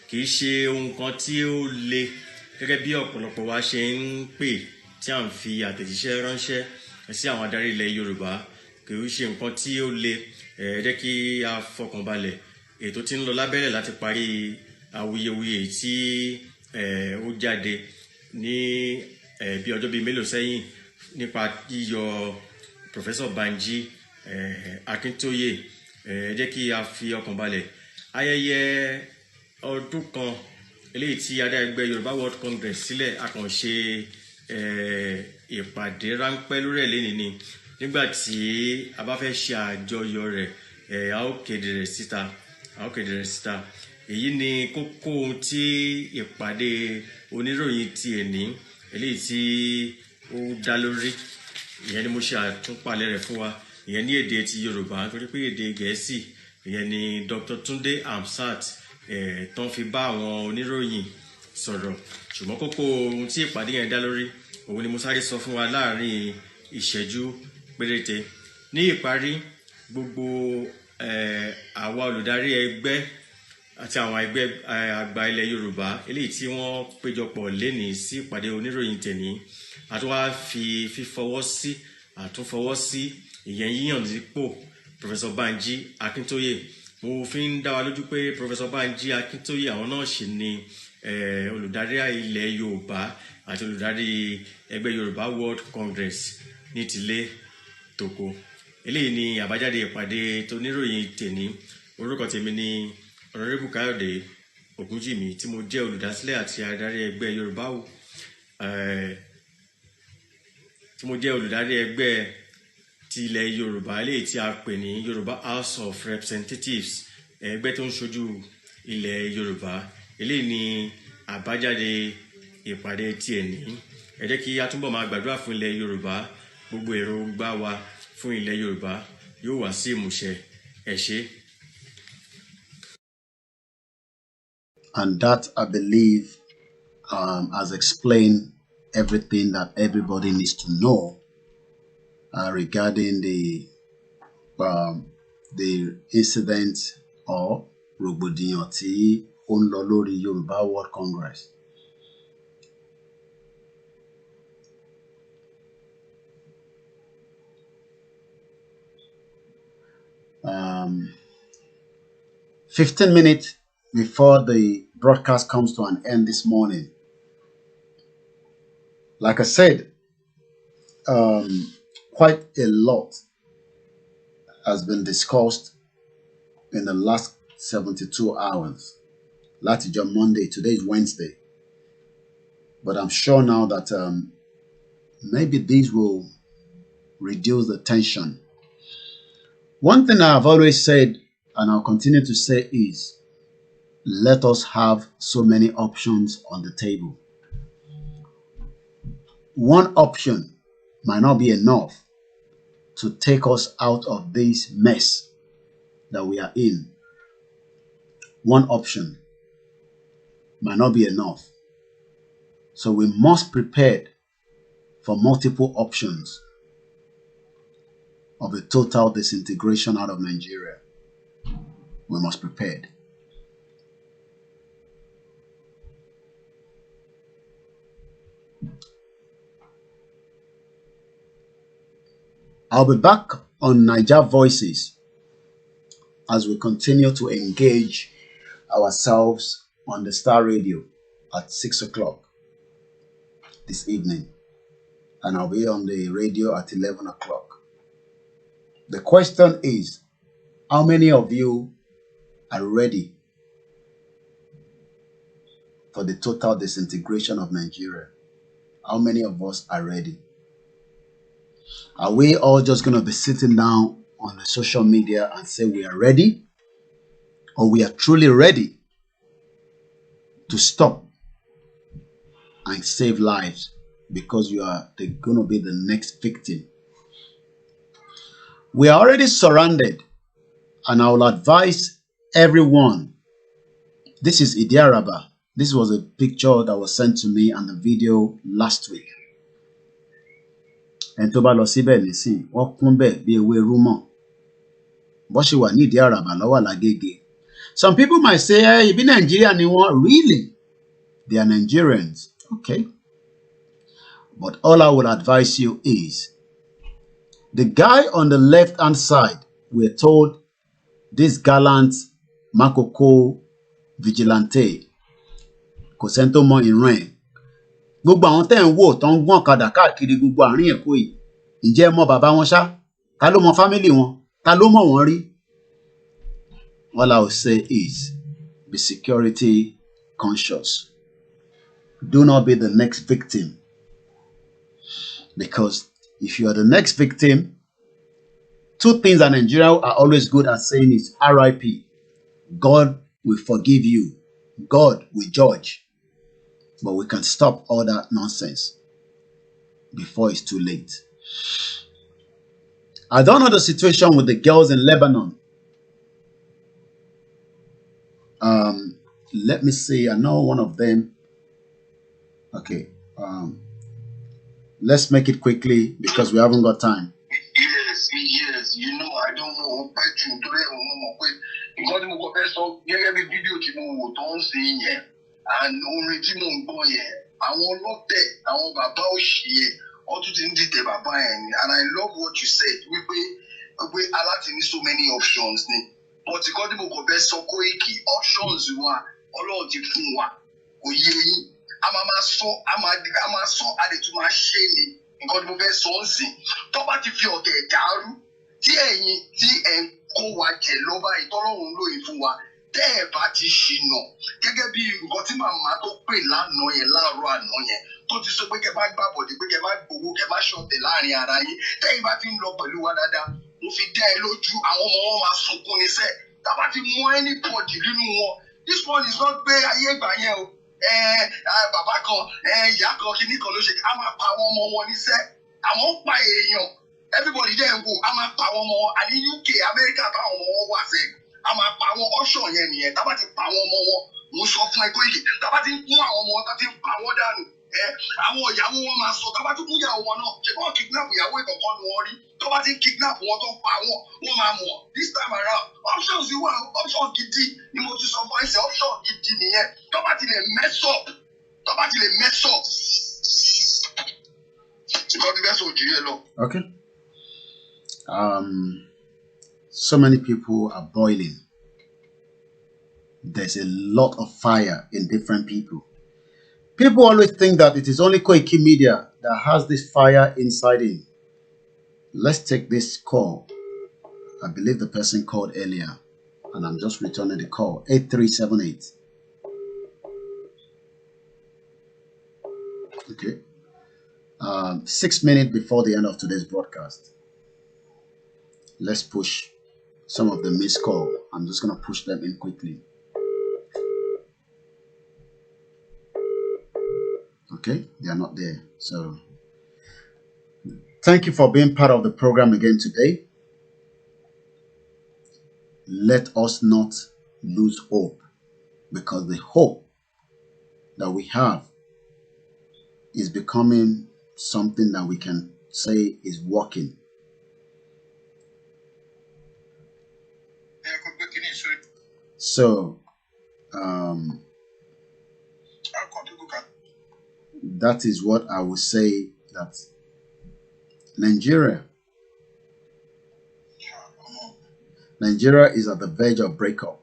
kì í ṣe ohun kan tí ó le gẹ́gẹ́ bí ọ̀pọ̀lọpọ̀ wa ṣe ń pè tí à ń fi àtẹ̀jíṣẹ́ ránṣẹ́ sí àwọn adarí ilẹ̀ Yorùbá. Kì í ṣe nǹkan tí ó le. Jẹ́ kí a fọkànbalẹ̀. Ètò tí ń lọ lábẹ́rẹ̀ láti parí awuyewuye tí ó jáde ní bí ọjọ́ bíi mélòó sẹ́yìn nípa yíyọ Professor Banji Akintoye jẹ́ kí a fi ọkàn balẹ̀ ayẹyẹ ọdún kan eléyìí tí adá ẹgbẹ́ Yorùbá World Congress sílẹ̀ àkànṣe ìpàdé ráńpẹ́ lórí ẹ̀ lẹ́nìí ni nígbà tí a bá fẹ́ ṣe àjọyọ̀ rẹ̀ a ó kéde rẹ̀ síta èyí ni kókó ohun tí ìpàdé oníròyìn ti ẹ̀ní eléyìí tí ó dá lórí ìyẹn ni mo ṣe àtúnpalẹ̀ rẹ̀ fún wa ìyẹn ní èdè ti Yorùbá torí pé èdè Gẹ̀ẹ́sì ìyẹn ni Dr. Tunde Hamsat tán fi bá àwọn oníròyìn sọ̀rọ̀ ṣùgbọ́n kókó ohun tí ìpàdé yẹn dá lórí òun ni mo sáré sọ fún wa láàrin ìṣẹ́jú péréte ní ìparí gbogbo àwa olùdarí ẹgbẹ́ àti àwọn ẹgbẹ́ àgbà ilẹ̀ Yorùbá eléyìí tí wọ́n péjọpọ̀ lénìí sí ìpàdé oníròyìn tẹ̀ní àtúwá fi àtúnfọwọ́ sí ìyẹn yíyàn nípò Professor Banji Akintoye mo fi ń dá wa lójú pé Professor Banji Akintoye àwọn náà sì ni olùdarí ilẹ̀ Yorùbá àti olùdarí ẹgbẹ́ Yorùbá World Congress ní tilé tòkó eléyìí ni àbájáde ìpàdé toníròyìn tẹ̀ní orúkọ tèmi ni Honorable Káyọ̀dé Ògúnjìmí tí mo jẹ́ olùdásílẹ̀ àti adarí ẹgbẹ́ Yorùbá ti ilẹ̀ Yorùbá eléyìí tí a pè ní Yorùbá House of Representatives ẹgbẹ́ tó ń ṣojú ilẹ̀ Yorùbá eléyìí ni àbájáde ìpàdé tí ẹ̀ní ẹ jẹ́ kí a túbọ̀ máa gbàdúrà fún ilẹ̀ Yorùbá gbogbo èròǹgbà wa fún ilẹ̀ Yorùbá yóò wá sí ìmúṣẹ ẹ ṣé. And that, I believe, has explained everything that everybody needs to know regarding the incident or rògbòdìyàn tí ó ń lọ lórí Yorùbá World Congress. 15 minutes before the broadcast comes to an end this morning. Like I said, quite a lot has been discussed in the last 72 hours. Last is Monday, today is Wednesday. But I'm sure now that maybe these will reduce the tension. One thing I've always said, and I'll continue to say, is let us have so many options on the table. One option might not be enough to take us out of this mess that we are in. One option might not be enough. So we must prepare for multiple options of a total disintegration out of Nigeria. We must prepare. I'll be back on Niger Voices as we continue to engage ourselves on the Star Radio at 6 o'clock this evening. And I'll be on the radio at 11 o'clock. The question is, how many of you are ready for the total disintegration of Nigeria? How many of us are ready? Are we all just going to be sitting down on the social media and say we are ready? Or we are truly ready to stop and save lives because you are going to be the next victim? We are already surrounded, and I will advise everyone. This is Idi Araba. This was a picture that was sent to me and the video last week. And tó bá lọ síbẹ̀ nísìn, wọ́n kún bẹ́ẹ̀ bí ewé rúmọ̀. Bó ṣe wà ní Idi Araba lọ́wọ́ l'Agége. Some people might say, hey, ibi Nigeria ni wọ́n. Really? They are Nigerians. Okay. But all I will advise you is, the guy on the left-hand side, we're told this gallant Makoko vigilante, kò sẹ́ni tó mọ ìran ẹ̀. Gbogbo àwọn tẹ́ ń wò tó ń gbọ́n ọ̀kadà káàkiri gbogbo àárín Èkó yìí, ǹjẹ́ ẹ mọ bàbá wọn ṣá? Ta ló mọ family wọn? Ta ló mọ̀ wọ́n rí? All I will say is be security conscious. Do not be the next victim. Because if you are the next victim, two things that Nigerians are always good at saying is RIP. God will forgive you. God will judge. But we can stop all that nonsense before it's too late. I don't know the situation with the girls in Lebanon. Let me see. I know one of them. Okay. Let's make it quickly because we haven't got time. Yes, you know, I don't know. Nǹkan tí mo kọ fẹ́ sọ gẹ́gẹ́ bí fídíò tí mo wò tó ń ṣe yẹn and orin tí mo ń gbọ́ yẹn àwọn ọlọ́tẹ̀ àwọn bàbá òṣì yẹn wọ́n tún ti ń dìtẹ̀ bàbá yẹn ni and I love what you said wípé aláti ní so many options ni but nǹkan tí mo kọ fẹ́ sọ Koiki options wa Ọlọ́run ti fún wa kò yé yín a máa sọ a lè tún máa ṣe ni nǹkan tí mo fẹ́ sọ ń sìn tó bá ti fi ọ̀tẹ̀ dàrú tí ẹ̀yin tí ẹ̀ ń kó wa jẹ lọ́ba ìtọ́lọ́run lóye fún wa tẹ́ ẹ̀ bá ti ṣìnà gẹ́gẹ́ bí nǹkan tí màmá tó pè lánàá yẹn láàárọ̀ àná yẹn tó ti sọ pé kẹ́ bá gbàbọ̀dé pé kẹ́ bá gbowó kẹ́ bá ṣọ̀tẹ̀ láàrin ara yín tẹ́yìn bá ti ń lọ pẹ̀lú wa dáadáa mo fi dá ẹ lójú àwọn ọmọ wọn máa sunkún níṣẹ́ tàbá ti mú anybody nínú wọn this one is not pé ayé ìgbà yẹn o bàbá kan ìyá kan kíní kan ló ṣe á máa pa àwọn ọmọ wọn níṣẹ́ àwọn ń pa èèyàn everybody dẹ̀ ń wò á máa pa àwọn ọmọ wọn àní UK America táwọn ọmọ wọn wà sẹ́ a máa pa àwọn option yẹn nìyẹn tá bá ti pa àwọn ọmọ wọn mo sọ fún ẹ Koiki tá bá ti ń kún àwọn ọmọ wọn tá ti ń pa wọn dànù àwọn ìyàwó wọn máa sọ tá bá ti kún ìyàwó wọn náà ṣe kọ́ kidnap ìyàwó ìkọ̀kọ́ ni wọ́n rí tó bá ti kidnap wọn tó pa wọn wọ́n máa mọ̀ this time around options wà option gidi ni mo ti sọ fún ẹsẹ̀ option gidi nìyẹn tó bá ti lè mess up Okay. So many people are boiling. There's a lot of fire in different people. People always think that it is only Koiki Media that has this fire inside him. Let's take this call. I believe the person called earlier, and I'm just returning the call. 8378. Okay. 6 minutes before the end of today's broadcast. Let's push some of the missed call. I'm just going to push them in quickly. Okay, they are not there. So, thank you for being part of the program again today. Let us not lose hope, because the hope that we have is becoming something that we can say is working. So, that is what I would say, that Nigeria is at the verge of breakup.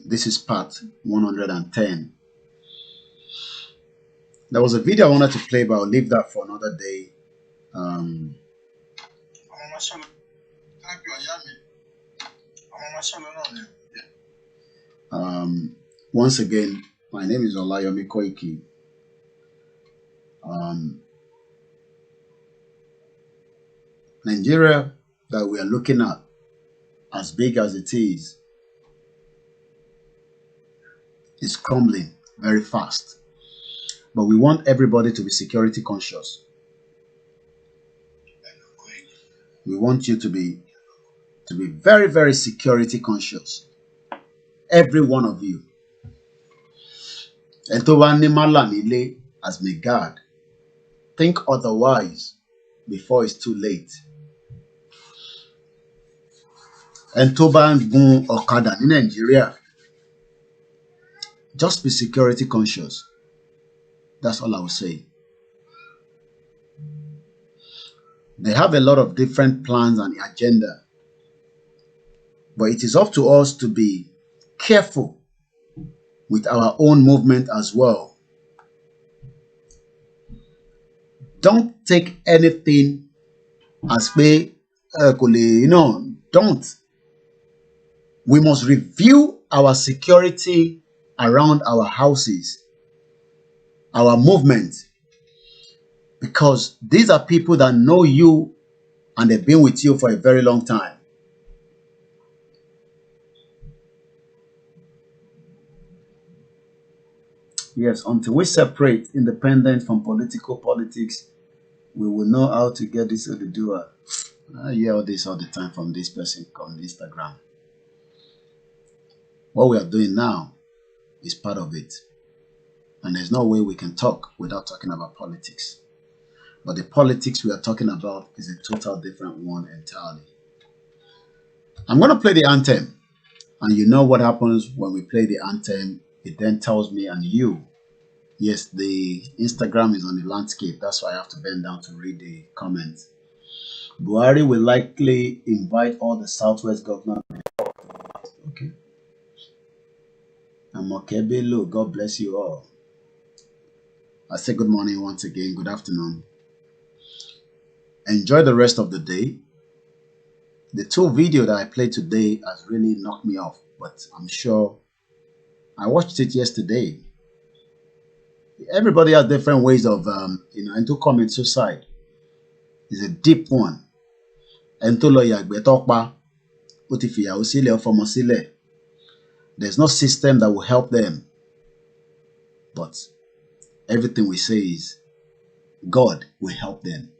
This is part 110. There was a video I wanted to play, but I'll leave that for another day. Once again, my name is Olayomi Koiki. Nigeria that we are looking at, as big as it is crumbling very fast. But we want everybody to be security conscious. We want you to be very, very security conscious. Every one of you. And to as may God, think otherwise before it's too late. And to gun okada in Nigeria, just be security conscious. That's all I will say. They have a lot of different plans and agenda, but it is up to us to be careful with our own movement as well. Don't take anything as don't. We must review our security around our houses, our movement, because these are people that know you and they've been with you for a very long time. Yes, until we separate independent from political politics, we will know how to get this to the doer. I hear all this all the time from this person on Instagram. What we are doing now is part of it. And there's no way we can talk without talking about politics. But the politics we are talking about is a total different one entirely. I'm going to play the anthem. And you know what happens when we play the anthem. It then tells me and you. Yes, the Instagram is on the landscape. That's why I have to bend down to read the comments. Buhari will likely invite all the Southwest governors. Okay. And Mokebelo, God bless you all. I say good morning once again. Good afternoon. Enjoy the rest of the day. The 2 videos that I played today has really knocked me off, but I'm sure I watched it yesterday. Everybody has different ways of, and to commit suicide. It's a deep one. And to lawyer betokpa, utifia usile or formosile. There's no system that will help them. But everything we say is God will help them.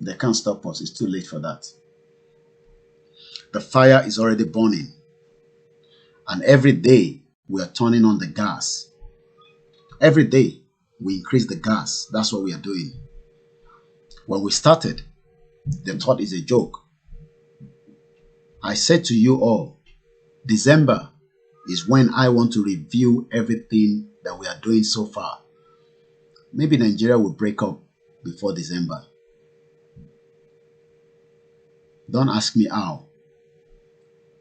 They can't stop us. It's too late for that. The fire is already burning. And every day we are turning on the gas. Every day we increase the gas. That's what we are doing. When we started, they thought it's a joke. I said to you all, December is when I want to review everything that we are doing so far. Maybe Nigeria will break up before December. Don't ask me how.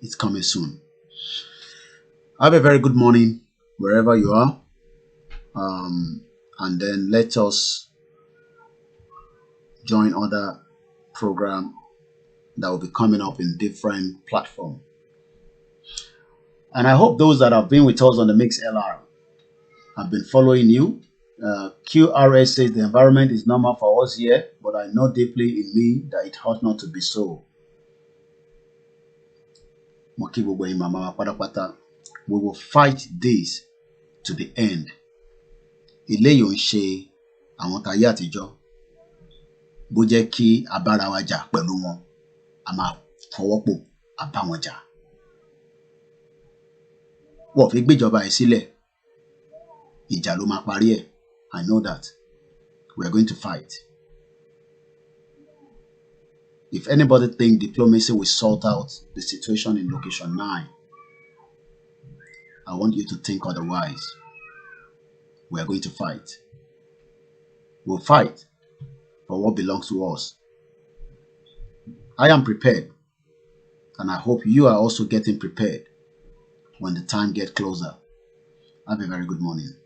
It's coming soon. Have a very good morning wherever you are. And then let us join other program that will be coming up in different platforms. And I hope those that have been with us on the Mix LR have been following you. QRS says the environment is normal for us here, but I know deeply in me that it ought not to be so. We will fight this to the end. Ilé yóò ń ṣe àwọn tayé àtijọ́. Bó jẹ́ kí a bára wa jà pẹ̀lú wọn, a máa fọwọ́pọ̀ a bá wọn jà. Wọ́n fi gbéjọba ẹ̀ sílẹ̀. Ìjà ló máa parí ẹ̀. I know that. We are going to fight. If anybody thinks diplomacy will sort out the situation in Location 9, I want you to think otherwise. We are going to fight. We'll fight for what belongs to us. I am prepared, and I hope you are also getting prepared when the time gets closer. Have a very good morning.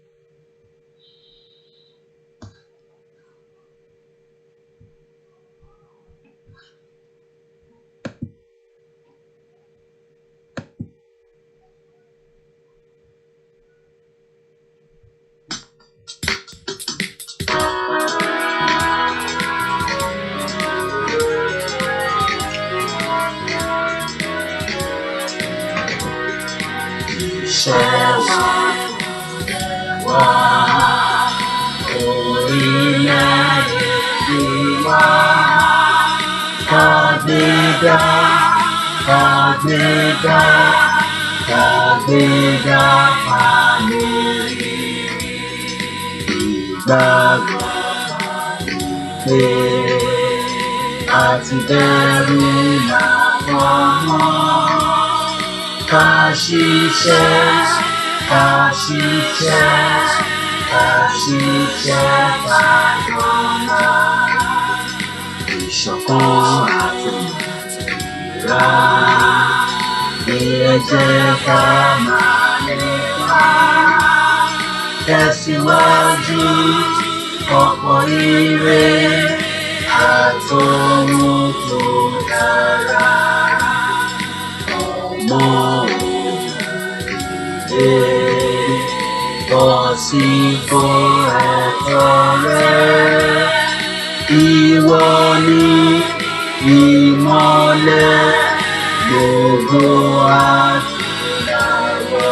àtọ̀run tó dára. Ọmọ òye bọ́ sí fún ẹ̀tọ́ rẹ̀. Ìwọ ni ìmọ́lẹ̀ gbogbo adúláwọ̀.